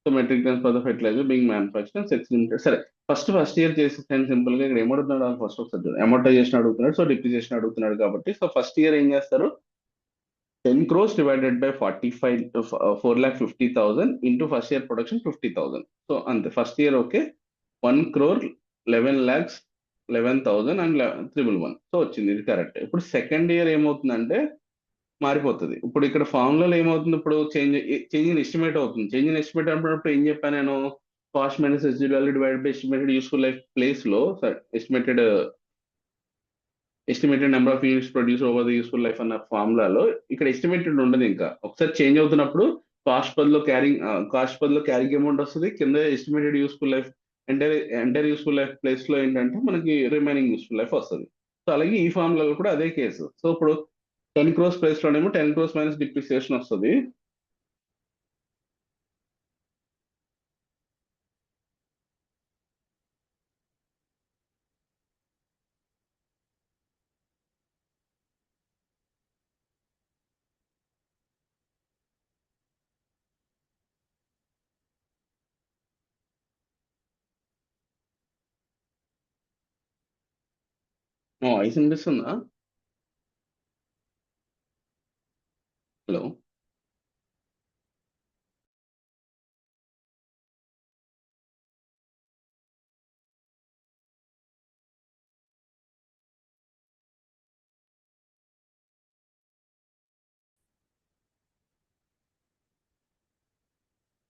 So metric tons for the fertiliser being manufacture X Limited. సరే, ఫస్ట్ ఇయర్ చేసేసాను సింపుల్ గా. ఇక్కడ ఏమడుగుతున్నాడు? ఫస్ట్ ఒకసారి అమౌంటైజేషన్ అడుగుతున్నాడు, సో డిప్రిసియేషన్ అడుగుతున్నాడు కాబట్టి సో ఫస్ట్ ఇయర్ ఏం చేస్తారు? 10 crores divided by 4,50,000 into first year production 50,000. So అంతే, first year okay. 1 crore 11 lakhs 11,000 and 111. So వచ్చింది, ఇది కరెక్ట్. ఇప్పుడు సెకండ్ ఇయర్ ఏమవుతుందంటే మారిపోతుంది. ఇప్పుడు ఇక్కడ ఫార్ములాలో ఏమవుతుంది? ఇప్పుడు చేంజ్ ఇన్ ఎస్టిమేట్ అవుతుంది. చేంజ్ ఇన్ ఎస్టిమేట్ అన్నప్పుడు ఏం చెప్పాను నేను? Cost minus residual divided by estimated useful life place లో estimated number of units produce over the useful life అన్న ఫార్ములాలో ఇక్కడ ఎస్టిమేటెడ్ ఉండదు. ఇంకా ఒకసారి చేంజ్ అవుతున్నప్పుడు కాస్ట్ బదులు క్యారింగ్ అమౌంట్ వస్తుంది, కింద estimated useful life entire useful life place లో ఏంటంటే మనకి రిమైనింగ్ యూస్ఫుల్ లైఫ్ వస్తుంది. సో అలాగే ఈ ఫార్ములాలో కూడా అదే కేసు. సో ఇప్పుడు 10 crores ప్లేస్ లోనేమో 10 crores మైనస్ డిప్రిసియేషన్ వస్తుంది. మా వాయిస్ వినిపిస్తుందా? హలో.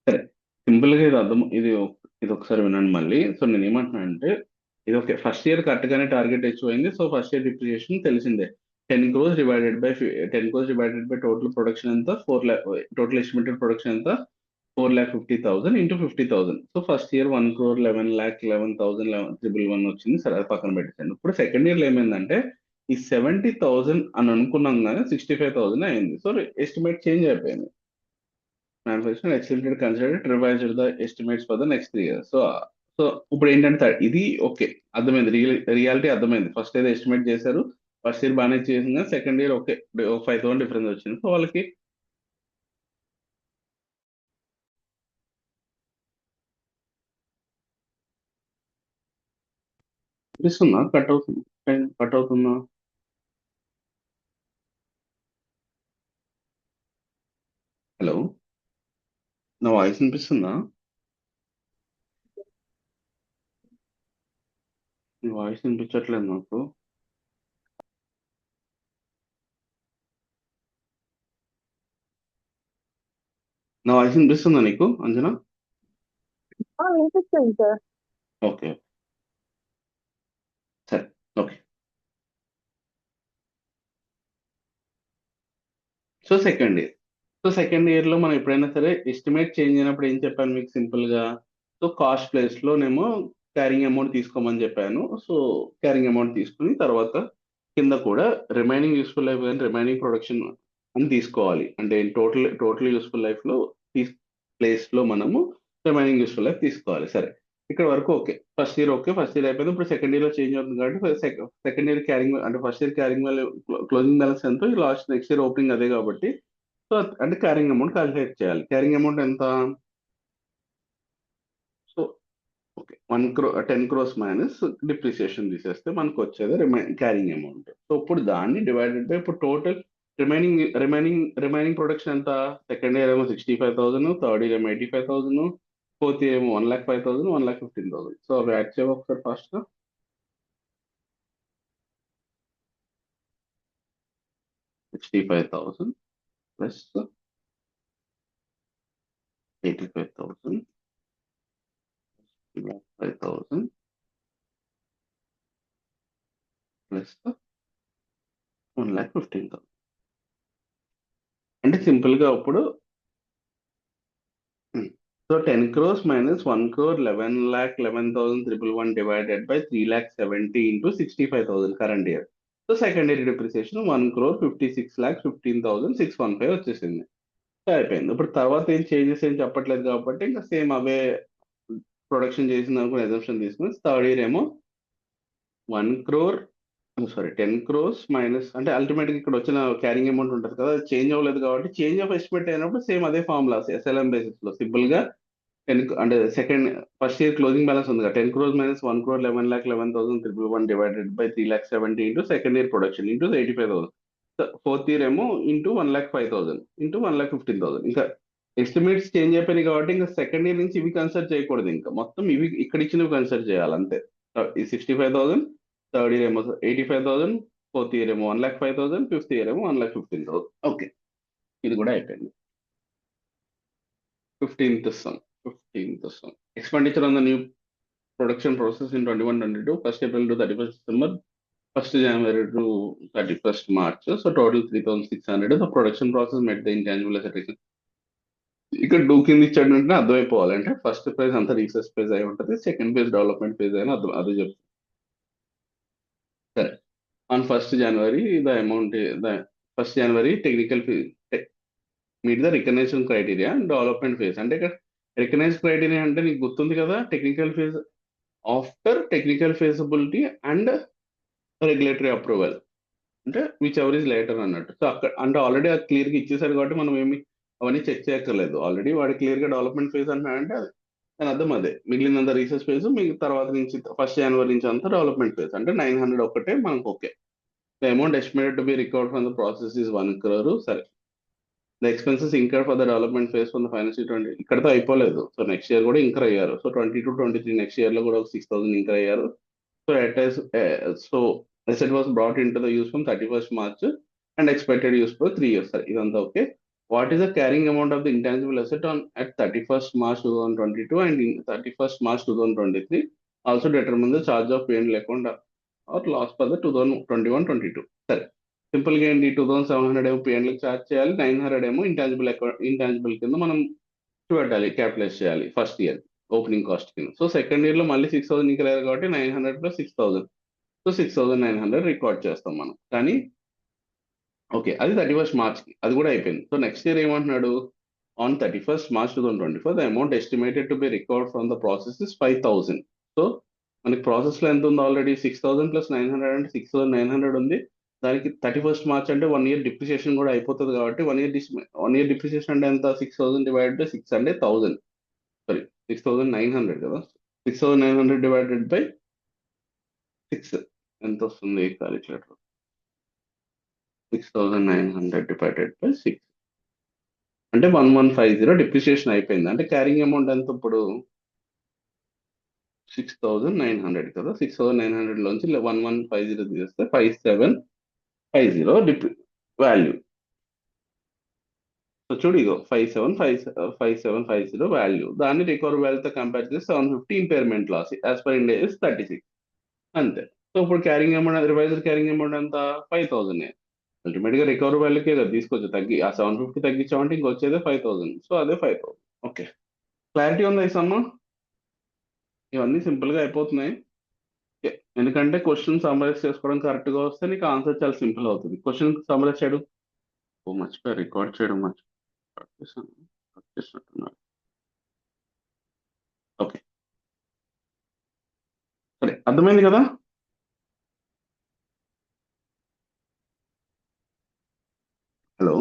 సరే, సింపుల్ గా ఇది అర్థం, ఇది ఒకసారి వినండి మళ్ళీ. సో నేను ఏమంటున్నా అంటే, ఇది ఓకే, ఫస్ట్ ఇయర్ కరెక్ట్ గానే టార్గెట్ అచీవ్ అయింది. సో ఫస్ట్ ఇయర్ డిప్రిసియేషన్ తెలిసిందే. 10 crores టోటల్ ప్రొడక్షన్ ఎంత, 4 lakh. టోటల్ ఎస్టిమేటెడ్ ప్రొడక్షన్ ఎంత, 4,50,000 into 50,000. So first year 1 crore 11,11,000 11,111 వచ్చింది. సరే, అది పక్కన పెట్టేసాను. ఇప్పుడు సెకండ్ ఇయర్ లో ఏమైందంటే, ఈ 70,000 అని అనుకున్నాం కానీ 65,000 అయింది. సో ఎస్టిమేట్ చేంజ్ అయిపోయింది. Manufacturing accelerated considered revised the estimates for the next 3 years. So ఇప్పుడు ఏంటంటే ఇది ఓకే, అర్థమైంది. రియాలిటీ అర్థమైంది. ఫస్ట్ ఇయర్ ఎస్టిమేట్ చేశారు, ఫస్ట్ ఇయర్ బాగానే చేసింది, సెకండ్ ఇయర్ ఓకే 5,000 డిఫరెన్స్ వచ్చింది. సో వాళ్ళకి అనిపిస్తుందా కట్ అవుతుంది, కట్ అవుతుందా? హలో, నా వాయిస్ వినిపిస్తుందా? మీ వాయిస్ వినిపించట్లేదు నాకు. నా వాయిస్ వినిపిస్తుందా నీకు, అంజనా? వినిపిస్తుంది సార్. ఓకే, సరే, ఓకే. సో సెకండ్ ఇయర్ లో మనం ఎప్పుడైనా సరే ఎస్టిమేట్ చేంజ్ అయినప్పుడు ఏం చెప్పాను మీకు సింపుల్ గా? సో కాస్ట్ ప్లేస్ లోనేమో క్యారింగ్ అమౌంట్ తీసుకోమని చెప్పాను. సో క్యారింగ్ అమౌంట్ తీసుకుని తర్వాత కింద కూడా రిమైనింగ్ యూస్ఫుల్ లైఫ్ కానీ రిమైనింగ్ ప్రొడక్షన్ అని తీసుకోవాలి. అంటే టోటల్ యూస్ఫుల్ లైఫ్ లో ప్లేస్ లో మనము రిమైనింగ్ యూస్ఫుల్ లైఫ్ తీసుకోవాలి. సరే, ఇక్కడ వరకు okay. First year okay, first year అయిపోయింది. ఇప్పుడు సెకండ్ ఇయర్ లో చేంజ్ అవుతుంది కాబట్టి సెకండ్ ఇయర్ క్యారింగ్ అంటే first year carrying value closing balance ఎంతో, లాస్ట్ నెక్స్ట్ ఇయర్ ఓపెనింగ్ అదే కాబట్టి సో అంటే క్యారింగ్ అమౌంట్ క్యాలిక్యులేట్ చేయాలి. క్యారింగ్ అమౌంట్ ఎంత? So okay, 10 crores minus depreciation తీసేస్తే మనకు వచ్చేది క్యారింగ్ అమౌంట్. సో ఇప్పుడు దాన్ని డివైడెడ్ బై ఇప్పుడు టోటల్ రిమైనింగ్ ప్రొడక్షన్ ఎంత? సెకండ్ ఇయర్ ఏమో 65,000, థర్డ్ ఇయర్ ఏమో 85,000, ఫోర్త్ ఇయర్ ఏమో 1,05,000, 1,15,000. సో అవి యాడ్ చేయవు ఒకసారి ఫాస్ట్ గా. 65,000 ప్లస్ 85,000 5,000 ప్లస్ 1,15,000. అంటే సింపుల్ గా ఇప్పుడు so 10 crores minus 1 crore 11,11,111 divided by 3,70,000 into 65,000 current year. So second year depreciation 1,56,15,615 వచ్చేసింది. సో అయిపోయింది. ఇప్పుడు తర్వాత ఏం చేంజెస్ ఏం చెప్పట్లేదు కాబట్టి ఇంకా సేమ్ అవే ప్రొడక్షన్ చేసిన ఎజంప్షన్ తీసుకుని థర్డ్ ఇయర్ ఏమో 1 crore 10 crores మైనస్ అంటే అల్టిమేట్ గా ఇక్కడ వచ్చిన క్యారింగ్ అమౌంట్ ఉంటుంది కదా, చేంజ్ అవ్వలేదు కాబట్టి చేంజ్ ఆఫ్ ఎస్టిమేట్ అయినప్పుడు సేమ్ అదే ఫార్ములా ఎస్ఎల్ఎం బేసిస్ లో సింపుల్ గా అంటే ఫస్ట్ ఇయర్ క్లోజింగ్ బ్యాలెన్స్ ఉంది కదా, 10 crores minus 1 crore 11,11,111 divided by 3,70,000 into second year production into 85,000. Fourth year ఏమో ఇంటూ 1,05,000 ఇంటూ 1,15,000. ఇంకా ఎస్టిమేట్స్ చేంజ్ అయిపోయినాయి కాబట్టి ఇంకా సెకండ్ ఇయర్ నుంచి ఇవి కన్సిడర్ చేయకూడదు, ఇంకా మొత్తం ఇవి ఇక్కడ ఇచ్చినవి కన్సిడర్ చేయాలి అంతే. ఈ 65,000, థర్డ్ ఇయర్ ఏమో 85,000, ఫోర్త్ ఇయర్ ఏమో 1,05,000, ఫిఫ్త్ ఇయర్ ఏమో 1,15,000. ఓకే, ఇది కూడా అయిపోయింది. 15th expenditure on the new production process in 21-22, 1st April to 31st December, 1st January to 31st March. So total 3,600. The production process met the intangible asset ratio. ఇక్కడ డూ కింద ఇచ్చాడంటే అర్థమైపోవాలంటే ఫస్ట్ ఫేజ్ అంతా రీసెర్చ్ ఫేజ్ అయి ఉంటుంది, సెకండ్ ఫేజ్ డెవలప్మెంట్ ఫేజ్ అయినా అది చెప్తుంది. సరే, on 1st January the amount the 1st January technical meet the recognition criteria development phase. అంటే ఇక్కడ రికగ్నైజ్ క్రైటీరియా అంటే నీకు గుర్తుంది కదా, technical phase after technical feasibility and regulatory approval, అంటే విచ్ ఎవర్ ఇస్ లేటర్ అన్నట్టు. సో అక్కడ అంటే ఆల్రెడీ అది క్లియర్ గా ఇచ్చేసారు కాబట్టి మనం ఏమి అవన్నీ చెక్ చేయక్కర్లేదు. ఆల్రెడీ వాడు క్లియర్ గా డెవలప్మెంట్ ఫేజ్ అంటున్నాడంటే దాని అర్థం అదే, మిగిలినంత రీసెర్చ్ ఫేజ్ మీకు తర్వాత నుంచి 1st January నుంచి అంతా డెవలప్మెంట్ ఫేజ్. అంటే 900 ఒకటే మనకు okay. The amount estimated to be recovered from the process is 1 crore. సరే, the expenses incurred for the development phase from the financial 20 ఇక్కడతో అయిపోలేదు. సో నెక్స్ట్ ఇయర్ కూడా ఇంకర్ అయ్యారు. సో 22-23 నెక్స్ట్ ఇయర్ లో కూడా ఒక 6,000 ఇంకర్ అయ్యారు. So so asset was brought into the use from 31st March and expected use for 3 years. Sir, ఇదంతా okay. What is the carrying amount of the intangible asset on at 31st March 2022 and in 31st March 2023? Also determine the charge of P&L account or loss for the 2021-22. సరే, సింపుల్ గా ఏంటి, 2,700 ఏమో P&L చార్జ్ చేయాలి, 900 ఏమో ఇంటాంజిబుల్ కింద మనం చూడాలి, క్యాపిటలైజ్ చేయాలి ఫస్ట్ ఇయర్ ఓపెనింగ్ కాస్ట్ కింద. సో సెకండ్ ఇయర్ లో మళ్ళీ 6,000 ఇంకా లేదు కాబట్టి 900 + 6,000. సో 6,900 రికార్డ్ చేస్తాం మనం. కానీ ఓకే, అది 31st March కి, అది కూడా అయిపోయింది. సో నెక్స్ట్ ఇయర్ ఏమంటున్నాడు, on 31st March 2024 the amount estimated to be recovered from the process is 5,000. So మనకి ప్రాసెస్ లో ఎంత ఉంది ఆల్రెడీ, 6,000 + 900 అంటే 6,900 ఉంది. దానికి 31st March అంటే 1 year డిప్రిసియేషన్ కూడా అయిపోతుంది కాబట్టి 1 year డిప్రిసియేషన్ అంటే ఎంత, 6,000 డివైడెడ్ బై 6 అంటే 1,000, సారీ 6,900 కదా. 6,900 డివైడెడ్ బై 6 ఎంత వస్తుంది క్యాలిక్యులేటర్, 6,900 డివైడెడ్ బై 6 అంటే 1,150 డిప్రిసియేషన్ అయిపోయింది. అంటే క్యారింగ్ అమౌంట్ ఎంత ఇప్పుడు 6,900 కదా. 6,900 లోంచి 1,150 తీస్తే 5,750 వాల్యూ. సో చూడు, ఇగో 5,750 వాల్యూ. దాన్ని రికవర్ వాల్యూతో కంపేర్ చేస్తే 750 impairment loss as per Ind AS 36 అంతే. సో ఇప్పుడు carrying amount, revised carrying amount ఎంత, 5,000. అల్టిమేట్ గా రికవర్ వాల్యూకే కదా తీసుకొచ్చి తగ్గి, ఆ 750 తగ్గించామంటే ఇంకొచ్చేదే 5,000. సో అదే 5,000. ఓకే, క్లారిటీ ఉందా ఈ సమ్మ? ఇవన్నీ సింపుల్ గా అయిపోతున్నాయి. Okay. ఎందుకంటే క్వశ్చన్ సమ్మరైజ్ చేసుకోవడం కరెక్ట్ గా వస్తే నీకు ఆన్సర్ చాలా సింపుల్ అవుతుంది. క్వశ్చన్ సమ్మరైజ్ చేయడం మర్చిపోయా, రికార్డ్ చేయడం మర్చిపోయినట్టున్నారు. ఓకే, సరే, అర్థమైంది కదా. హలో,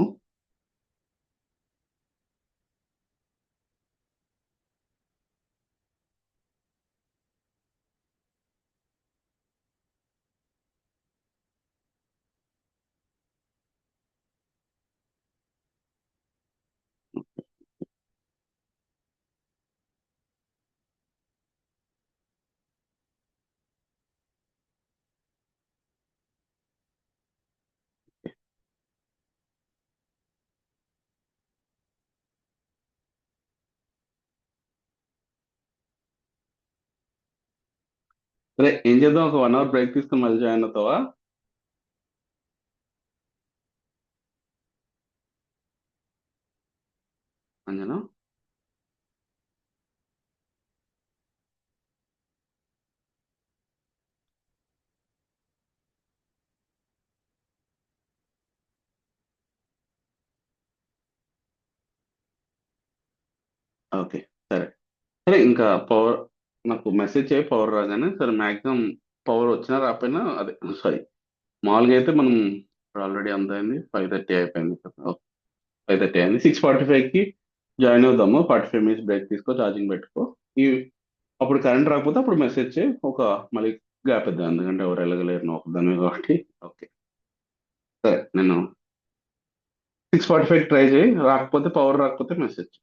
సరే ఏం చేద్దాం, ఒక 1 hour బ్రేక్ తీసుకుని మళ్ళీ జాయిన్ అవుతావా? అంజనా, ఓకే, సరే సరే, ఇంకా పవర్ నాకు మెసేజ్ చేయి పవర్ రాగానే. సరే, మాక్సిమం పవర్ వచ్చినా రాకపోయినా, అదే సారీ, మామూలుగా అయితే మనం ఇప్పుడు ఆల్రెడీ అంత అయింది, 5:30 అయిపోయింది కదా. 5:30 అయింది, 6:45కి జాయిన్ అవుదాము. 45 minutes బ్రేక్ తీసుకో, ఛార్జింగ్ పెట్టుకో. ఈ అప్పుడు కరెంట్ రాకపోతే అప్పుడు మెసేజ్ చేయి, ఒక మళ్ళీ గ్యాప్ ఇద్దాం, ఎందుకంటే ఎవరు వెళ్ళగలేరు, నువ్వు ఒకదానివే కాబట్టి. ఓకే, సరే, నేను 6:45 ట్రై చేయి, రాకపోతే పవర్ రాకపోతే మెసేజ్.